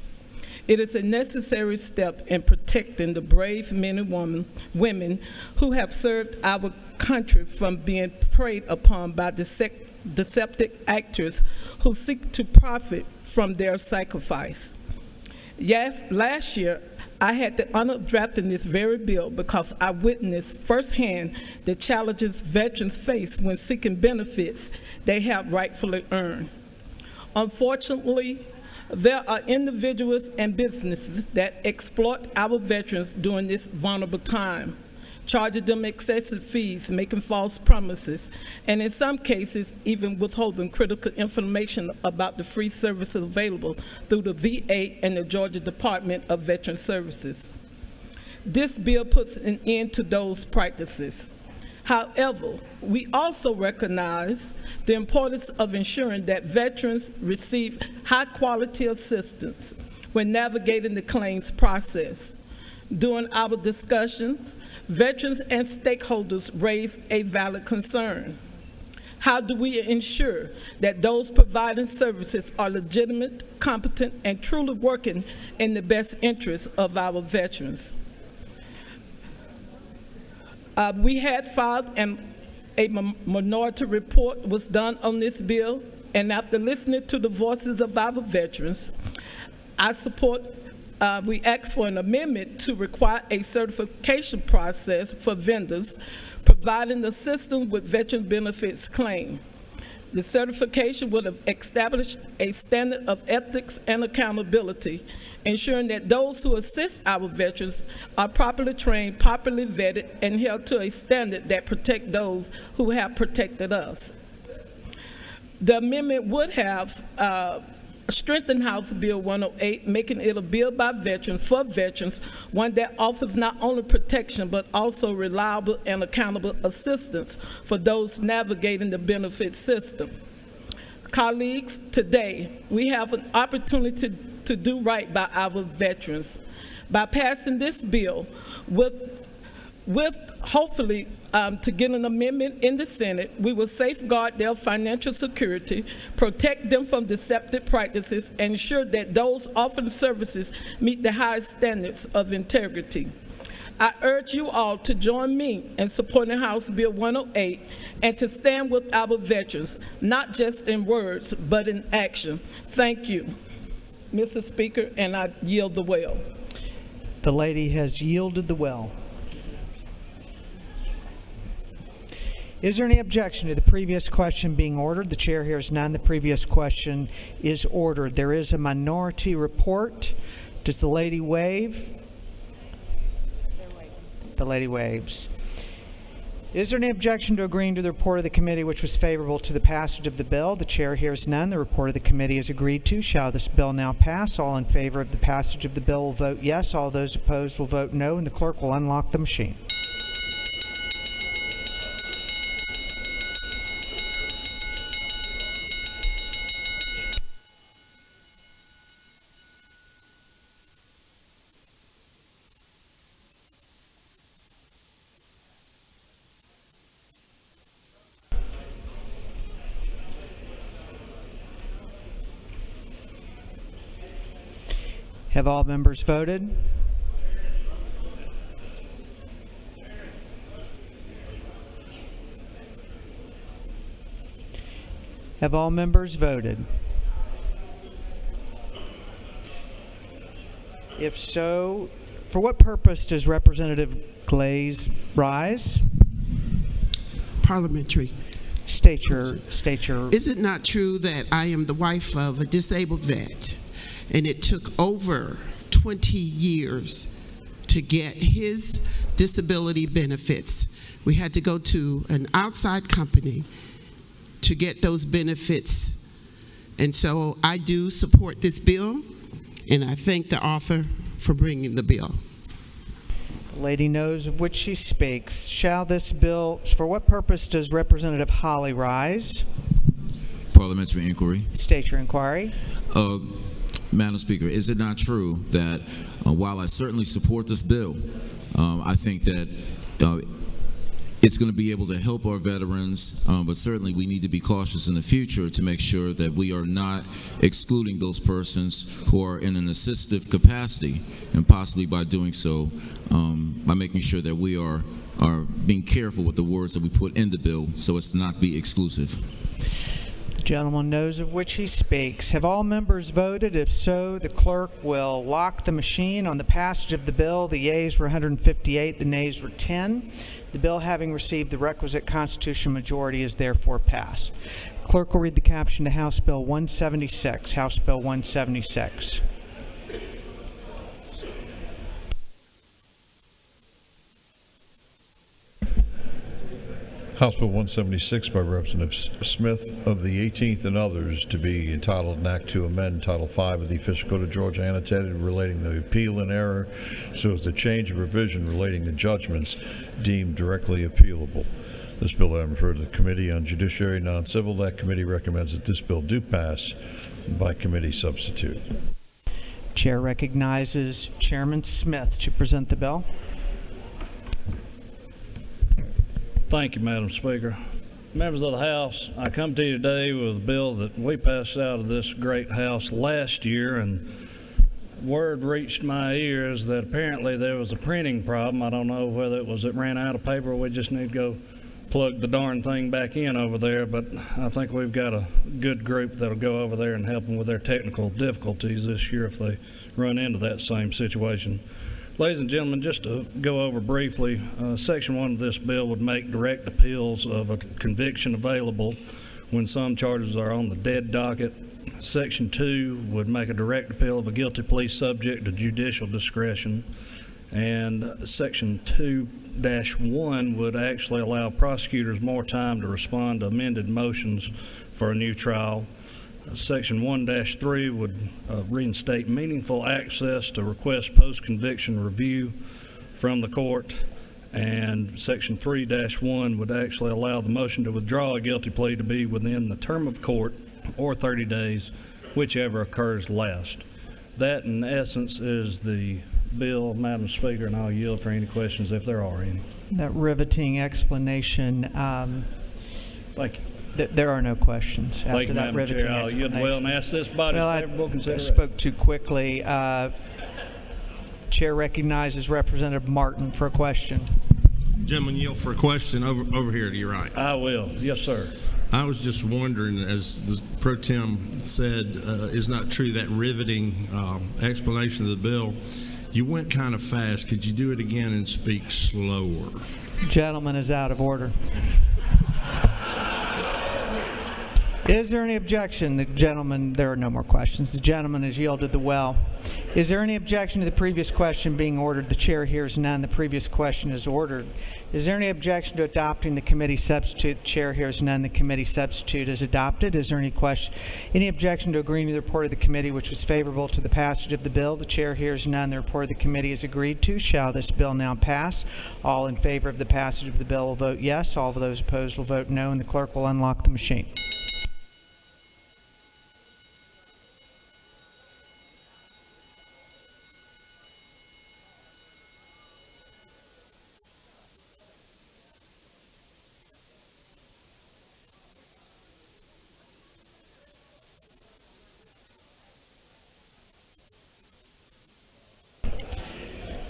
It is a necessary step in protecting the brave men and women who have served our country from being preyed upon by deceptive actors who seek to profit from their sacrifice. Yes, last year, I had the honor of drafting this very bill because I witnessed firsthand the challenges veterans face when seeking benefits they have rightfully earned. Unfortunately, there are individuals and businesses that exploit our veterans during this vulnerable time, charging them excessive fees, making false promises, and in some cases, even withholding critical information about the free services available through the VA and the Georgia Department of Veteran Services. This bill puts an end to those practices. However, we also recognize the importance of ensuring that veterans receive high-quality assistance when navigating the claims process. During our discussions, veterans and stakeholders raised a valid concern. How do we ensure that those providing services are legitimate, competent, and truly working in the best interests of our veterans? We had filed a minority report was done on this bill, and after listening to the voices of our veterans, we asked for an amendment to require a certification process for vendors providing assistance with veteran benefits claim. The certification would have established a standard of ethics and accountability, ensuring that those who assist our veterans are properly trained, properly vetted, and held to a standard that protect those who have protected us. The amendment would have strengthened House Bill 108, making it a bill by veterans for veterans, one that offers not only protection but also reliable and accountable assistance for those navigating the benefit system. Colleagues, today we have an opportunity to do right by our veterans. By passing this bill with hopefully to get an amendment in the Senate, we will safeguard their financial security, protect them from deceptive practices, and ensure that those offering services meet the highest standards of integrity. I urge you all to join me in supporting House Bill 108 and to stand with our veterans, not just in words, but in action. Thank you, Mr. Speaker, and I yield the will. The lady has yielded the will. Is there any objection to the previous question being ordered? The chair hears none. The previous question is ordered. There is a minority report. Does the lady wave? The lady waves. Is there any objection to agreeing to the report of the committee which was favorable to the passage of the bill? The chair hears none. The report of the committee is agreed to. Shall this bill now pass? All in favor of the passage of the bill will vote yes. All those opposed will vote no, and the clerk will unlock the machine. Have all members voted? Have all members voted? If so, for what purpose does Representative Glaze rise? Parliamentary. State your. Is it not true that I am the wife of a disabled vet, and it took over 20 years to get his disability benefits? We had to go to an outside company to get those benefits. And so I do support this bill, and I thank the author for bringing the bill. The lady knows of which she speaks. Shall this bill, for what purpose does Representative Holly rise? Parliamentary inquiry. State your inquiry. Madam Speaker, is it not true that while I certainly support this bill, I think that it's going to be able to help our veterans, but certainly we need to be cautious in the future to make sure that we are not excluding those persons who are in an assistive capacity, and possibly by doing so, by making sure that we are being careful with the words that we put in the bill so as to not be exclusive. The gentleman knows of which he speaks. Have all members voted? If so, the clerk will lock the machine on the passage of the bill. The yeas were 158, the nays were 10. The bill, having received the requisite constitutional majority, is therefore passed. Clerk will read the caption to House Bill 176. House Bill 176. House Bill 176 by Representative Smith of the 18th and others, to be entitled an act to amend Title V of the Official Code of Georgia annotated relating to appeal in error so as to change a provision relating to judgments deemed directly appealable. This bill I referred to the Committee on Judiciary and Non-Civil. That committee recommends that this bill do pass by committee substitute. Chair recognizes Chairman Smith to present the bill. Thank you, Madam Speaker. Members of the House, I come to you today with a bill that we passed out of this great House last year, and word reached my ears that apparently there was a printing problem. I don't know whether it was it ran out of paper or we just need to go plug the darn thing back in over there, but I think we've got a good group that'll go over there and help them with their technical difficulties this year if they run into that same situation. Ladies and gentlemen, just to go over briefly, Section 1 of this bill would make direct appeals of a conviction available when some charges are on the dead docket. Section 2 would make a direct appeal of a guilty plea subject to judicial discretion. And Section 2-1 would actually allow prosecutors more time to respond to amended motions for a new trial. Section 1-3 would reinstate meaningful access to request post-conviction review from the court, and Section 3-1 would actually allow the motion to withdraw a guilty plea to be within the term of court or 30 days, whichever occurs last. That, in essence, is the bill, Madam Speaker, and I'll yield for any questions if there are any. That riveting explanation. Thank you. There are no questions after Thank you, that Madam riveting Chair. I'll yield well and ask this body's favorable I consideration. spoke too quickly. Chair recognizes Representative Martin for a question. Gentleman, yield for a question over here to your right. I will. Yes, sir. I was just wondering, as the Pro Tem said, is not true, that riveting explanation of the bill. You went kind of fast. Could you do it again and speak slower? Gentleman is out of order. Is there any objection? The gentleman, there are no more questions. The gentleman has yielded the well. Is there any objection to the previous question being ordered? The chair hears none. The previous question is ordered. Is there any objection to adopting the committee substitute? The chair hears none. The committee substitute is adopted. Is there any objection to agreeing to the report of the committee which was favorable to the passage of the bill? The chair hears none. The report of the committee is agreed to. Shall this bill now pass? All in favor of the passage of the bill will vote yes. All of those opposed will vote no, and the clerk will unlock the machine.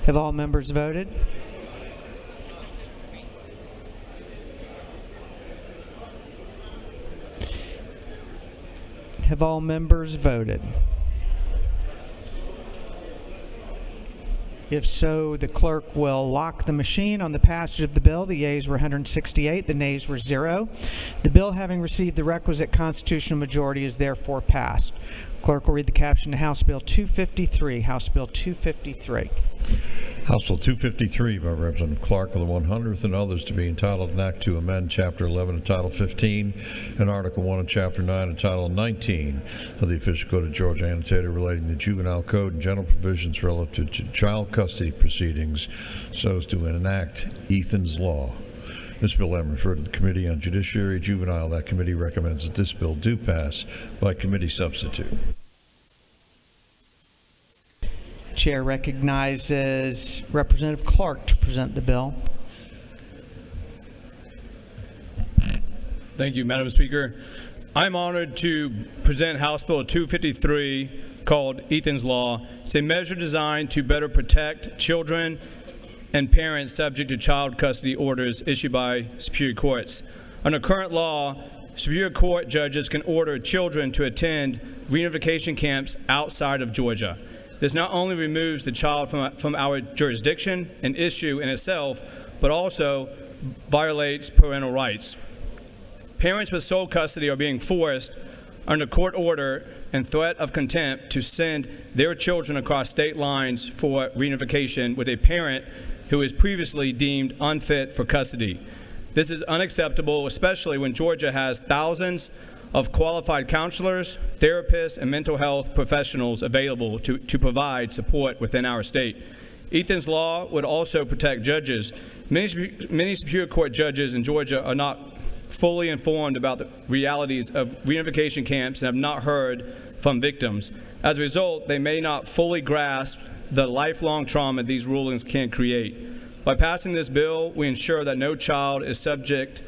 Have all members voted? Have all members voted? If so, the clerk will lock the machine on the passage of the bill. The yeas were 168, the nays were 0. The bill, having received the requisite constitutional majority, is therefore passed. Clerk will read the caption to House Bill 253. House Bill 253. House Bill 253 by Representative Clark of the 100th and others to be entitled an act to amend Chapter 11 of Title 15 and Article 1 of Chapter 9 of Title 19 of the Official Code of Georgia annotated relating to juvenile code and general provisions relative to child custody proceedings so as to enact Ethan's Law. This bill having referred to the Committee on Judiciary Juvenile. That committee recommends that this bill do pass by committee substitute. Chair recognizes Representative Clark to present the bill. Thank you, Madam Speaker. I'm honored to present House Bill 253 called Ethan's Law. It's a measure designed to better protect children and parents subject to child custody orders issued by Superior Courts. Under current law, Superior Court judges can order children to attend reunification camps outside of Georgia. This not only removes the child from our jurisdiction, an issue in itself, but also violates parental rights. Parents with sole custody are being forced, under court order and threat of contempt, to send their children across state lines for reunification with a parent who is previously deemed unfit for custody. This is unacceptable, especially when Georgia has thousands of qualified counselors, therapists, and mental health professionals available to provide support within our state. Ethan's Law would also protect judges. Many Superior Court judges in Georgia are not fully informed about the realities of reunification camps and have not heard from victims. As a result, they may not fully grasp the lifelong trauma these rulings can create. By passing this bill, we ensure that no child is subject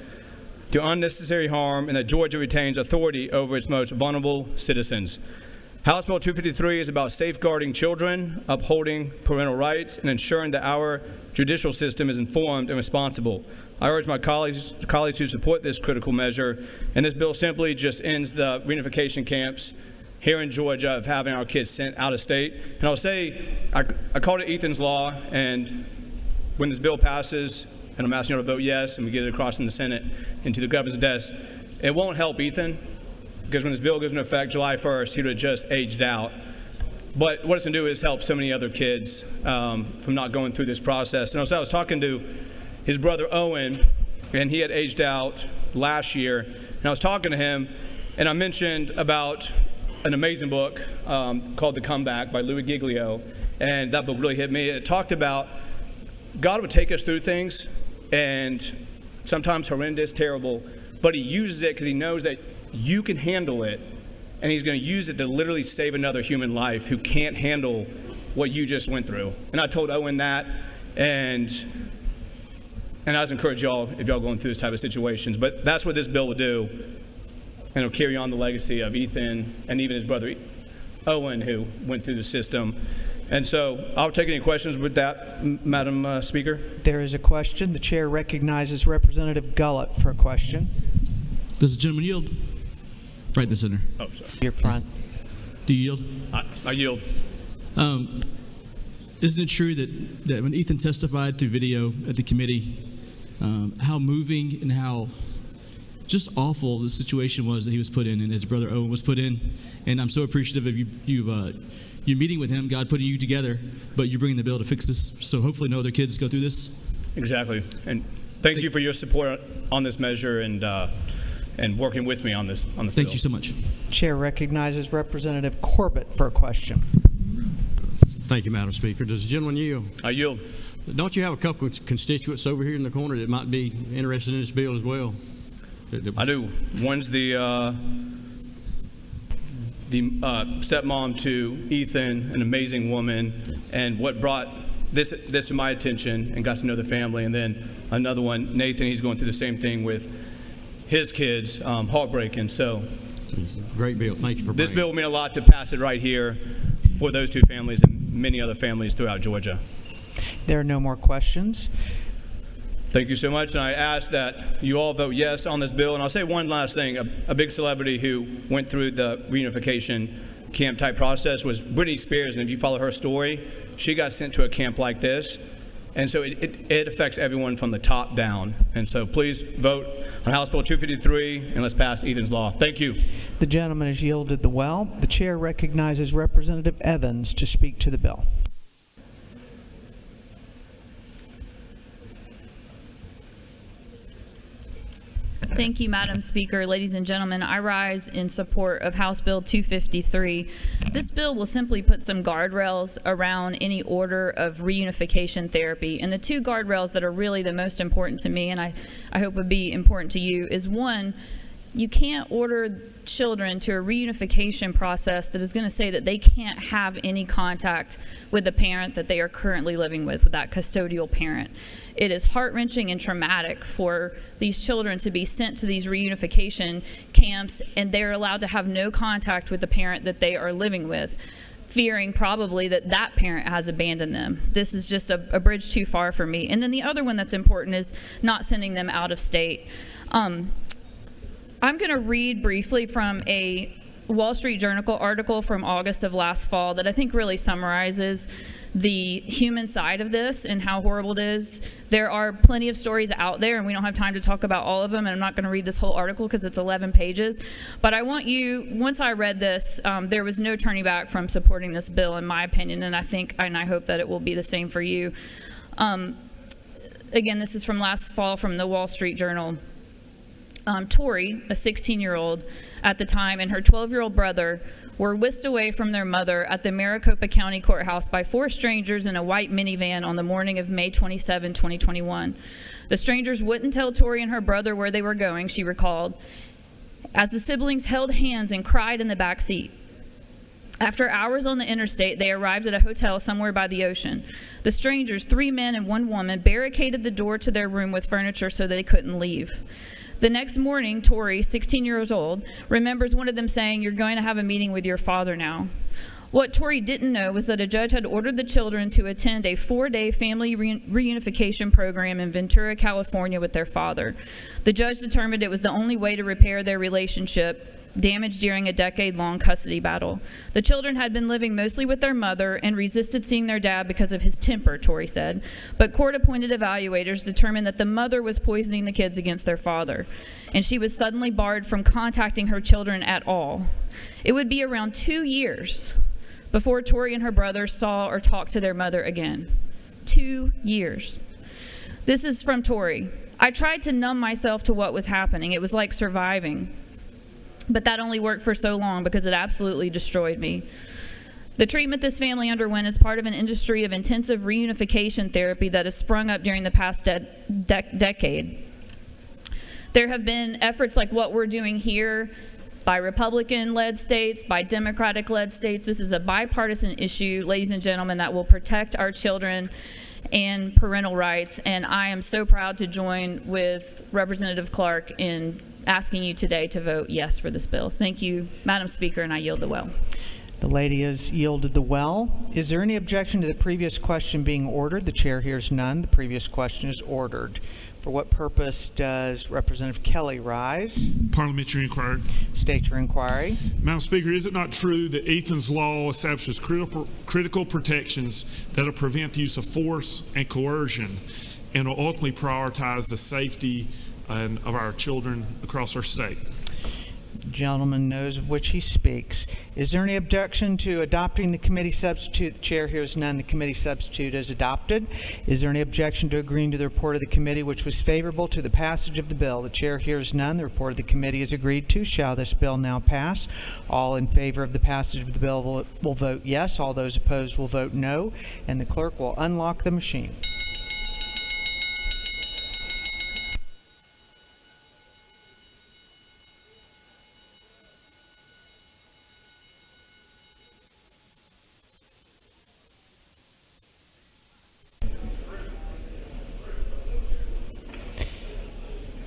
to unnecessary harm and that Georgia retains authority over its most vulnerable citizens. House Bill 253 is about safeguarding children, upholding parental rights, and ensuring that our judicial system is informed and responsible. I urge my colleagues to support this critical measure, and this bill simply just ends the reunification camps here in Georgia of having our kids sent out of state. And I'll say, I called it Ethan's Law, and when this bill passes, and I'm asking you to vote yes, and we get it across in the Senate into the governor's desk, it won't help Ethan, because when this bill goes into effect July 1st, he would have just aged out. But what it's going to do is help so many other kids from not going through this process. And also, I was talking to his brother Owen, and he had aged out last year, and I was talking to him, and I mentioned about an amazing book called The Comeback by Louis Giglio, and that book really hit me. It talked about God would take us through things, and sometimes horrendous, terrible, but he uses it because he knows that you can handle it, and he's going to use it to literally save another human life who can't handle what you just went through. And I told Owen that, and I was encourage y'all, if y'all going through this type of situations, but that's what this bill will do, and it'll carry on the legacy of Ethan and even his brother Owen, who went through the system. And so I'll take any questions with that, Madam Speaker. There is a question. The chair recognizes Representative Gullett for a question. Does the gentleman yield? Right in the center. Oh, sorry. Your front. Do you yield? I yield. Isn't it true that when Ethan testified through video at the committee, how moving and how just awful the situation was that he was put in and his brother Owen was put in? And I'm so appreciative of you meeting with him, God putting you together, but you're bringing the bill to fix this. So hopefully no other kids go through this. Exactly. And thank you for your support on this measure and working with me on this bill. Thank you so much. Chair recognizes Representative Corbett for a question. Thank you, Madam Speaker. Does the gentleman yield? I yield. Don't you have a couple of constituents over here in the corner that might be interested in this bill as well? I do. One's the stepmom to Ethan, an amazing woman, and what brought this to my attention and got to know the family. And then another one, Nathan, he's going through the same thing with his kids, heartbreaking. So, great bill. Thank you for this bill will mean a lot to pass it right here for those two families and many other families throughout Georgia. There are no more questions. Thank you so much, and I ask that you all vote yes on this bill. And I'll say one last thing. A big celebrity who went through the reunification camp type process was Britney Spears, and if you follow her story, she got sent to a camp like this. And so it affects everyone from the top down. And so please vote on House Bill 253 and let's pass Ethan's Law. Thank you. The gentleman has yielded the well. The chair recognizes Representative Evans to speak to the bill. Thank you, Madam Speaker. Ladies and gentlemen, I rise in support of House Bill 253. This bill will simply put some guardrails around any order of reunification therapy. And the two guardrails that are really the most important to me, and I hope would be important to you, is one, you can't order children to a reunification process that is going to say that they can't have any contact with the parent that they are currently living with that custodial parent. It is heart-wrenching and traumatic for these children to be sent to these reunification camps and they're allowed to have no contact with the parent that they are living with, fearing probably that that parent has abandoned them. This is just a bridge too far for me. And then the other one that's important is not sending them out of state. I'm going to read briefly from a Wall Street Journal article from August of last fall that I think really summarizes the human side of this and how horrible it is. There are plenty of stories out there, and we don't have time to talk about all of them, and I'm not going to read this whole article because it's 11 pages. But I want you, once I read this, there was no turning back from supporting this bill, in my opinion, and I hope that it will be the same for you. Again, this is from last fall from the Wall Street Journal. Tori, a 16-year-old at the time, and her 12-year-old brother were whisked away from their mother at the Maricopa County Courthouse by four strangers in a white minivan on the morning of May 27, 2021. The strangers wouldn't tell Tori and her brother where they were going, she recalled, as the siblings held hands and cried in the back seat. After hours on the interstate, they arrived at a hotel somewhere by the ocean. The strangers, 3 men and 1 woman, barricaded the door to their room with furniture so they couldn't leave. The next morning, Tori, 16 years old, remembers one of them saying, "You're going to have a meeting with your father now." What Tori didn't know was that a judge had ordered the children to attend a 4-day family reunification program in Ventura, California with their father. The judge determined it was the only way to repair their relationship, damaged during a decade-long custody battle. The children had been living mostly with their mother and resisted seeing their dad because of his temper, Tori said. But court-appointed evaluators determined that the mother was poisoning the kids against their father, and she was suddenly barred from contacting her children at all. It would be around 2 years before Tori and her brother saw or talked to their mother again. 2 years. This is from Tori. "I tried to numb myself to what was happening. It was like surviving. But that only worked for so long because it absolutely destroyed me. The treatment this family underwent is part of an industry of intensive reunification therapy that has sprung up during the past decade. There have been efforts like what we're doing here by Republican-led states, by Democratic-led states. This is a bipartisan issue, ladies and gentlemen, that will protect our children and parental rights. And I am so proud to join with Representative Clark in asking you today to vote yes for this bill. Thank you, Madam Speaker, and I yield the well. The lady has yielded the well. Is there any objection to the previous question being ordered? The chair hears none. The previous question is ordered. For what purpose does Representative Kelly rise? Parliamentary inquiry. State your inquiry. Madam Speaker, is it not true that Ethan's Law establishes critical protections that will prevent the use of force and coercion and will ultimately prioritize the safety of our children across our state? The gentleman knows of which he speaks. Is there any objection to adopting the committee substitute? The chair hears none. The committee substitute is adopted. Is there any objection to agreeing to the report of the committee which was favorable to the passage of the bill? The chair hears none. The report of the committee is agreed to. Shall this bill now pass? All in favor of the passage of the bill will vote yes. All those opposed will vote no. And the clerk will unlock the machine.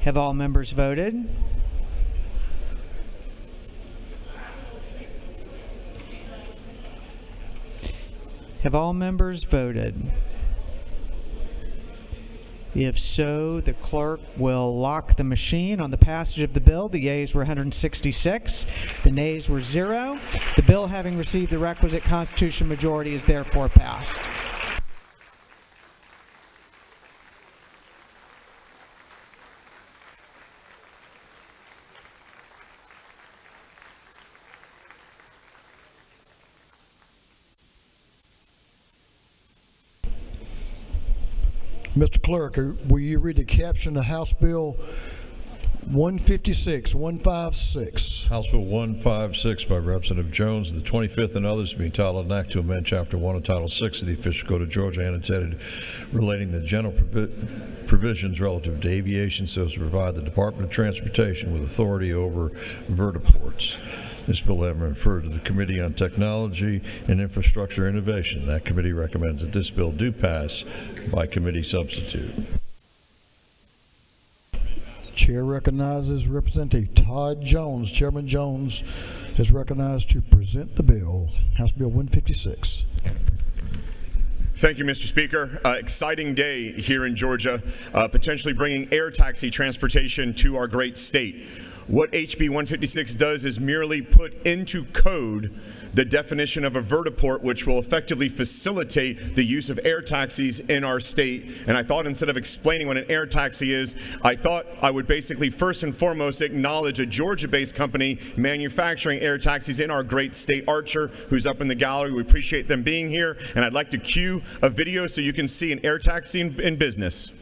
Have all members voted? Have all members voted? If so, the clerk will lock the machine on the passage of the bill. The yeas were 166. The nays were 0. The bill, having received the requisite constitutional majority, is therefore passed. Mr. Clerk, will you read the caption of House Bill 156? House Bill 156 by Representative Jones, the 25th and others, being titled an act to amend Chapter 1 of Title 6 of the Official Code of Georgia, annotated relating the general provisions relative to aviation so as to provide the Department of Transportation with authority over vertiports. This bill having been referred to the Committee on Technology and Infrastructure Innovation. That committee recommends that this bill do pass by committee substitute. Chair recognizes Representative Todd Jones. Chairman Jones is recognized to present the bill. House Bill 156. Thank you, Mr. Speaker. Exciting day here in Georgia, potentially bringing air taxi transportation to our great state. What HB 156 does is merely put into code the definition of a vertiport, which will effectively facilitate the use of air taxis in our state. And I thought instead of explaining what an air taxi is, I thought I would basically first and foremost acknowledge a Georgia-based company manufacturing air taxis in our great state, Archer, who's up in the gallery. We appreciate them being here. And I'd like to cue a video so you can see an air taxi in business.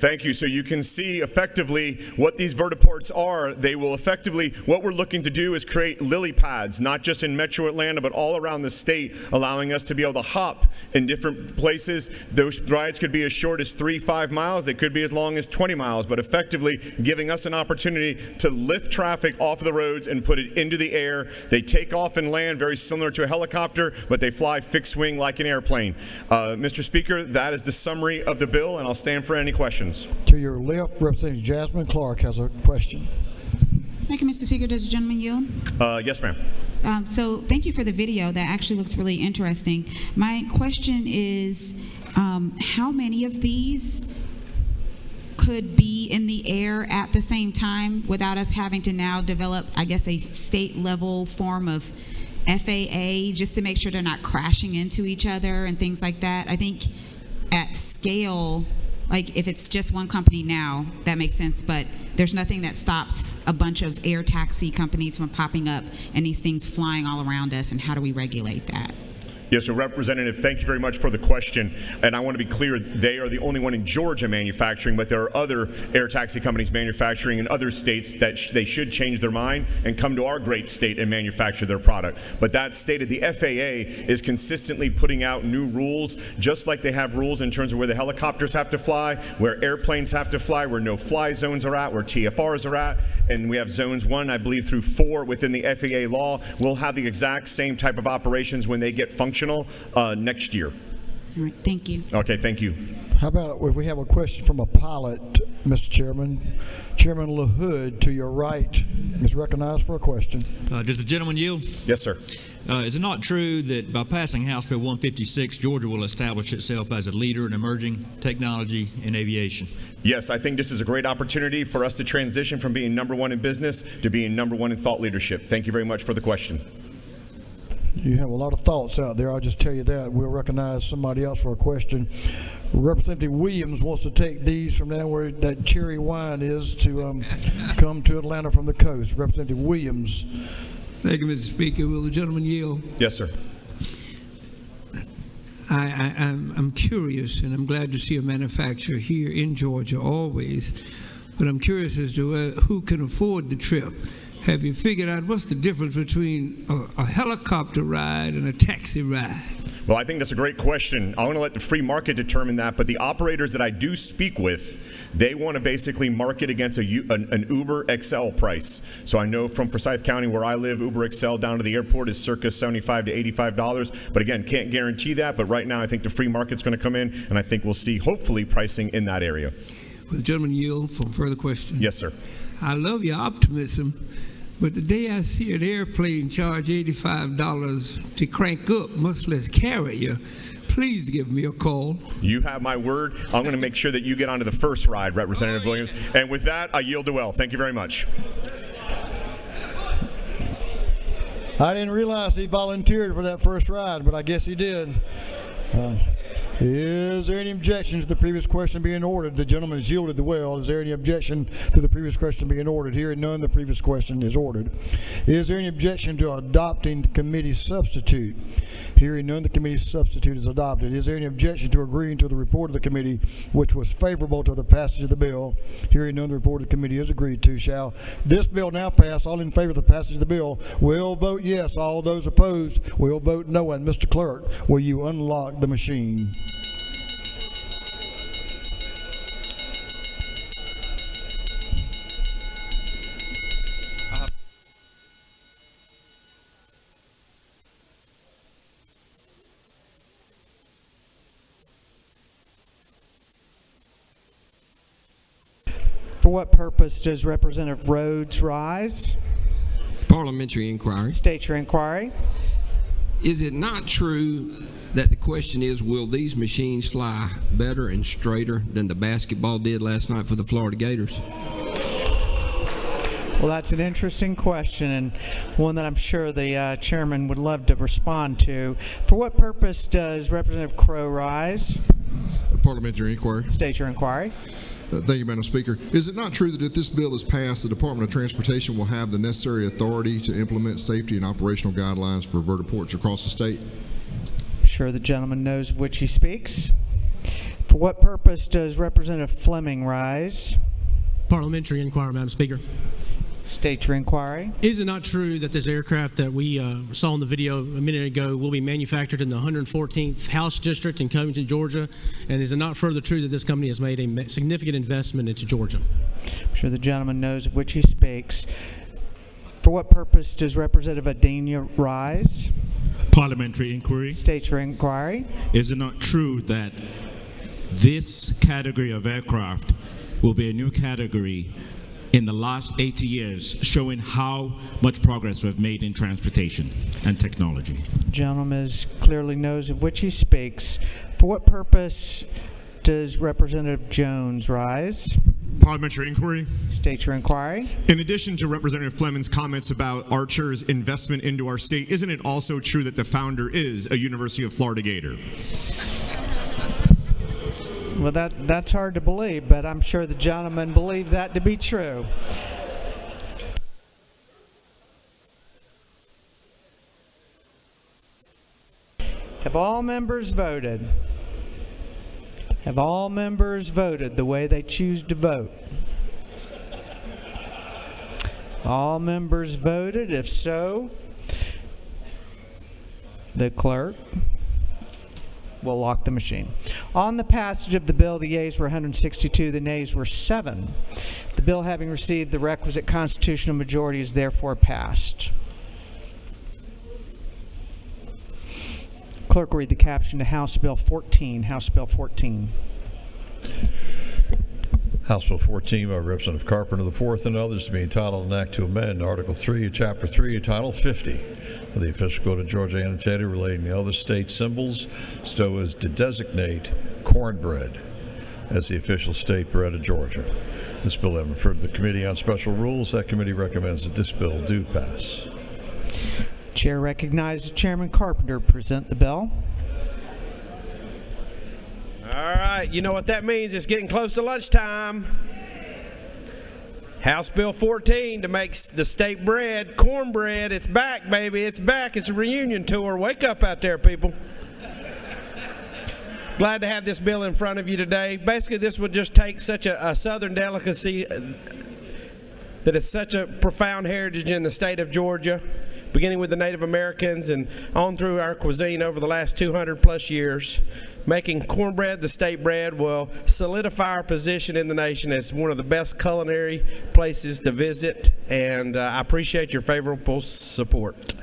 Thank you. So you can see effectively what these vertiports are. They will effectively, what we're looking to do is create lily pads, not just in Metro Atlanta, but all around the state, allowing us to be able to hop in different places. Those rides could be as short as 3-5 miles. They could be as long as 20 miles, but effectively giving us an opportunity to lift traffic off of the roads and put it into the air. They take off and land very similar to a helicopter, but they fly fixed wing like an airplane. Mr. Speaker, that is the summary of the bill, and I'll stand for any questions. To your left, Representative Jasmine Clark has a question. Thank you, Mr. Speaker. Does the gentleman yield? Yes, ma'am. So thank you for the video. That actually looks really interesting. My question is, how many of these could be in the air at the same time without us having to now develop, I guess, a state-level form of FAA just to make sure they're not crashing into each other and things like that? I think at scale, like if it's just one company now, that makes sense, but there's nothing that stops a bunch of air taxi companies from popping up and these things flying all around us, and how do we regulate that? Yes, so Representative, thank you very much for the question. And I want to be clear, they are the only one in Georgia manufacturing, but there are other air taxi companies manufacturing in other states that they should change their mind and come to our great state and manufacture their product. But that stated, the FAA is consistently putting out new rules, just like they have rules in terms of where the helicopters have to fly, where airplanes have to fly, where no-fly zones are at, where TFRs are at, and we have zones 1, I believe, through 4 within the FAA law. We'll have the exact same type of operations when they get functional next year. All right, thank you. Okay, thank you. How about if we have a question from a pilot, Mr. Chairman? Chairman LaHood, to your right, is recognized for a question. Does the gentleman yield? Yes, sir. Is it not true that by passing House Bill 156, Georgia will establish itself as a leader in emerging technology in aviation? Yes, I think this is a great opportunity for us to transition from being number 1 in business to being number 1 in thought leadership. Thank you very much for the question. You have a lot of thoughts out there. I'll just tell you that. We'll recognize somebody else for a question. Representative Williams wants to take these from down where that cherry wine is to come to Atlanta from the coast. Representative Williams. Thank you, Mr. Speaker. Will the gentleman yield? Yes, sir. I'm curious, and I'm glad to see a manufacturer here in Georgia always, but I'm curious as to who can afford the trip. Have you figured out what's the difference between a helicopter ride and a taxi ride? Well, I think that's a great question. I want to let the free market determine that, but the operators that I do speak with, they want to basically market against an Uber XL price. So I know from Forsyth County where I live, Uber XL down to the airport is circa $75 to $85. But again, can't guarantee that, but right now I think the free market's going to come in, and I think we'll see hopefully pricing in that area. Will the gentleman yield for further questions? Yes, sir. I love your optimism, but the day I see an airplane charge $85 to crank up, much less carry you, please give me a call. You have my word. I'm going to make sure that you get onto the first ride, Representative Williams. And with that, I yield to Will. Thank you very much. I didn't realize he volunteered for that first ride, but I guess he did. Is there any objection to the previous question being ordered? The gentleman has yielded the well. Is there any objection to the previous question being ordered? Hearing none, the previous question is ordered. Is there any objection to adopting the committee substitute? Hearing none, the committee substitute is adopted. Is there any objection to agreeing to the report of the committee, which was favorable to the passage of the bill? Hearing none, the report of the committee is agreed to. Shall this bill now pass? All in favor of the passage of the bill will vote yes. All those opposed will vote no. And Mr. Clerk, will you unlock the machine? For what purpose does Representative Rhodes rise? Parliamentary inquiry. State your inquiry. Is it not true that the question is, will these machines fly better and straighter than the basketball did last night for the Florida Gators? Well, that's an interesting question, and one that I'm sure the chairman would love to respond to. For what purpose does Representative Crow rise? Parliamentary inquiry. State your inquiry. Thank you, Madam Speaker. Is it not true that if this bill is passed, the Department of Transportation will have the necessary authority to implement safety and operational guidelines for vertiports across the state? I'm sure the gentleman knows of which he speaks. For what purpose does Representative Fleming rise? Parliamentary inquiry, Madam Speaker. State your inquiry. Is it not true that this aircraft that we saw in the video a minute ago will be manufactured in the 114th House District in Covington, Georgia? And is it not further true that this company has made a significant investment into Georgia? I'm sure the gentleman knows of which he speaks. For what purpose does Representative Adenia rise? Parliamentary inquiry. State your inquiry. Is it not true that this category of aircraft will be a new category in the last 80 years, showing how much progress we've made in transportation and technology? Gentleman clearly knows of which he speaks. For what purpose does Representative Jones rise? Parliamentary inquiry. State your inquiry. In addition to Representative Fleming's comments about Archer's investment into our state, isn't it also true that the founder is a University of Florida Gator? Well, that's hard to believe, but I'm sure the gentleman believes that to be true. Have all members voted? Have all members voted the way they choose to vote? All members voted. If so, the clerk will lock the machine. On the passage of the bill, the yeas were 162, the nays were 7. The bill, having received the requisite constitutional majority, is therefore passed. Clerk will read the caption to House Bill 14. House Bill 14. House Bill 14 by Representative Carpenter IV and others to be entitled an act to amend Article 3 of Chapter 3 of Title 50 of the official code of Georgia annotated relating to other state symbols so as to designate cornbread as the official state bread of Georgia. This bill having referred to the Committee on Special Rules, that committee recommends that this bill do pass. Chair recognizes Chairman Carpenter to present the bill. All right, you know what that means. It's getting close to lunchtime. House Bill 14 to make the state bread, cornbread. It's back, baby. It's back. It's a reunion tour. Wake up out there, people. Glad to have this bill in front of you today. Basically, this would just take such a southern delicacy that is such a profound heritage in the state of Georgia, beginning with the Native Americans and on through our cuisine over the last 200 plus years. Making cornbread the state bread will solidify our position in the nation as one of the best culinary places to visit, and I appreciate your favorable support.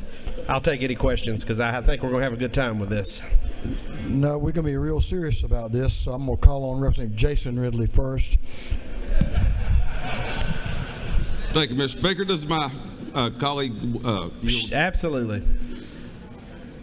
I'll take any questions because I think we're going to have a good time with this. No, we're going to be real serious about this, so I'm going to call on Representative Jason Ridley first. Thank you, Mr. Speaker. Does my colleague Absolutely.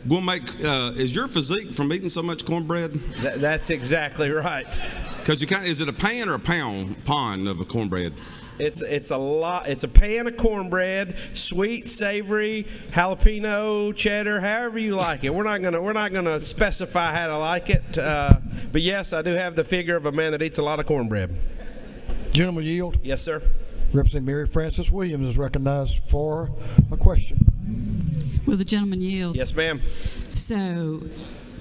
will make is your physique from eating so much cornbread? That's exactly right. Because is it a pan or a pond of a cornbread? It's a lot. It's a pan of cornbread, sweet, savory, jalapeno, cheddar, however you like it. We're not gonna specify how to like it. But yes, I do have the figure of a man that eats a lot of cornbread. Gentleman yield. Yes, sir. Representative Mary Frances Williams is recognized for a question. Will the gentleman yield? Yes, ma'am. So,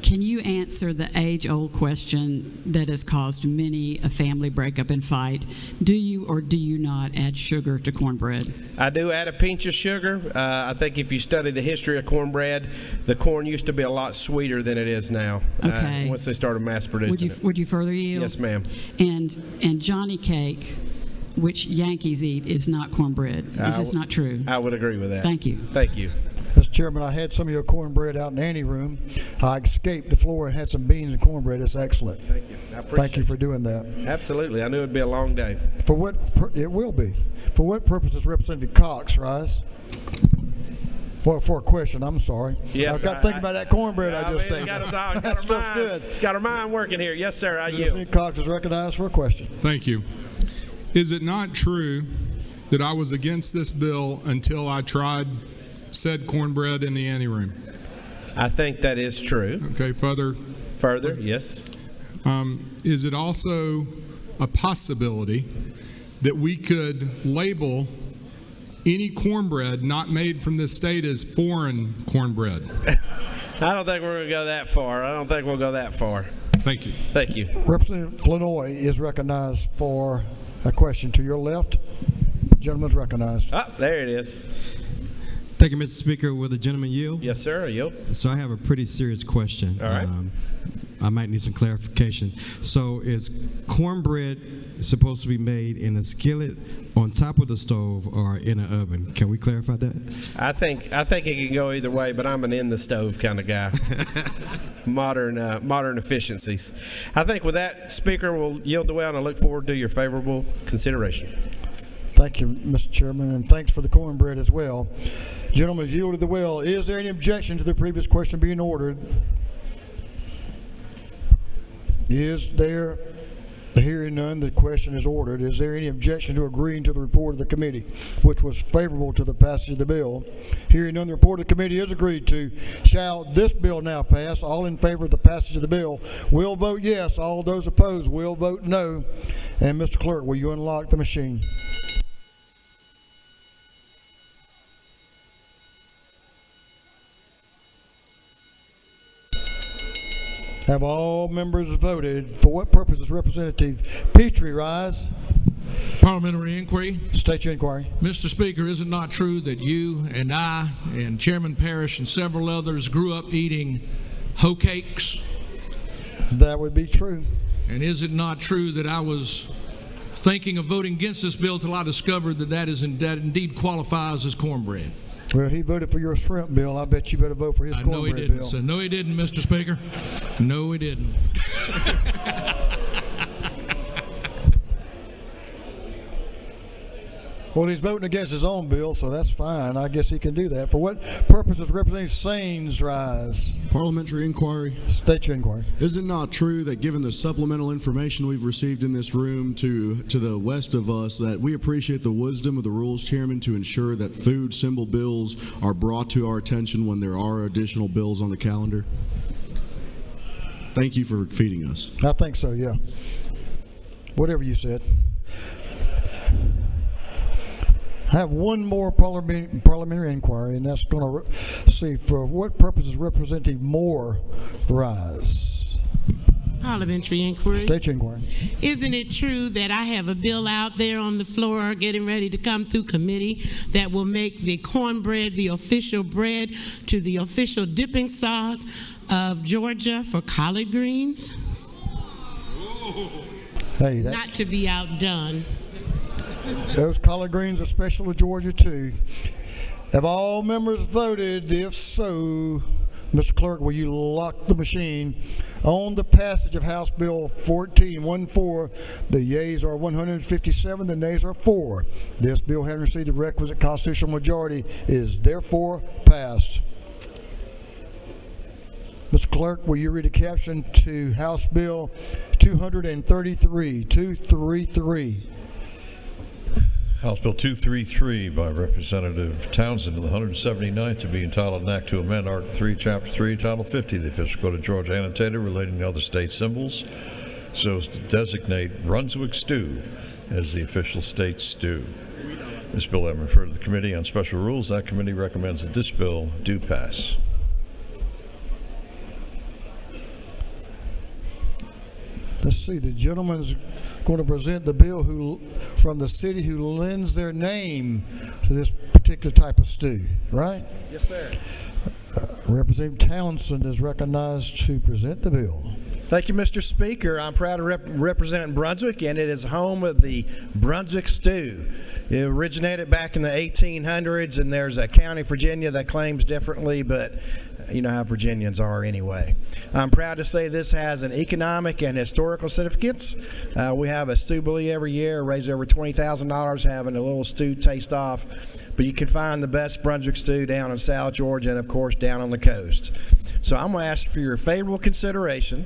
can you answer the age-old question that has caused many a family breakup and fight? Do you or do you not add sugar to cornbread? I do add a pinch of sugar. I think if you study the history of cornbread, the corn used to be a lot sweeter than it is now. Okay. Once they started mass producing it. Would you further yield? Yes, ma'am. And Johnny cake, which Yankees eat, is not cornbread. Is this not true? I would agree with that. Thank you. Thank you. Mr. Chairman, I had some of your cornbread out in the anteroom. I escaped the floor and had some beans and cornbread. It's excellent. Thank you. I appreciate Thank you for doing that. Absolutely. I knew it'd be a long day. It will be. For what purpose does Representative Cox rise? Well, for a question, I'm sorry. Yes, I've got to think about that cornbread I just ate. That's good. It's got our mind working here. Yes, sir. I yield. Representative Cox is recognized for a question. Thank you. Is it not true that I was against this bill until I tried said cornbread in the anteroom? I think that is true. Okay, further, yes. Is it also a possibility that we could label any cornbread not made from this state as foreign cornbread? I don't think we're going to go that far. I don't think we'll go that far. Thank you. Thank you. Representative Flanoy is recognized for a question to your left. Gentleman's recognized. Ah, there it is. Thank you, Mr. Speaker. Will the gentleman yield? Yes, sir. I yield. So I have a pretty serious question. All right. I might need some clarification. So is cornbread supposed to be made in a skillet on top of the stove or in an oven? Can we clarify that? I think it can go either way, but I'm an in the stove kind of guy. Modern efficiencies. I think with that, Speaker, we'll yield the way, and I look forward to your favorable consideration. Thank you, Mr. Chairman, and thanks for the cornbread as well. Gentleman has yielded the will. Is there any objection to the previous question being ordered? Is there? Hearing none, the question is ordered. Is there any objection to agreeing to the report of the committee, which was favorable to the passage of the bill? Hearing none, the report of the committee is agreed to. Shall this bill now pass? All in favor of the passage of the bill will vote yes. All those opposed will vote no. And Mr. Clerk, will you unlock the machine? Have all members voted? For what purpose does Representative Petrie rise? Parliamentary inquiry. State your inquiry. Mr. Speaker, is it not true that you and I and Chairman Parrish and several others grew up eating hoe cakes? That would be true. And is it not true that I was thinking of voting against this bill till I discovered that indeed qualifies as cornbread? Well, he voted for your shrimp bill. I bet you better vote for his cornbread bill. No, he didn't. So, no, he didn't, Mr. Speaker. No, he didn't. Well, he's voting against his own bill, so that's fine. I guess he can do that. For what purpose does Representative Saines rise? Parliamentary inquiry. State your inquiry. Is it not true that given the supplemental information we've received in this room to the west of us, that we appreciate the wisdom of the Rules Chairman to ensure that food symbol bills are brought to our attention when there are additional bills on the calendar? Thank you for feeding us. I think so, yeah. Whatever you said. I have one more parliamentary inquiry, and that's going to see for what purpose does Representative Moore rise? Parliamentary inquiry. State your inquiry. Isn't it true that I have a bill out there on the floor getting ready to come through committee that will make the cornbread the official bread to the official dipping sauce of Georgia for collard greens? Hey, not to be outdone. Those collard greens are special to Georgia, too. Have all members voted? If so, Mr. Clerk, will you lock the machine on the passage of House Bill 1414? The yeas are 157, the nays are 4. This bill, having received the requisite constitutional majority, is therefore passed. Mr. Clerk, will you read a caption to House Bill 233? House Bill 233 by Representative Townsend of the 179th to be entitled an act to amend Article 3, Chapter 3, Title 50 of the Official Code of Georgia annotated relating to other state symbols so as to designate Brunswick stew as the official state stew. This bill having referred to the Committee on Special Rules, that committee recommends that this bill do pass. Let's see, the gentleman's going to present the bill from the city who lends their name to this particular type of stew, right? Yes, sir. Representative Townsend is recognized to present the bill. Thank you, Mr. Speaker. I'm proud to represent Brunswick, and it is home of the Brunswick stew. It originated back in the 1800s, and there's a county, Virginia, that claims differently, but you know how Virginians are anyway. I'm proud to say this has an economic and historical significance. We have a stew bully every year, raise over $20,000 having a little stew taste off. But you can find the best Brunswick stew down in South Georgia and, of course, down on the coast. So I'm going to ask for your favorable consideration.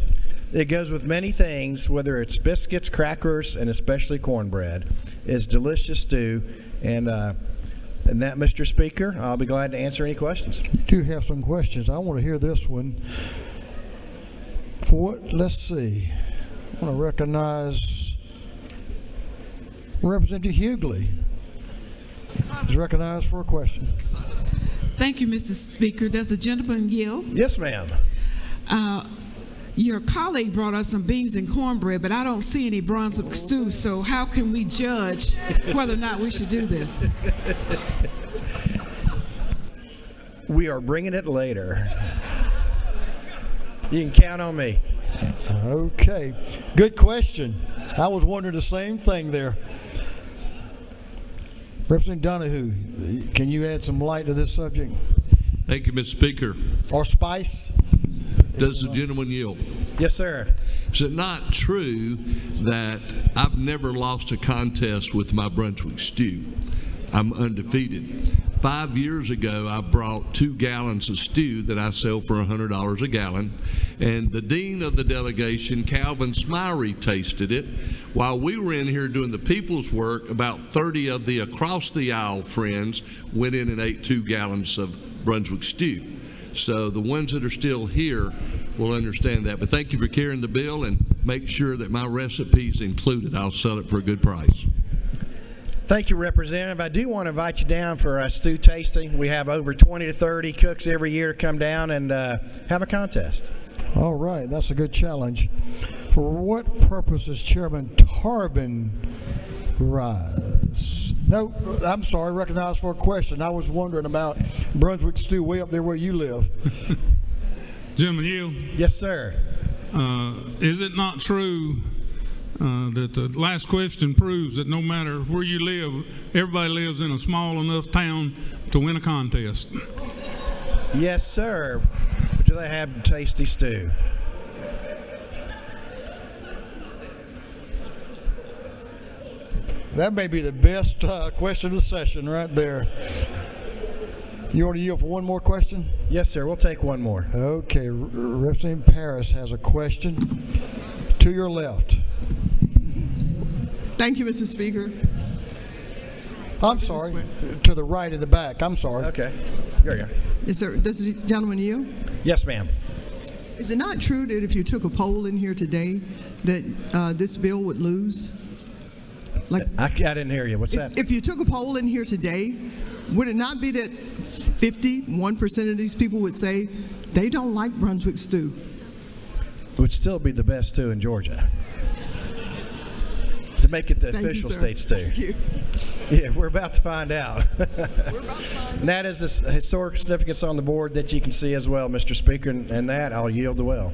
It goes with many things, whether it's biscuits, crackers, and especially cornbread. It's delicious stew. And that, Mr. Speaker, I'll be glad to answer any questions. You do have some questions. I want to hear this one. Let's see. I want to recognize Representative Hughley. Is recognized for a question. Thank you, Mr. Speaker. Does the gentleman yield? Yes, ma'am. Your colleague brought us some beans and cornbread, but I don't see any Brunswick stew, so how can we judge whether or not we should do this? We are bringing it later. You can count on me. Okay. Good question. I was wondering the same thing there. Representative Donahue, can you add some light to this subject? Thank you, Mr. Speaker. Or spice? Does the gentleman yield? Yes, sir. Is it not true that I've never lost a contest with my Brunswick stew? I'm undefeated. 5 years ago, I brought 2 gallons of stew that I sell for $100 a gallon, and the dean of the delegation, Calvin Smyrie, tasted it. While we were in here doing the people's work, about 30 of the across-the-aisle friends went in and ate 2 gallons of Brunswick stew. So the ones that are still here will understand that. But thank you for carrying the bill, and make sure that my recipe is included. I'll sell it for a good price. Thank you, Representative. I do want to invite you down for a stew tasting. We have over 20 to 30 cooks every year come down and have a contest. All right, that's a good challenge. For what purpose is Chairman Tarvin rise? No, I'm sorry, recognized for a question. I was wondering about Brunswick stew way up there where you live. Gentleman Yield? Yes, sir. Is it not true that the last question proves that no matter where you live, everybody lives in a small enough town to win a contest? Yes, sir. Do they have tasty stew? That may be the best question of the session right there. You want to yield for one more question? Yes, sir. We'll take one more. Okay. Representative Paris has a question. To your left. Thank you, Mr. Speaker. I'm sorry. To the right in the back. I'm sorry. Okay. Here you go. Yes, sir. Does the gentleman yield? Yes, ma'am. Is it not true that if you took a poll in here today that this bill would lose? I didn't hear you. What's that? If you took a poll in here today, would it not be that 51% of these people would say they don't like Brunswick stew? It would still be the best stew in Georgia. To make it the Thank official you, sir. state stew. Thank you. Yeah, we're about to find out. And that is a historic significance on the board that you can see as well, Mr. Speaker, and that I'll yield the well.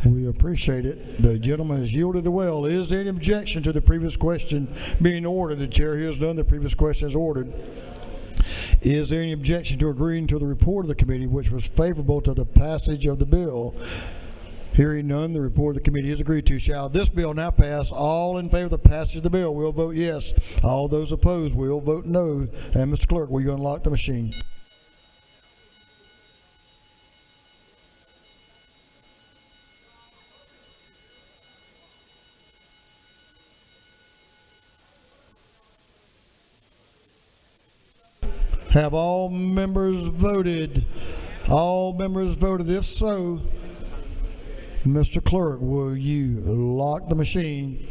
We appreciate it. The gentleman has yielded the well. Is there any objection to the previous question being ordered? The chair has done. The previous question is ordered. Is there any objection to agreeing to the report of the committee, which was favorable to the passage of the bill? Hearing none, the report of the committee is agreed to. Shall this bill now pass? All in favor of the passage of the bill will vote yes. All those opposed will vote no. And Mr. Clerk, will you unlock the machine? Have all members voted? All members voted. If so, Mr. Clerk, will you lock the machine?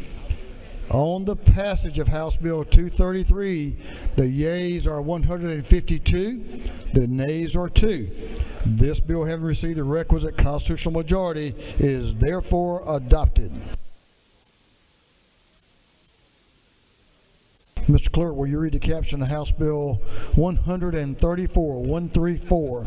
On the passage of House Bill 233, the yeas are 152, the nays are 2. This bill, having received the requisite constitutional majority, is therefore adopted. Mr. Clerk, will you read the caption of House Bill 134?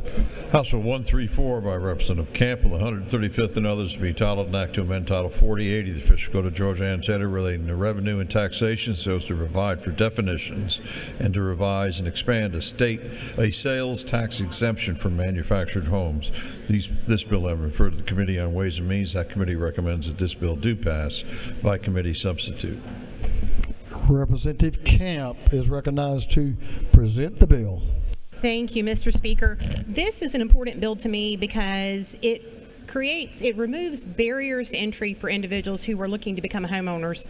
House Bill 134 by Representative Campbell, the 135th and others to be titled an act to amend Title 4080 of the official code of Georgia Annotated relating to revenue and taxation so as to provide for definitions and to revise and expand a sales tax exemption for manufactured homes. This bill having referred to the Committee on Ways and Means, that committee recommends that this bill do pass by committee substitute. Representative Camp is recognized to present the bill. Thank you, Mr. Speaker. This is an important bill to me because it removes barriers to entry for individuals who are looking to become homeowners.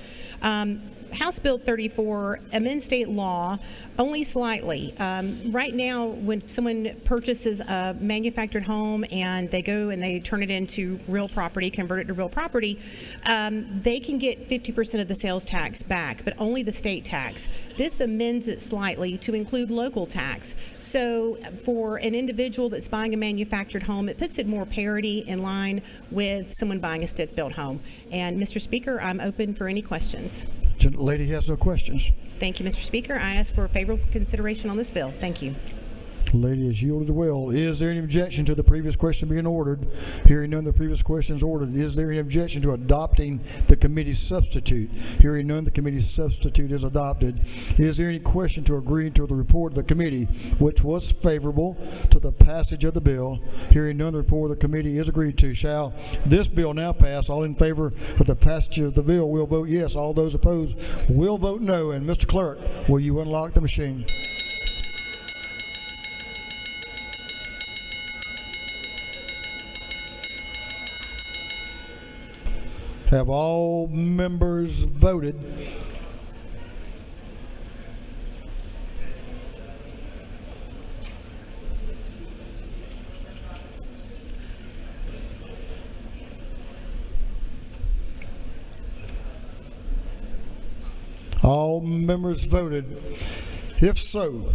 House Bill 34 amends state law only slightly. Right now, when someone purchases a manufactured home and they go and they turn it into real property, convert it to real property, they can get 50% of the sales tax back, but only the state tax. This amends it slightly to include local tax. So for an individual that's buying a manufactured home, it puts it more parity in line with someone buying a stick-built home. And Mr. Speaker, I'm open for any questions. The lady has no questions. Thank you, Mr. Speaker. I ask for favorable consideration on this bill. Thank you. The lady has yielded well. Is there any objection to the previous question being ordered? Hearing none, the previous question is ordered. Is there any objection to adopting the committee's substitute? Hearing none, the committee's substitute is adopted. Is there any question to agree to the report of the committee, which was favorable to the passage of the bill? Hearing none, the report of the committee is agreed to. Shall this bill now pass? All in favor of the passage of the bill will vote yes. All those opposed will vote no. And Mr. Clerk, will you unlock the machine? Have all members voted? All members voted. If so,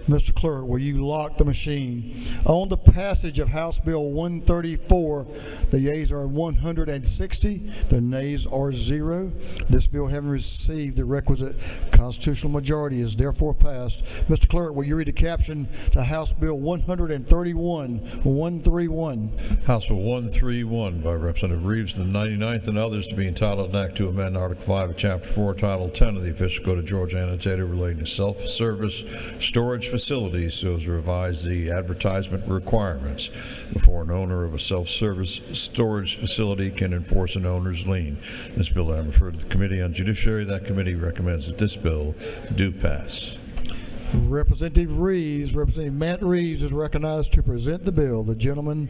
Mr. Clerk, will you lock the machine? On the passage of House Bill 134, the yeas are 160, the nays are 0. This bill, having received the requisite constitutional majority, is therefore passed. Mr. Clerk, will you read the caption to House Bill 131? House Bill 131 by Representative Reeves, the 99th, and others to be entitled an act to amend Article 5 of Chapter 4, Title 10 of the official code of Georgia Annotated relating to self-service storage facilities so as to revise the advertisement requirements before an owner of a self-service storage facility can enforce an owner's lien. This bill I referred to the Committee on Judiciary. That committee recommends that this bill do pass. Representative Matt Reeves is recognized to present the bill. The gentleman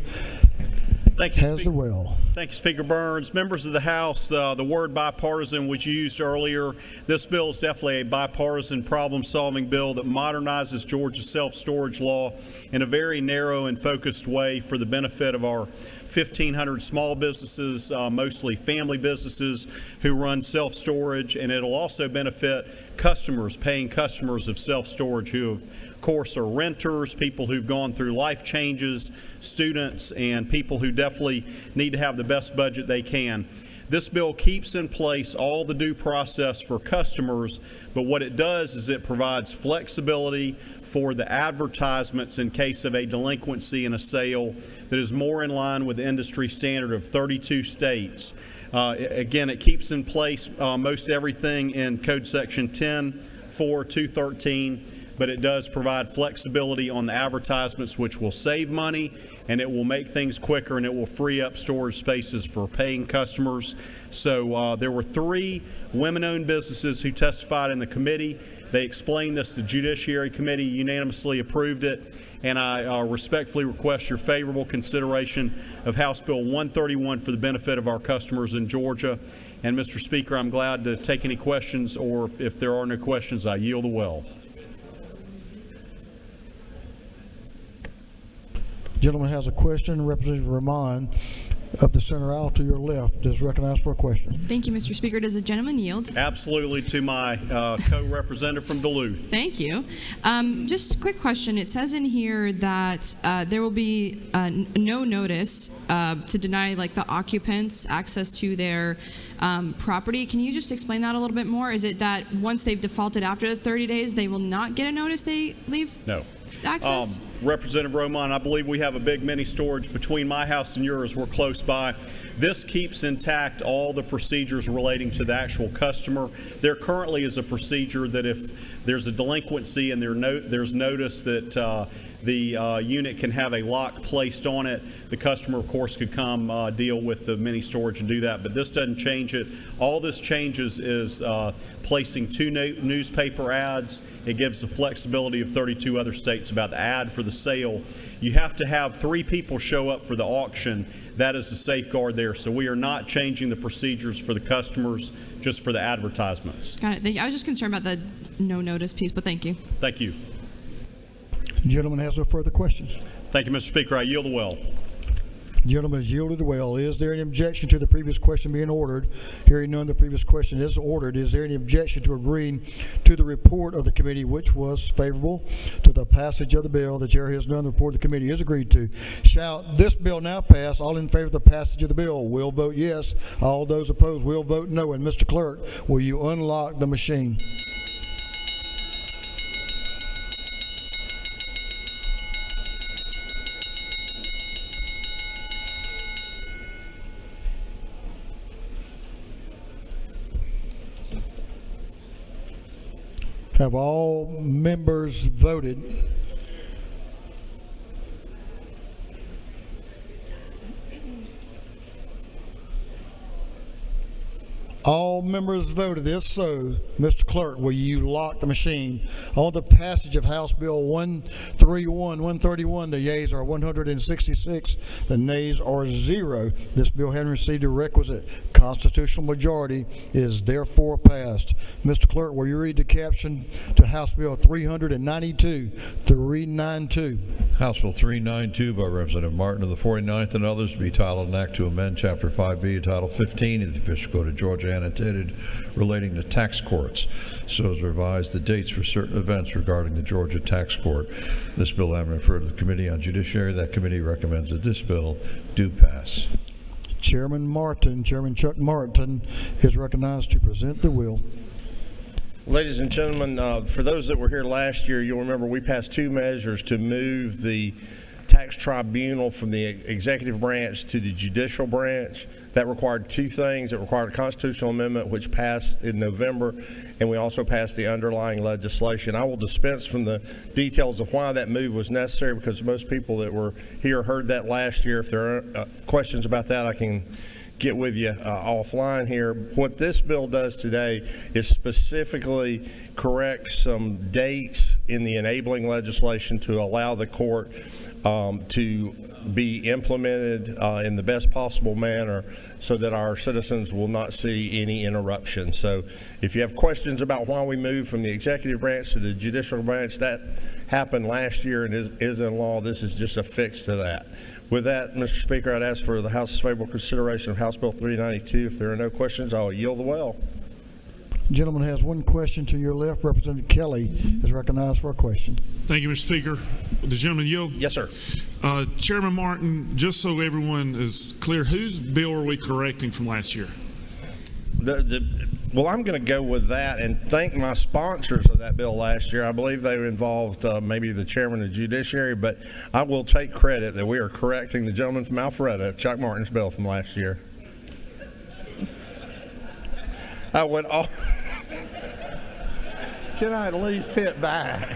has the well. Thank you, Speaker Burns. Members of the House, the word bipartisan was used earlier. This bill is definitely a bipartisan problem-solving bill that modernizes Georgia's self-storage law in a very narrow and focused way for the benefit of our 1,500 small businesses, mostly family businesses who run self-storage, and it'll also benefit customers, paying customers of self-storage who, of course, are renters, people who've gone through life changes, students, and people who definitely need to have the best budget they can. This bill keeps in place all the due process for customers, but what it does is it provides flexibility for the advertisements in case of a delinquency in a sale that is more in line with the industry standard of 32 states. Again, it keeps in place most everything in Code Section 10.4.213. but it does provide flexibility on the advertisements, which will save money, and it will make things quicker, and it will free up storage spaces for paying customers. So there were 3 women-owned businesses who testified in the committee. They explained this. The Judiciary Committee unanimously approved it, and I respectfully request your favorable consideration of House Bill 131 for the benefit of our customers in Georgia. And Mr. Speaker, I'm glad to take any questions, or if there are no questions, I yield the well. Gentleman has a question. Representative Rahman of the center aisle to your left is recognized for a question. Thank you, Mr. Speaker. Does the gentleman yield? Absolutely, to my co-representative from Duluth. Thank you. Just a quick question. It says in here that there will be no notice to deny like the occupants access to their property. Can you just explain that a little bit more? Is it that once they've defaulted after the 30 days, they will not get a notice they leave? No. Access? Representative Roman, I believe we have a big mini storage between my house and yours. We're close by. This keeps intact all the procedures relating to the actual customer. There currently is a procedure that if there's a delinquency and there's notice that the unit can have a lock placed on it, the customer, of course, could come deal with the mini storage and do that. But this doesn't change it. All this changes is placing 2 newspaper ads. It gives the flexibility of 32 other states about the ad for the sale. You have to have 3 people show up for the auction. That is the safeguard there. So we are not changing the procedures for the customers, just for the advertisements. Got it. Thank you. I was just concerned about the no notice piece, but thank you. Thank you. The gentleman has no further questions. Thank you, Mr. Speaker. I yield the well. The gentleman has yielded the well. Is there any objection to the previous question being ordered? Hearing none, the previous question is ordered. Is there any objection to agreeing to the report of the committee, which was favorable to the passage of the bill? The chair has none. The report of the committee is agreed to. Shall this bill now pass? All in favor of the passage of the bill will vote yes. All those opposed will vote no. And Mr. Clerk, will you unlock the machine? Have all members voted? All members voted. If so, Mr. Clerk, will you lock the machine on the passage of House Bill 131? The yeas are 166. The nays are 0. This bill, having received a requisite constitutional majority, is therefore passed. Mr. Clerk, will you read the caption to House Bill 392? 392. House Bill 392 by Representative Martin of the 49th and others to be titled an act to amend Chapter 5B, Title 15 of the Official Code of Georgia, annotated, relating to tax courts, so as revise the dates for certain events regarding the Georgia tax court. This bill having referred to the Committee on Judiciary, that committee recommends that this bill do pass. Chairman Chuck Martin is recognized to present the will. Ladies and gentlemen, for those that were here last year, you'll remember we passed 2 measures to move the tax tribunal from the executive branch to the judicial branch. That required 2 things. It required a constitutional amendment, which passed in November, and we also passed the underlying legislation. I will dispense from the details of why that move was necessary, because most people that were here heard that last year. If there are questions about that, I can get with you offline here. What this bill does today is specifically correct some dates in the enabling legislation to allow the court to be implemented in the best possible manner so that our citizens will not see any interruption. So if you have questions about why we moved from the executive branch to the judicial branch, that happened last year and is in law. This is just a fix to that. With that, Mr. Speaker, I'd ask for the House's favorable consideration of House Bill 392. If there are no questions, I'll yield the well. The gentleman has one question to your left. Representative Kelly is recognized for a question. Thank you, Mr. Speaker. The gentleman yield? Yes, sir. Chairman Martin, just so everyone is clear, whose bill are we correcting from last year? Well, I'm going to go with that and thank my sponsors of that bill last year. I believe they involved maybe the chairman of the judiciary, but I will take credit that we are correcting the gentleman from Alpharetta, Chuck Martin's bill from last year. can I at least hit back?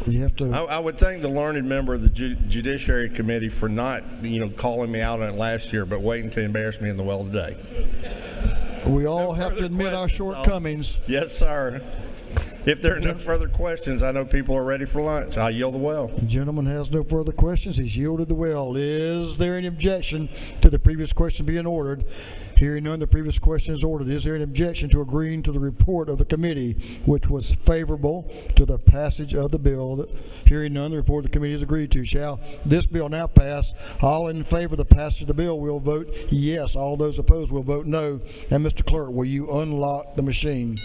You have to. I would thank the learned member of the Judiciary Committee for not, calling me out on it last year, but waiting to embarrass me in the well today. We all have to admit our shortcomings. Yes, sir. If there are no further questions, I know people are ready for lunch. I yield the well. The gentleman has no further questions. He's yielded the well. Is there any objection to the previous question being ordered? Hearing none, the previous question is ordered. Is there an objection to agreeing to the report of the committee, which was favorable to the passage of the bill? Hearing none, the report of the committee is agreed to. Shall this bill now pass? All in favor of the passage of the bill will vote yes. All those opposed will vote no. And Mr. Clerk, will you unlock the machine?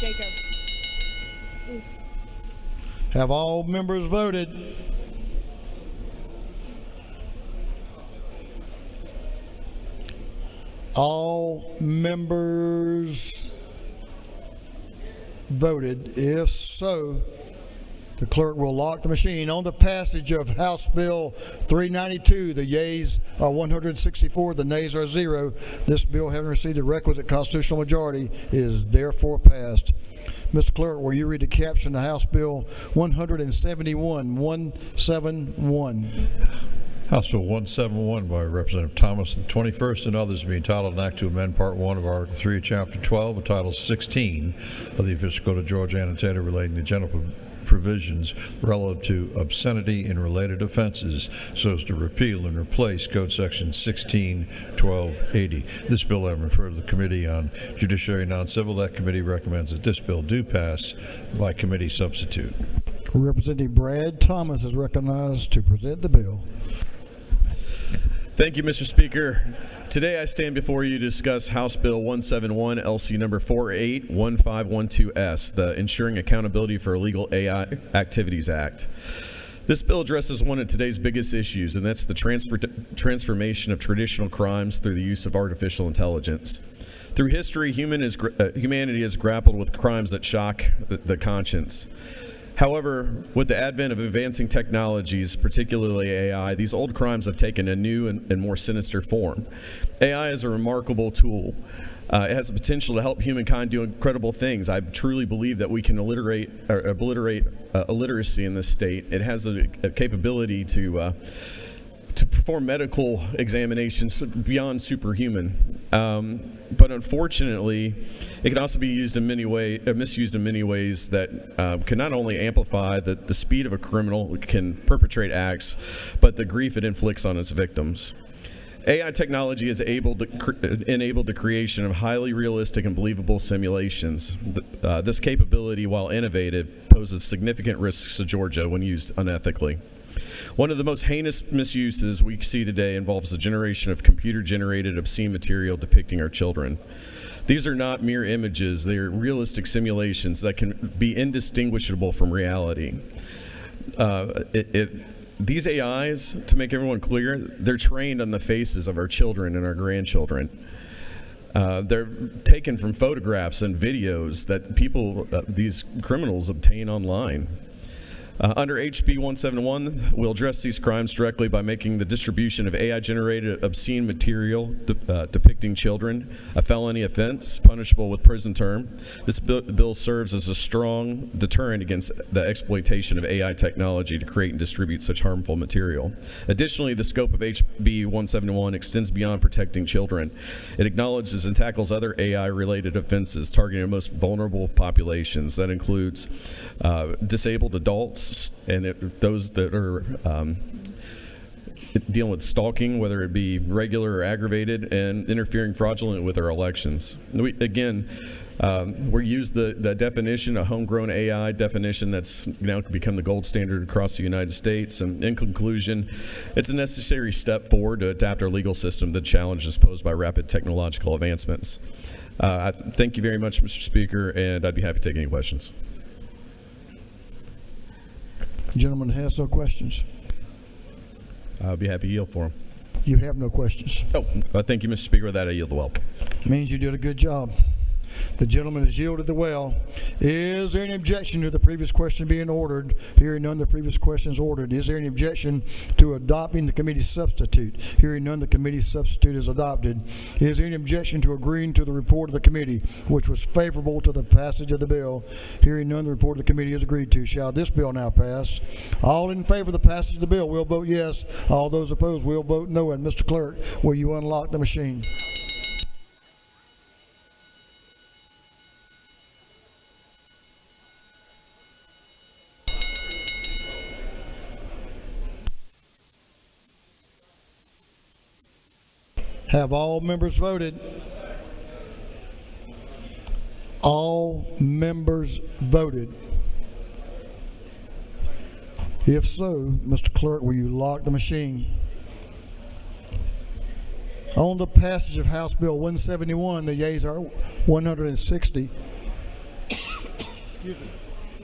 Jacob. Please. Have all members voted? All members voted. If so, the clerk will lock the machine. On the passage of House Bill 392, the yeas are 164, the nays are 0. This bill, having received the requisite constitutional majority, is therefore passed. Mr. Clerk, will you read the caption of House Bill 171? House Bill 171 by Representative Thomas, the 21st, and others being titled an act to amend Part 1 of Article 3, Chapter 12, and Title 16 of the Official Code of Georgia Annotated relating to general provisions relative to obscenity and related offenses, so as to repeal and replace Code Section 161280. This bill having referred to the Committee on Judiciary Non-Civil, that committee recommends that this bill do pass by committee substitute. Representative Brad Thomas is recognized to present the bill. Thank you, Mr. Speaker. Today I stand before you to discuss House Bill 171, LC number 481512S, the Ensuring Accountability for Illegal AI Activities Act. This bill addresses one of today's biggest issues, and that's the transformation of traditional crimes through the use of artificial intelligence. Through history, humanity has grappled with crimes that shock the conscience. However, with the advent of advancing technologies, particularly AI, these old crimes have taken a new and more sinister form. AI is a remarkable tool. It has the potential to help humankind do incredible things. I truly believe that we can obliterate illiteracy in this state. It has a capability to perform medical examinations beyond superhuman. But unfortunately, it can also be used in misused in many ways that can not only amplify the speed of a criminal can perpetrate acts, but the grief it inflicts on its victims. AI technology has enabled the creation of highly realistic and believable simulations. This capability, while innovative, poses significant risks to Georgia when used unethically. One of the most heinous misuses we see today involves the generation of computer-generated obscene material depicting our children. These are not mere images, they are realistic simulations that can be indistinguishable from reality. These AIs, to make everyone clear, they're trained on the faces of our children and our grandchildren. They're taken from photographs and videos that these criminals obtain online. Under HB 171, we'll address these crimes directly by making the distribution of AI-generated obscene material depicting children a felony offense, punishable with prison term. This bill serves as a strong deterrent against the exploitation of AI technology to create and distribute such harmful material. Additionally, the scope of HB 171 extends beyond protecting children. It acknowledges and tackles other AI-related offenses targeting the most vulnerable populations. That includes disabled adults, and those that are dealing with stalking, whether it be regular or aggravated, and interfering fraudulently with our elections. We use the definition, a homegrown AI definition that's now become the gold standard across the United States. And in conclusion, it's a necessary step forward to adapt our legal system to the challenges posed by rapid technological advancements. I thank you very much, Mr. Speaker, and I'd be happy to take any questions. Gentleman has no questions. I'll be happy to yield for him. You have no questions. Oh, thank you, Mr. Speaker. With that, I yield the well. Means you did a good job. The gentleman has yielded the well. Is there any objection to the previous question being ordered? Hearing none, the previous question is ordered. Is there any objection to adopting the committee's substitute? Hearing none, the committee's substitute is adopted. Is there any objection to agreeing to the report of the committee, which was favorable to the passage of the bill? Hearing none, the report of the committee is agreed to. Shall this bill now pass? All in favor of the passage of the bill will vote yes. All those opposed will vote no. And Mr. Clerk, will you unlock the machine? Have all members voted? All members voted. If so, Mr. Clerk, will you lock the machine? On the passage of House Bill 171, the yeas are 160. Excuse me.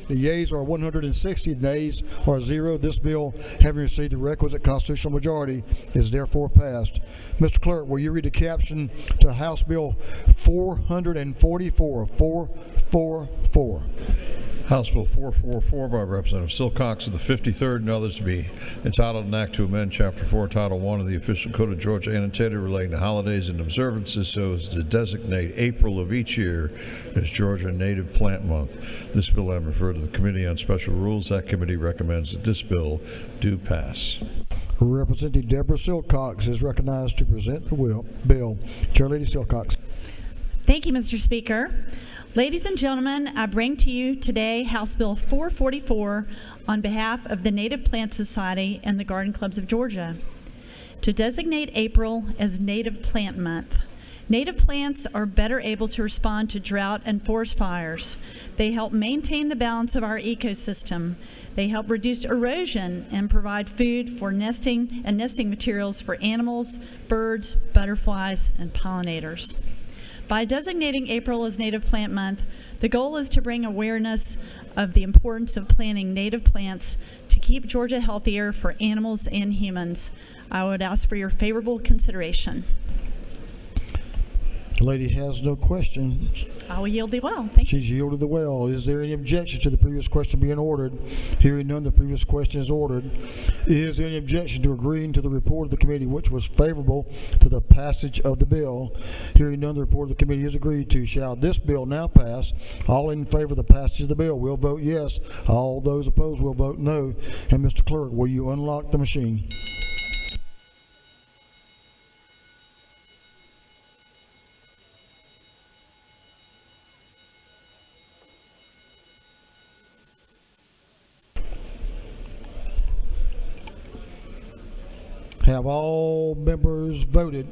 The yeas are 160, the nays are 0. This bill, having received the requisite constitutional majority, is therefore passed. Mr. Clerk, will you read the caption to House Bill 444, 444? House Bill 444 by Representative Silcox of the 53rd and others to be entitled an act to amend Chapter 4, Title 1 of the Official Code of Georgia annotated relating to holidays and observances so as to designate April of each year as Georgia Native Plant Month. This bill having referred to the Committee on Special Rules, that committee recommends that this bill do pass. Representative Deborah Silcox is recognized to present the bill. Chairlady Silcox. Thank you, Mr. Speaker. Ladies and gentlemen, I bring to you today House Bill 444 on behalf of the Native Plant Society and the Garden Clubs of Georgia to designate April as Native Plant Month. Native plants are better able to respond to drought and forest fires. They help maintain the balance of our ecosystem. They help reduce erosion and provide food for nesting and nesting materials for animals, birds, butterflies, and pollinators. By designating April as Native Plant Month, the goal is to bring awareness of the importance of planting native plants to keep Georgia healthier for animals and humans. I would ask for your favorable consideration. The lady has no question. I will yield the well. Thank you. She's yielded the well. Is there any objection to the previous question being ordered? Hearing none, the previous question is ordered. Is there any objection to agreeing to the report of the committee, which was favorable to the passage of the bill? Hearing none, the report of the committee is agreed to. Shall this bill now pass? All in favor of the passage of the bill will vote yes. All those opposed will vote no. And Mr. Clerk, will you unlock the machine? Have all members voted?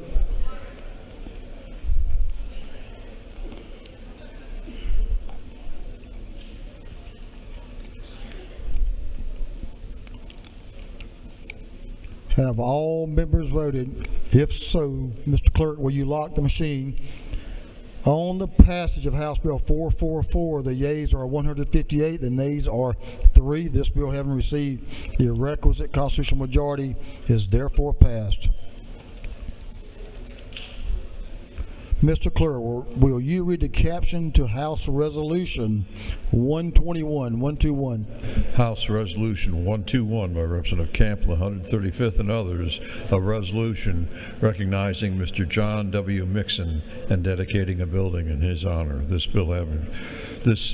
Have all members voted? If so, Mr. Clerk, will you lock the machine? On the passage of House Bill 444, the yeas are 158, the nays are 3. This bill, having received the requisite constitutional majority, is therefore passed. Mr. Clerk, will you read the caption to House Resolution 121? House Resolution 121 by Representative Chaplain, 135th and others, a resolution recognizing Mr. John W. Mixon and dedicating a building in his honor. This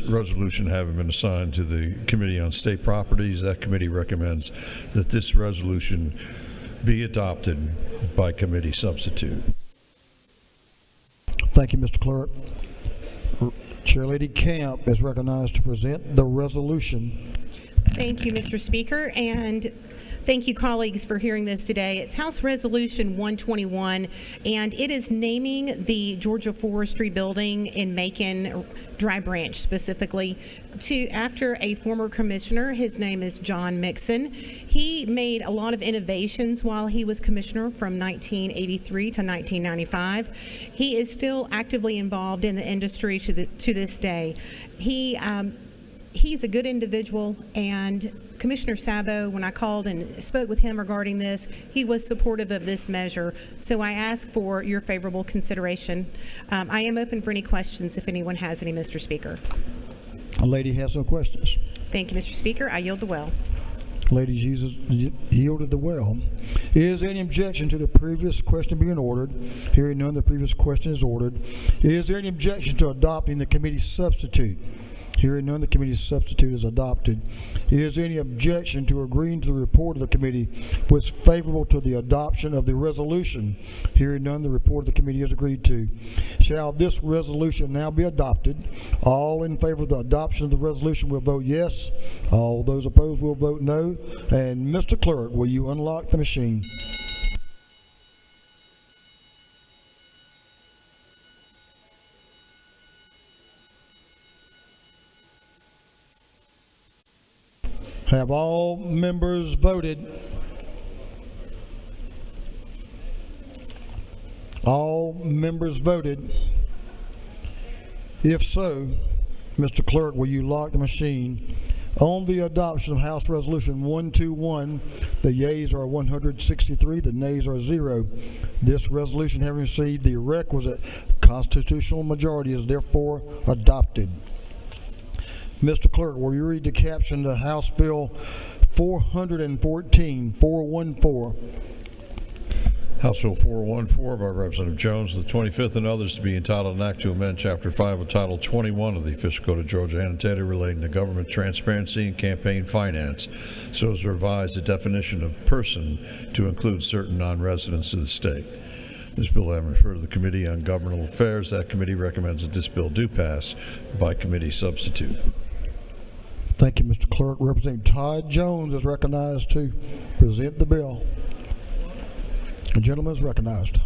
resolution having been assigned to the Committee on State Properties, that committee recommends that this resolution be adopted by committee substitute. Thank you, Mr. Clerk. Chairlady Camp is recognized to present the resolution. Thank you, Mr. Speaker, and thank you, colleagues, for hearing this today. It's House Resolution 121, and it is naming the Georgia Forestry Building in Macon, Dry Branch specifically, after a former commissioner. His name is John Mixon. He made a lot of innovations while he was commissioner from 1983 to 1995. He is still actively involved in the industry to this day. He's a good individual, and Commissioner Sabo, when I called and spoke with him regarding this, he was supportive of this measure. So I ask for your favorable consideration. I am open for any questions if anyone has any, Mr. Speaker. A lady has no questions. Thank you, Mr. Speaker. I yield the well. Lady Jesus yielded the well. Is there any objection to the previous question being ordered? Hearing none, the previous question is ordered. Is there any objection to adopting the committee substitute? Hearing none, the committee substitute is adopted. Is there any objection to agreeing to the report of the committee which is favorable to the adoption of the resolution? Hearing none, the report of the committee is agreed to. Shall this resolution now be adopted? All in favor of the adoption of the resolution will vote yes. All those opposed will vote no. And Mr. Clerk, will you unlock the machine? Have all members voted? All members voted? If so, Mr. Clerk, will you lock the machine? On the adoption of House Resolution 121, the yeas are 163, the nays are 0. This resolution, having received the requisite constitutional majority, is therefore adopted. Mr. Clerk, will you read the caption to House Bill 414, 414? House Bill 414 by Representative Jones, the 25th, and others to be entitled an act to amend Chapter 5 of Title 21 of the Official Code of Georgia annotated relating to government transparency and campaign finance, so as to revise the definition of person to include certain non-residents of the state. This bill having referred to the Committee on Governmental Affairs, that committee recommends that this bill do pass by committee substitute. Thank you, Mr. Clerk. Representative Todd Jones is recognized to present the bill. The gentleman is recognized.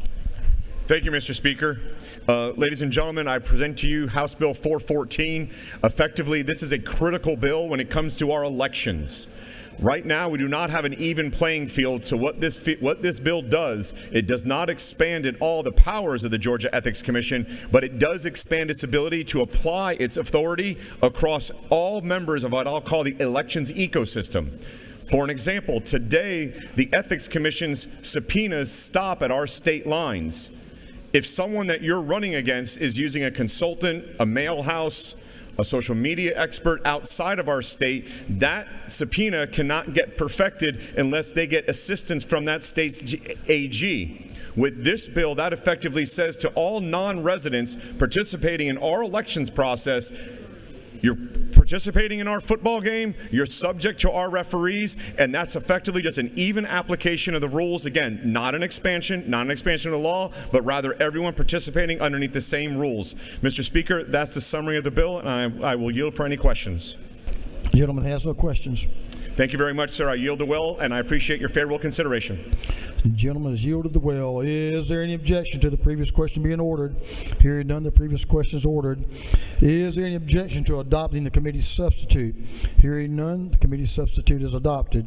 Thank you, Mr. Speaker. Ladies and gentlemen, I present to you House Bill 414. Effectively, this is a critical bill when it comes to our elections. Right now, we do not have an even playing field, so what this bill does, it does not expand at all the powers of the Georgia Ethics Commission, but it does expand its ability to apply its authority across all members of what I'll call the elections ecosystem. For an example, today, the Ethics Commission's subpoenas stop at our state lines. If someone that you're running against is using a consultant, a mail house, a social media expert outside of our state, that subpoena cannot get perfected unless they get assistance from that state's AG. With this bill, that effectively says to all non-residents participating in our elections process, you're participating in our football game, you're subject to our referees, and that's effectively just an even application of the rules. Again, not an expansion of the law, but rather everyone participating underneath the same rules. Mr. Speaker, that's the summary of the bill, and I will yield for any questions. The gentleman has no questions. Thank you very much, sir. I yield the will, and I appreciate your favorable consideration. The gentleman has yielded the will. Is there any objection to the previous question being ordered? Hearing none, the previous question is ordered. Is there any objection to adopting the committee substitute? Hearing none, the committee substitute is adopted.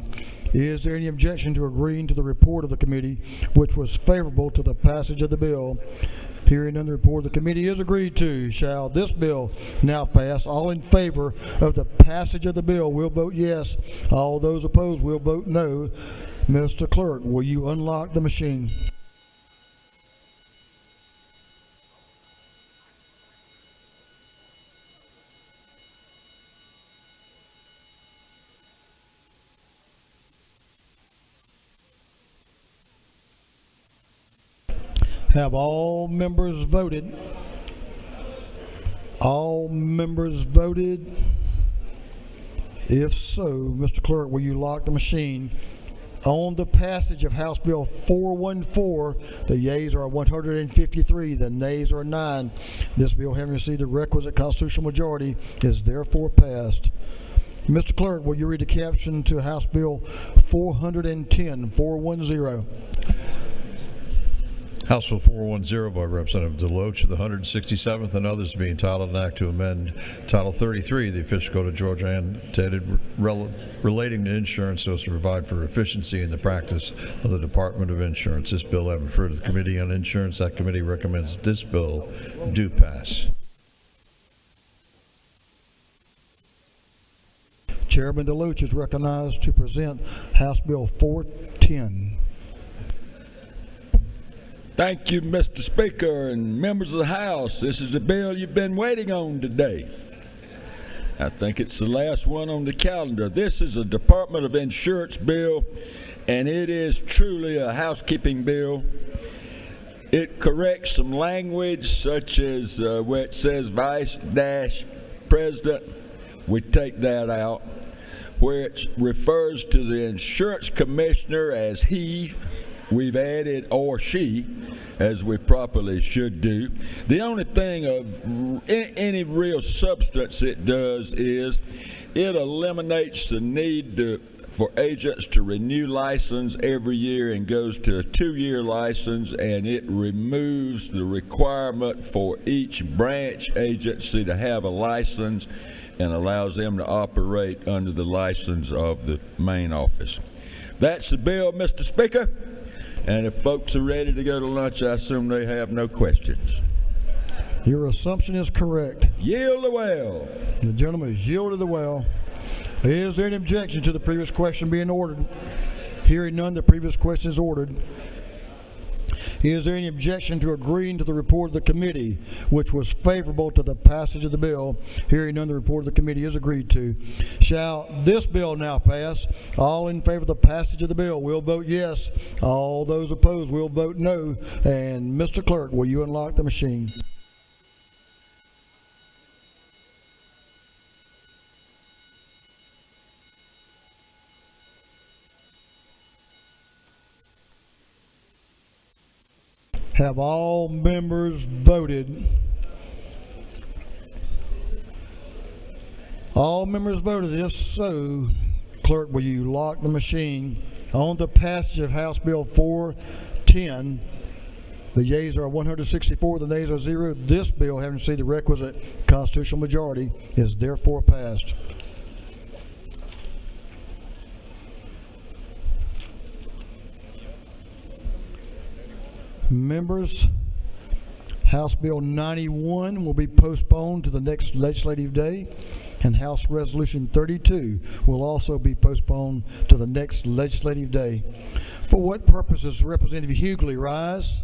Is there any objection to agreeing to the report of the committee, which was favorable to the passage of the bill? Hearing none, the report of the committee is agreed to. Shall this bill now pass? All in favor of the passage of the bill will vote yes. All those opposed will vote no. Mr. Clerk, will you unlock the machine? Have all members voted? All members voted? If so, Mr. Clerk, will you lock the machine? On the passage of House Bill 414, the yeas are 153, the nays are 9. This bill, having received the requisite constitutional majority, is therefore passed. Mr. Clerk, will you read the caption to House Bill 410, 410? House Bill 410 by Representative DeLoach, the 167th, and others to be entitled an act to amend Title 33 of the Official Code of Georgia annotated relating to insurance so as to provide for efficiency in the practice of the Department of Insurance. This bill having referred to the Committee on Insurance, that committee recommends that this bill do pass. Chairman DeLuce is recognized to present House Bill 410. Thank you, Mr. Speaker and members of the House. This is the bill you've been waiting on today. I think it's the last one on the calendar. This is a Department of Insurance bill, and it is truly a housekeeping bill. It corrects some language, such as where it says Vice-President. We take that out. Where it refers to the insurance commissioner as he, we've added or she, as we properly should do. The only thing of any real substance it does is it eliminates the need for agents to renew license every year and goes to a 2-year license, and it removes the requirement for each branch agency to have a license and allows them to operate under the license of the main office. That's the bill, Mr. Speaker. And if folks are ready to go to lunch, I assume they have no questions. Your assumption is correct. Yield the well. The gentleman has yielded the well. Is there any objection to the previous question being ordered? Hearing none, the previous question is ordered. Is there any objection to agreeing to the report of the committee, which was favorable to the passage of the bill? Hearing none, the report of the committee is agreed to. Shall this bill now pass? All in favor of the passage of the bill will vote yes. All those opposed will vote no. And Mr. Clerk, will you unlock the machine? Have all members voted? All members voted. If so, clerk, will you lock the machine on the passage of House Bill 410? The yeas are 164, the nays are 0. This bill, having received the requisite constitutional majority, is therefore passed. Members, House Bill 91 will be postponed to the next legislative day, and House Resolution 32 will also be postponed to the next legislative day. For what purposes, Representative Hughley rise?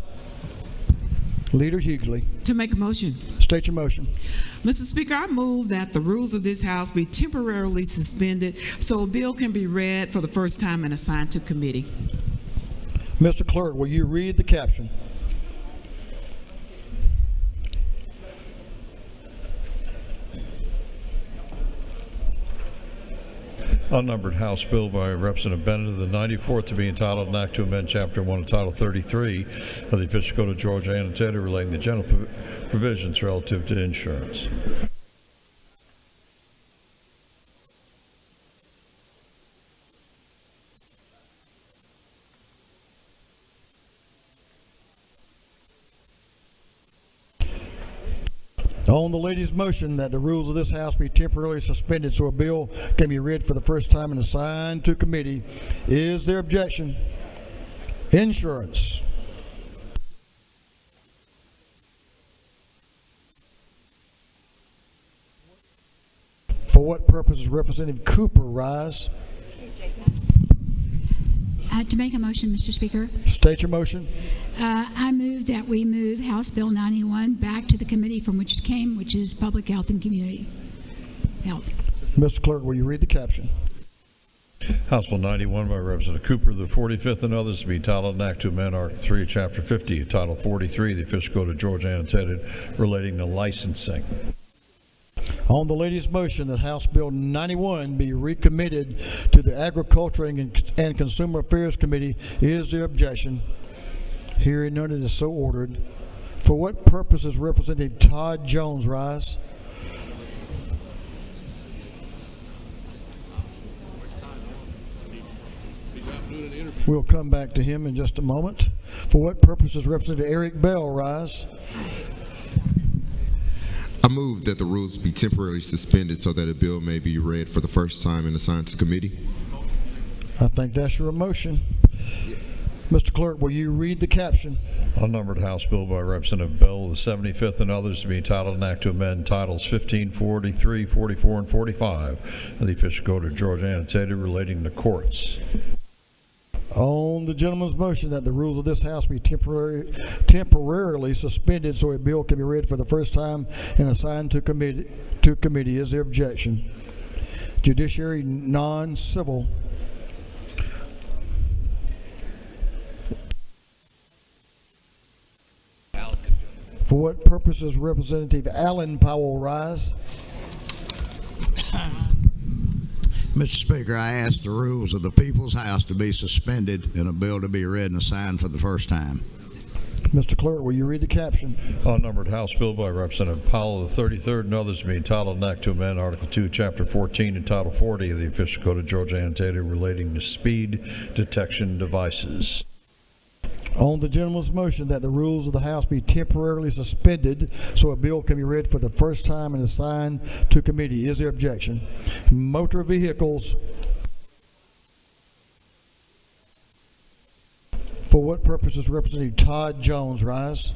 Leader Hughley. To make a motion. State your motion. Mr. Speaker, I move that the rules of this House be temporarily suspended so a bill can be read for the first time and assigned to committee. Mr. Clerk, will you read the caption? Unnumbered House Bill by Representative Bennett of the 94th to be entitled an act to amend Chapter 1 of Title 33 of the Official Code of Georgia annotated relating to general provisions relative to insurance. On the lady's motion that the rules of this House be temporarily suspended so a bill can be read for the first time and assigned to committee, is there objection? Insurance. For what purposes, Representative Cooper rise? To make a motion, Mr. Speaker. State your motion. I move that we move House Bill 91 back to the committee from which it came, which is Public Health and Community Health. Mr. Clerk, will you read the caption? House Bill 91 by Representative Cooper, the 45th, and others to be entitled an act to amend Article 3, Chapter 50, Title 43 of the Official Code of Georgia annotated relating to licensing. On the lady's motion that House Bill 91 be recommitted to the Agriculture and Consumer Affairs Committee, is there objection? Hearing none, it is so ordered. For what purposes, Representative Todd Jones rise? We'll come back to him in just a moment. For what purposes, Representative Eric Bell rise? I move that the rules be temporarily suspended so that a bill may be read for the first time and assigned to committee. I think that's your motion. Mr. Clerk, will you read the caption? Unnumbered House Bill by Representative Bell, the 75th, and others to be entitled an act to amend titles 15, 43, 44, and 45 of the official code of Georgia annotated relating to courts. On the gentleman's motion that the rules of this House be temporarily suspended so a bill can be read for the first time and assigned to committee, is there objection? Judiciary non-civil. For what purposes Representative Allen Powell rise? Mr. Speaker, I ask the rules of the People's House to be suspended and a bill to be read and assigned for the first time. Mr. Clerk, will you read the caption? Unnumbered House Bill by Representative Powell, the 33rd, and others to be entitled an act to amend Article 2, Chapter 14, and Title 40 of the official code of Georgia annotated relating to speed detection devices. On the gentleman's motion that the rules of the House be temporarily suspended so a bill can be read for the first time and assigned to committee, is there objection? Motor vehicles. For what purposes Representative Todd Jones rise?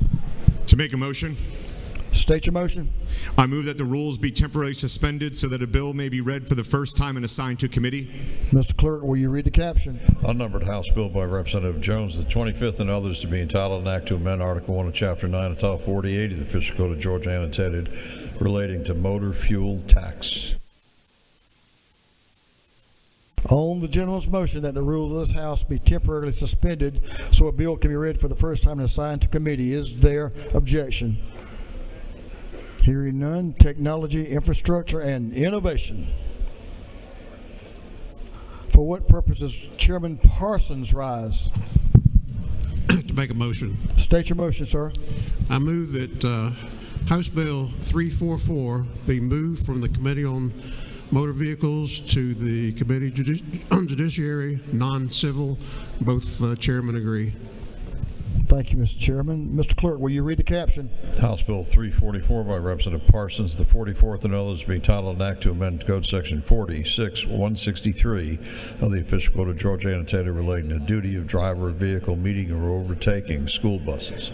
To make a motion. State your motion. I move that the rules be temporarily suspended so that a bill may be read for the first time and assigned to committee. Mr. Clerk, will you read the caption? Unnumbered House Bill by Representative Jones, the 25th, and others to be entitled an act to amend Article 1 of Chapter 9 and Title 48 of the official code of Georgia annotated relating to motor fuel tax. On the gentleman's motion that the rules of this House be temporarily suspended so a bill can be read for the first time and assigned to committee, is there objection? Hearing none, technology, infrastructure, and innovation. For what purposes Chairman Parsons rise? To make a motion. State your motion, sir. I move that House Bill 344 be moved from the Committee on Motor Vehicles to the Committee on Judiciary, non-civil. Both chairmen agree. Thank you, Mr. Chairman. Mr. Clerk, will you read the caption? House Bill 344 by Representative Parsons, the 44th, and others to be entitled an act to amend Code Section 46-163 of the official code of Georgia annotated relating to duty of driver of vehicle meeting or overtaking school buses.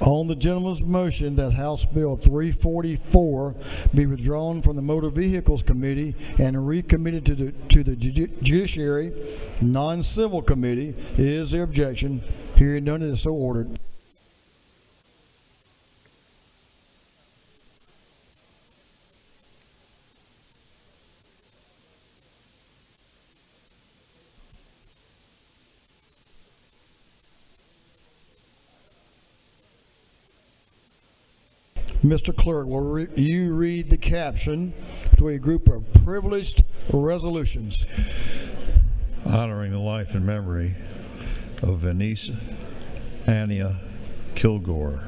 On the gentleman's motion that House Bill 344 be withdrawn from the Motor Vehicles Committee and recommitted to the Judiciary Non-Civil Committee, is there objection? Hearing none, it is so ordered. Mr. Clerk, will you read the caption to a group of privileged resolutions? Honoring the life and memory of Venice Ania Kilgore.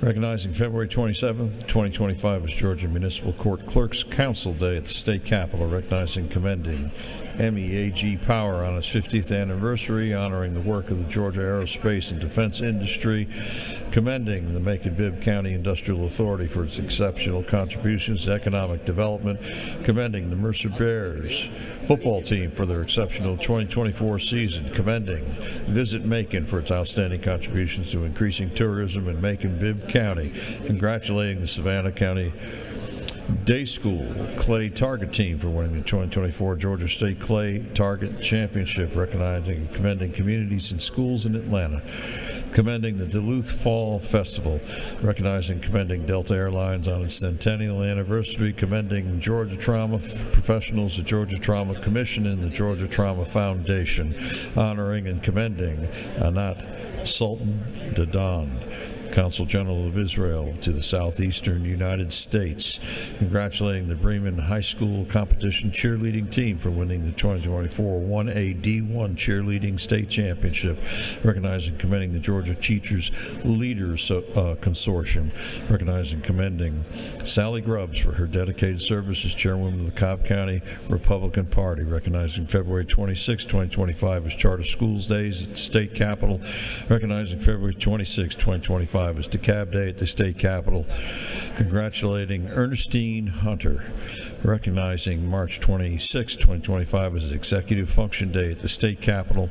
Recognizing February 27th, 2025 as Georgia Municipal Court Clerks Council Day at the State Capitol, recognizing and commending MEAG Power on its 50th anniversary, honoring the work of the Georgia aerospace and defense industry, commending the Macon-Bibb County Industrial Authority for its exceptional contributions to economic development, commending the Mercer Bears football team for their exceptional 2024 season, commending Visit Macon for its outstanding contributions to increasing tourism in Macon-Bibb County, congratulating the Savannah County Day School Clay Target Team for winning the 2024 Georgia State Clay Target Championship, recognizing and commending communities and schools in Atlanta, commending the Duluth Fall Festival, recognizing and commending Delta Airlines on its centennial anniversary, commending Georgia Trauma Professionals, the Georgia Trauma Commission, and the Georgia Trauma Foundation, honoring and commending Anat Sultan Dadan, Consul General of Israel to the Southeastern United States, congratulating the Bremen High School Competition Cheerleading Team for winning the 2024 1A D1 Cheerleading State Championship, recognizing and commending the Georgia Teachers Leaders Consortium, recognizing and commending Sally Grubbs for her dedicated service as Chairwoman of the Cobb County Republican Party, recognizing February 26, 2025 as Charter Schools Days at the State Capitol, recognizing February 26, 2025 2025 is DeKalb Day at the State Capitol, congratulating Ernestine Hunter, recognizing March 26, 2025 as Executive Function Day at the State Capitol,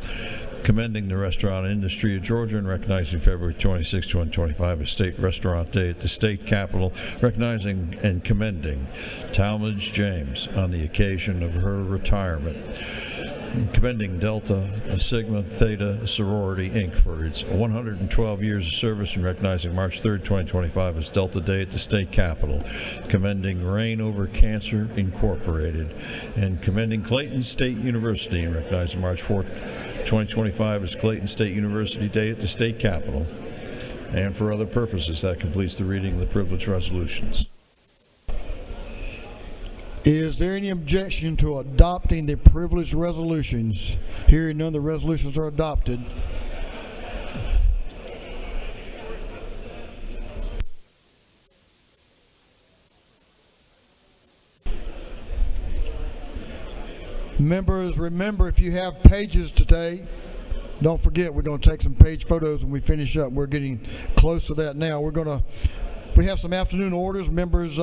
commending the restaurant industry of Georgia, and recognizing February 26, 2025 as State Restaurant Day at the State Capitol, recognizing and commending Talmadge James on the occasion of her retirement, commending Delta Sigma Theta Sorority, Inc. for its 112 years of service, and recognizing March 3rd, 2025 as Delta Day at the State Capitol, commending Reign Over Cancer, Incorporated, and commending Clayton State University, and recognizing March 4th, 2025 as Clayton State University Day at the State Capitol. And for other purposes, that completes the reading of the privilege resolutions. Is there any objection to adopting the privileged resolutions? Hearing none, the resolutions are adopted. Members, remember, if you have pages today, don't forget we're going to take some page photos when we finish up. We're getting close to that now. We have some afternoon orders. Members,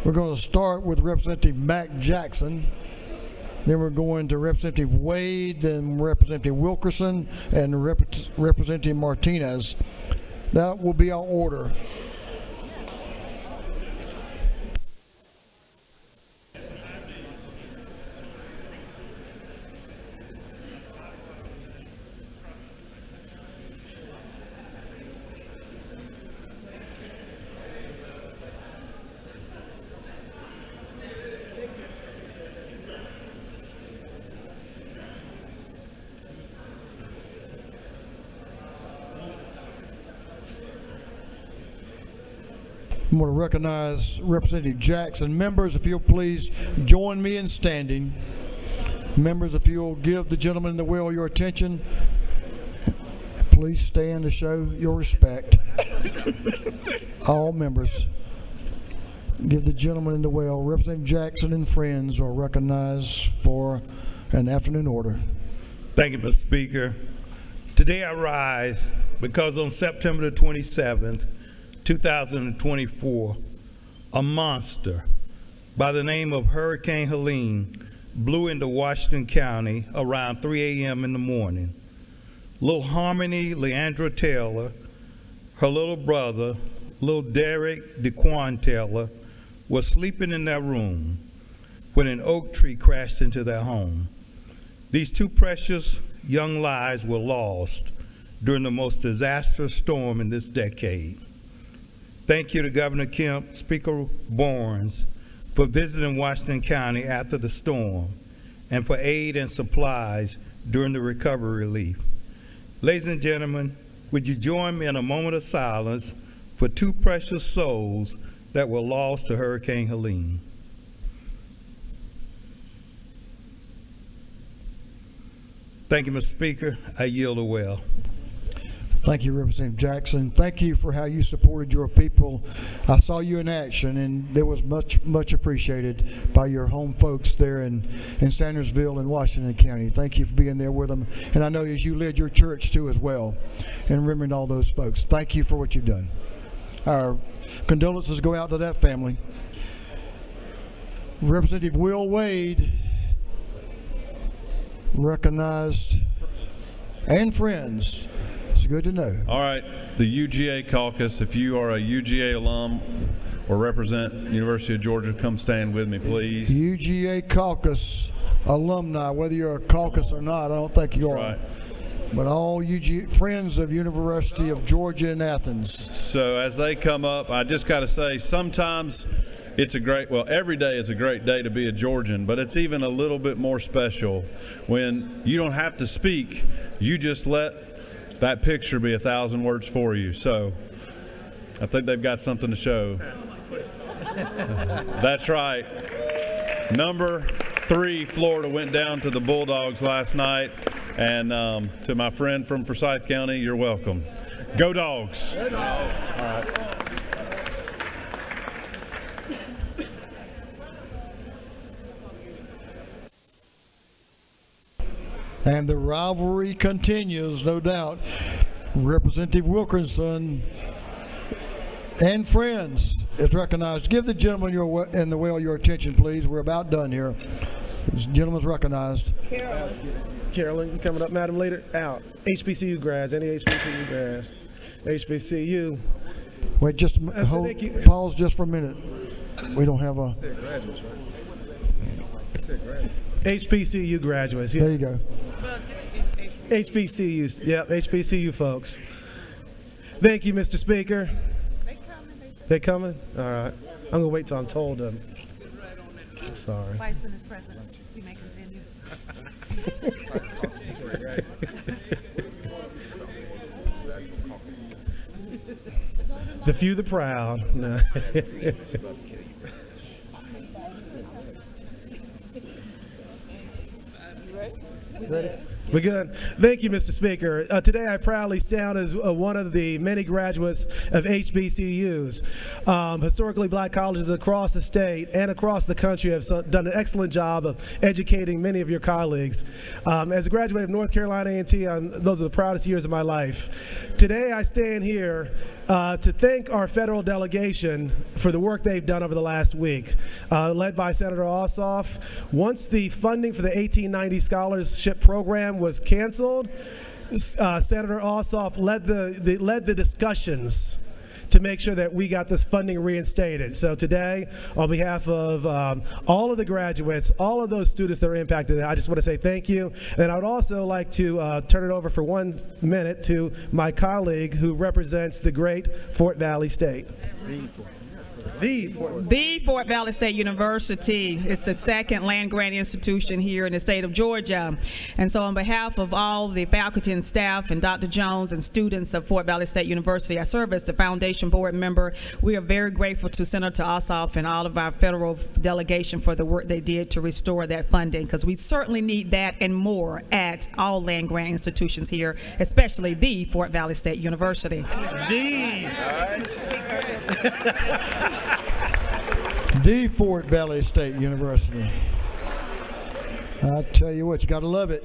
we're going to start with Representative Mac Jackson. Then we're going to Representative Wade, then Representative Wilkerson, and Representative Martinez. That will be our order. I'm going to recognize Representative Jackson. Members, if you'll please join me in standing. Members, if you'll give the gentleman in the wheel your attention, please stand to show your respect. All members, give the gentleman in the wheel. Representative Jackson and friends are recognized for an afternoon order. Thank you, Mr. Speaker. Today I rise because on September the 27th, 2024, a monster by the name of Hurricane Helene blew into Washington County around 3 a.m. in the morning. Little Harmony Leandra Taylor, her little brother, little Derek DeQuan Taylor, was sleeping in their room when an oak tree crashed into their home. These two precious young lives were lost during the most disastrous storm in this decade. Thank you to Governor Kemp, Speaker Barnes, for visiting Washington County after the storm and for aid and supplies during the recovery relief. Ladies and gentlemen, would you join me in a moment of silence for two precious souls that were lost to Hurricane Helene? Thank you, Mr. Speaker. I yield the well. Thank you, Representative Jackson. Thank you for how you supported your people. I saw you in action, and it was much appreciated by your home folks there in Sandersville and Washington County. Thank you for being there with them. And I know as you led your church, too, as well, and remembering all those folks. Thank you for what you've done. Our condolences go out to that family. Representative Will Wade, recognized, and friends. It's good to know. All right, the UGA caucus, if you are a UGA alum or represent University of Georgia, come stand with me, please. UGA caucus alumni, whether you're a caucus or not, I don't think you are. Right. But all UGA friends of University of Georgia in Athens. So as they come up, I just got to say, sometimes it's every day is a great day to be a Georgian, but it's even a little bit more special when you don't have to speak, you just let that picture be 1,000 words for you. So I think they've got something to show. That's right. Number 3, Florida, went down to the Bulldogs last night. And to my friend from Forsyth County, you're welcome. Go Dogs. Go Dogs. All right. And the rivalry continues, no doubt. Representative Wilkinson and friends is recognized. Give the gentleman in the well your attention, please. We're about done here. This gentleman's recognized. Carolyn, you coming up, Madam Leader? Out. HBCU grads, any HBCU grads? HBCU. Wait, just pause just for a minute. We don't have a... HBCU graduates. Yeah. There you go. HBCUs. Yep, HBCU folks. Thank you, Mr. Speaker. They coming? All right. I'm going to wait till I'm told them. I'm sorry. Vice President, we may continue. The few, the proud. No. Ready? We're good. Thank you, Mr. Speaker. Today I proudly stand as one of the many graduates of HBCUs. Historically black colleges across the state and across the country have done an excellent job of educating many of your colleagues. As a graduate of North Carolina A&T, those are the proudest years of my life. Today I stand here to thank our federal delegation for the work they've done over the last week, led by Senator Ossoff. Once the funding for the 1890 scholarship program was canceled, Senator Ossoff led the discussions to make sure that we got this funding reinstated. So today, on behalf of all of the graduates, all of those students that are impacted, I just want to say thank you. And I would also like to turn it over for 1 minute to my colleague who represents the great Fort Valley State. The Fort Valley State University is the second land-grant institution here in the state of Georgia. And so on behalf of all the faculty and staff and Dr. Jones and students of Fort Valley State University, I serve as the foundation board member. We are very grateful to Senator Ossoff and all of our federal delegation for the work they did to restore that funding, because we certainly need that and more at all land-grant institutions here, especially the Fort Valley State University. The Fort Valley State University. I tell you what, you got to love it.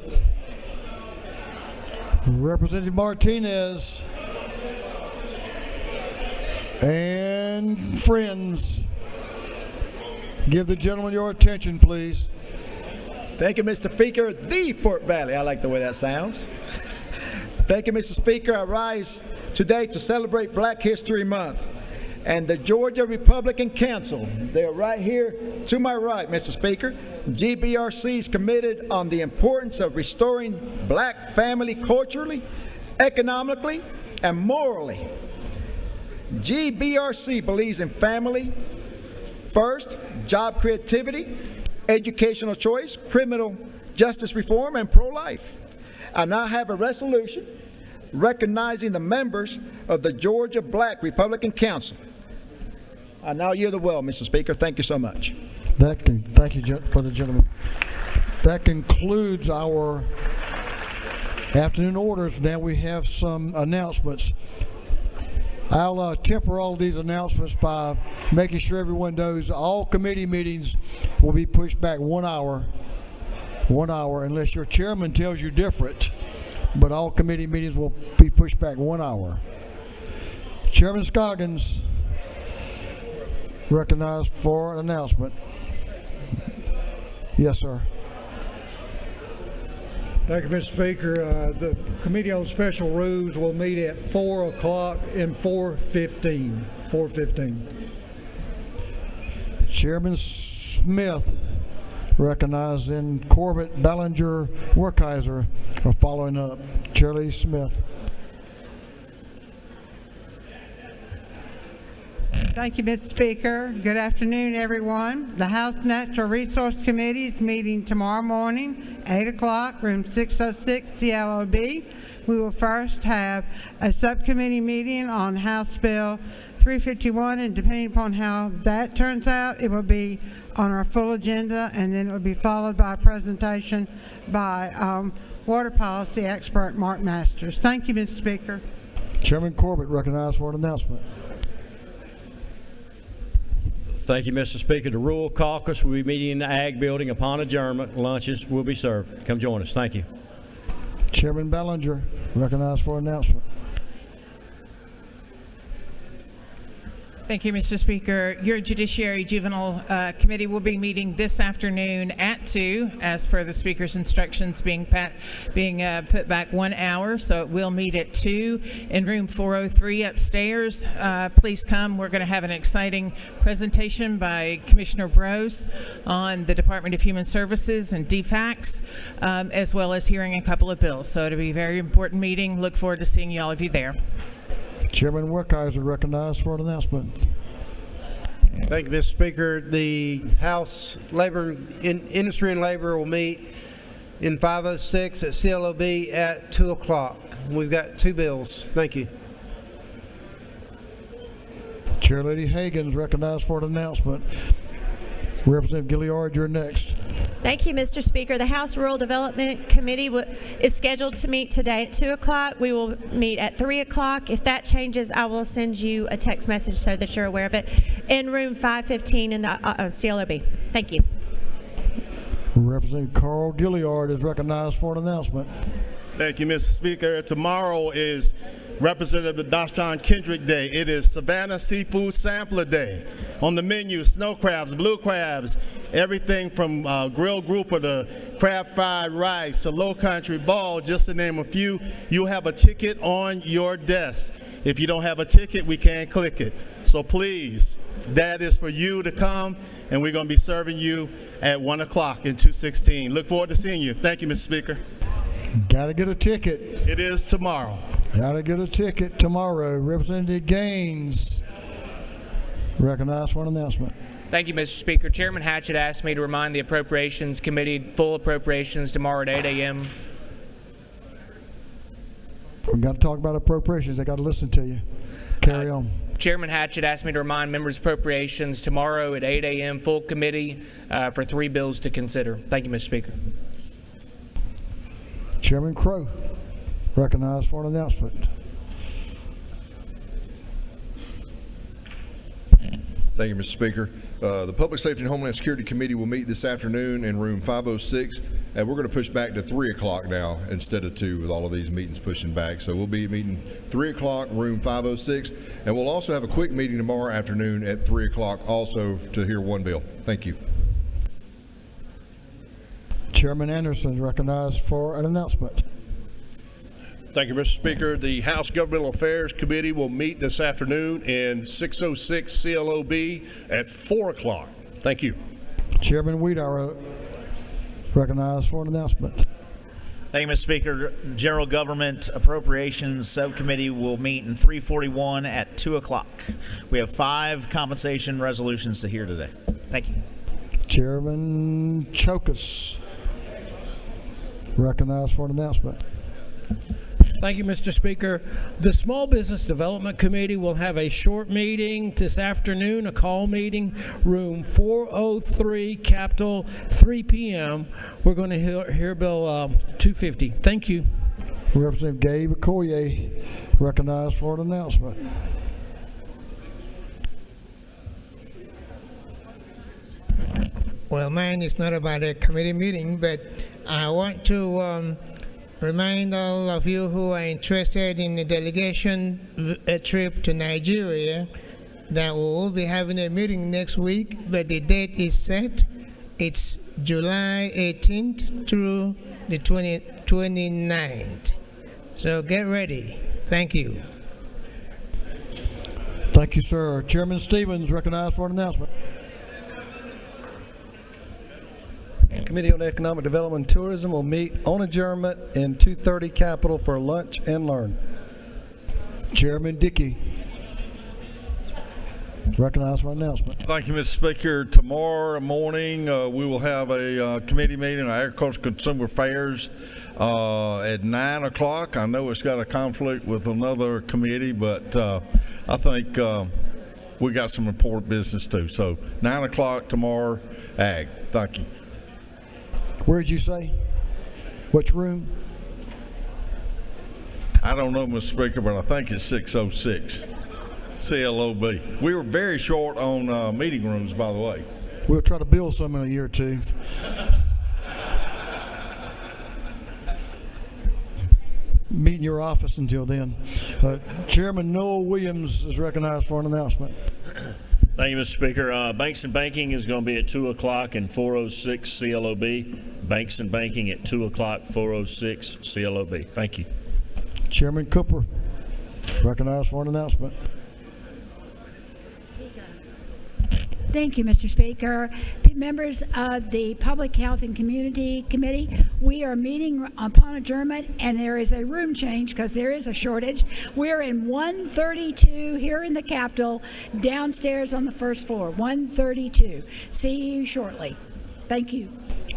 Representative Martinez and friends, give the gentleman your attention, please. Thank you, Mr. Speaker. The Fort Valley. I like the way that sounds. Thank you, Mr. Speaker. I rise today to celebrate Black History Month. And the Georgia Republican Council, they're right here to my right, Mr. Speaker. GBRC is committed on the importance of restoring black family culturally, economically, and morally. GBRC believes in family first, job creativity, educational choice, criminal justice reform, and pro-life. I now have a resolution recognizing the members of the Georgia Black Republican Council. I now yield the well, Mr. Speaker. Thank you so much. Thank you for the gentleman. That concludes our afternoon orders. Now we have some announcements. I'll temper all these announcements by making sure everyone knows all committee meetings will be pushed back 1 hour. 1 hour, unless your chairman tells you different. But all committee meetings will be pushed back 1 hour. Chairman Scoggins, recognized for an announcement. Yes, sir. Thank you, Mr. Speaker. The Committee on Special Rules will meet at 4 o'clock and 4:15. 4:15. Chairman Smith, recognized, and Corbett, Ballinger, Werkheiser are following up. Chair Lady Smith. Thank you, Mr. Speaker. Good afternoon, everyone. The House Natural Resource Committee is meeting tomorrow morning, 8 o'clock, room 606, CLOB. We will first have a subcommittee meeting on House Bill 351, and depending upon how that turns out, it will be on our full agenda, and then it will be followed by a presentation by water policy expert Mark Masters. Thank you, Mr. Speaker. Chairman Corbett, recognized for an announcement. Thank you, Mr. Speaker. The Rural Caucus will be meeting in the Ag Building upon adjournment. Lunches will be served. Come join us. Thank you. Chairman Ballinger, recognized for an announcement. Thank you, Mr. Speaker. Your Judiciary Juvenile Committee will be meeting this afternoon at 2, as per the Speaker's instructions being put back 1 hour. So it will meet at 2 in room 403 upstairs. Please come. We're going to have an exciting presentation by Commissioner Brose on the Department of Human Services and DFACS, as well as hearing a couple of bills. So it'll be a very important meeting. Look forward to seeing all of you there. Chairman Werkheiser recognized for an announcement. Thank you, Mr. Speaker. The House Industry and Labor will meet in 506 at CLOB at 2 o'clock. We've got 2 bills. Thank you. Chair Lady Hagan is recognized for an announcement. Representative Gilliard, you're next. Thank you, Mr. Speaker. The House Rural Development Committee is scheduled to meet today at 2 o'clock. We will meet at 3 o'clock. If that changes, I will send you a text message so that you're aware of it, in room 515 in the CLOB. Thank you. Representative Carl Gilliard is recognized for an announcement. Thank you, Mr. Speaker. Tomorrow is Representative Dashawn Kendrick Day. It is Savannah Seafood Sampler Day. On the menu, snow crabs, blue crabs, everything from grilled grouper to crab fried rice to low country ball, just to name a few. You'll have a ticket on your desk. If you don't have a ticket, we can't click it. So please, that is for you to come, and we're going to be serving you at 1 o'clock in 216. Look forward to seeing you. Thank you, Mr. Speaker. Gotta get a ticket. It is tomorrow. Gotta get a ticket tomorrow. Representative Gaines recognized for an announcement. Thank you, Mr. Speaker. Chairman Hatchett asked me to remind the Appropriations Committee full appropriations tomorrow at 8 a.m. We've got to talk about appropriations. They got to listen to you. Carry on. Chairman Hatchett asked me to remind members appropriations tomorrow at 8 a.m. full committee for 3 bills to consider. Thank you, Mr. Speaker. Chairman Crow recognized for an announcement. Thank you, Mr. Speaker. The Public Safety and Homeland Security Committee will meet this afternoon in room 506, and we're going to push back to 3 o'clock now instead of 2 with all of these meetings pushing back. So we'll be meeting 3 o'clock, room 506, and we'll also have a quick meeting tomorrow afternoon at 3 o'clock also to hear 1 bill. Thank you. Chairman Anderson is recognized for an announcement. Thank you, Mr. Speaker. The House Governmental Affairs Committee will meet this afternoon in 606 CLOB at 4 o'clock. Thank you. Chairman Wiedauer recognized for an announcement. Thank you, Mr. Speaker. General Government Appropriations Subcommittee will meet in 341 at 2 o'clock. We have 5 compensation resolutions to hear today. Thank you. Chairman Chokas recognized for an announcement. Thank you, Mr. Speaker. The Small Business Development Committee will have a short meeting this afternoon, a call meeting, room 403, Capitol, 3 p.m. We're going to hear Bill 250. Thank you. Representative Gabe Okoye recognized for an announcement. Well, mine is not about a committee meeting, but I want to remind all of you who are interested in the delegation trip to Nigeria that we will be having a meeting next week, but the date is set. It's July 18th through the 29th. So get ready. Thank you. Thank you, sir. Chairman Stevens recognized for an announcement. Committee on Economic Development and Tourism will meet on adjournment in 230 Capitol for lunch and learn. Chairman Dickey recognized for an announcement. Thank you, Mr. Speaker. Tomorrow morning we will have a committee meeting on Agriculture Consumer Affairs at 9 o'clock. I know it's got a conflict with another committee, but I think we got some important business too. So 9 o'clock tomorrow, Ag. Thank you. Where'd you say? Which room? I don't know, Mr. Speaker, but I think it's 606 CLOB. We were very short on meeting rooms, by the way. We'll try to build some in a year or two. Meet in your office until then. Chairman Noel Williams is recognized for an announcement. Thank you, Mr. Speaker. Banks and Banking is going to be at 2 o'clock and 406 CLOB. Banks and Banking at 2 o'clock, 406 CLOB. Thank you. Chairman Cooper, recognized for an announcement. Thank you, Mr. Speaker. Members of the Public Health and Community Committee, we are meeting upon adjournment, and there is a room change because there is a shortage. We're in 132 here in the Capitol, downstairs on the first floor, 132. See you shortly. Thank you.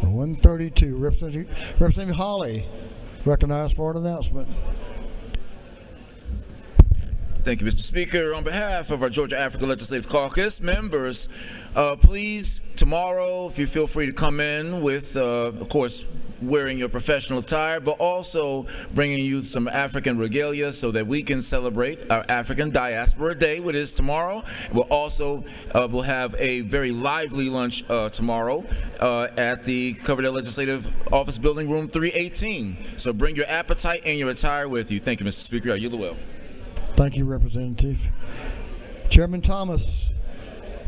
132. Representative Holly, recognized for an announcement. Thank you, Mr. Speaker. On behalf of our Georgia Africa Legislative Caucus members, please, tomorrow, if you feel free to come in with, of course, wearing your professional attire, but also bringing you some African regalia so that we can celebrate our African Diaspora Day, which is tomorrow. We'll also we'll have a very lively lunch tomorrow at the Coverdale Legislative Office Building, room 318. So bring your appetite and your attire with you. Thank you, Mr. Speaker. I yield the will. Thank you, Representative. Chairman Thomas,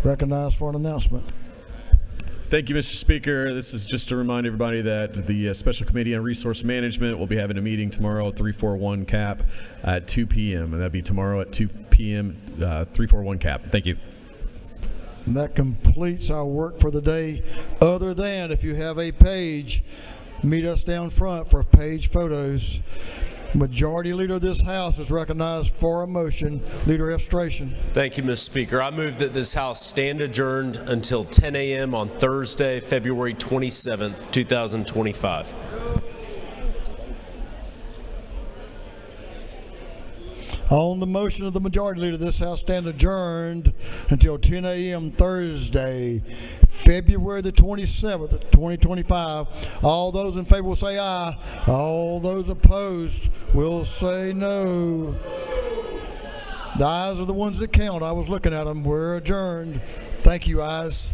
recognized for an announcement. Thank you, Mr. Speaker. This is just to remind everybody that the Special Committee on Resource Management will be having a meeting tomorrow at 341 CAP at 2 p.m. And that'll be tomorrow at 2 p.m., 341 CAP. Thank you. And that completes our work for the day, other than if you have a page, meet us down front for page photos. Majority Leader of this House is recognized for a motion. Leader F. Thank you, Mr. Speaker. I move that this House stand adjourned until 10 a.m. on Thursday, February 27th, 2025. On the motion of the Majority Leader, this House stand adjourned until 10 a.m. Thursday, February the 27th, 2025. All those in favor will say aye. All those opposed will say no. The ayes are the ones that count. I was looking at them. We're adjourned. Thank you, ayes.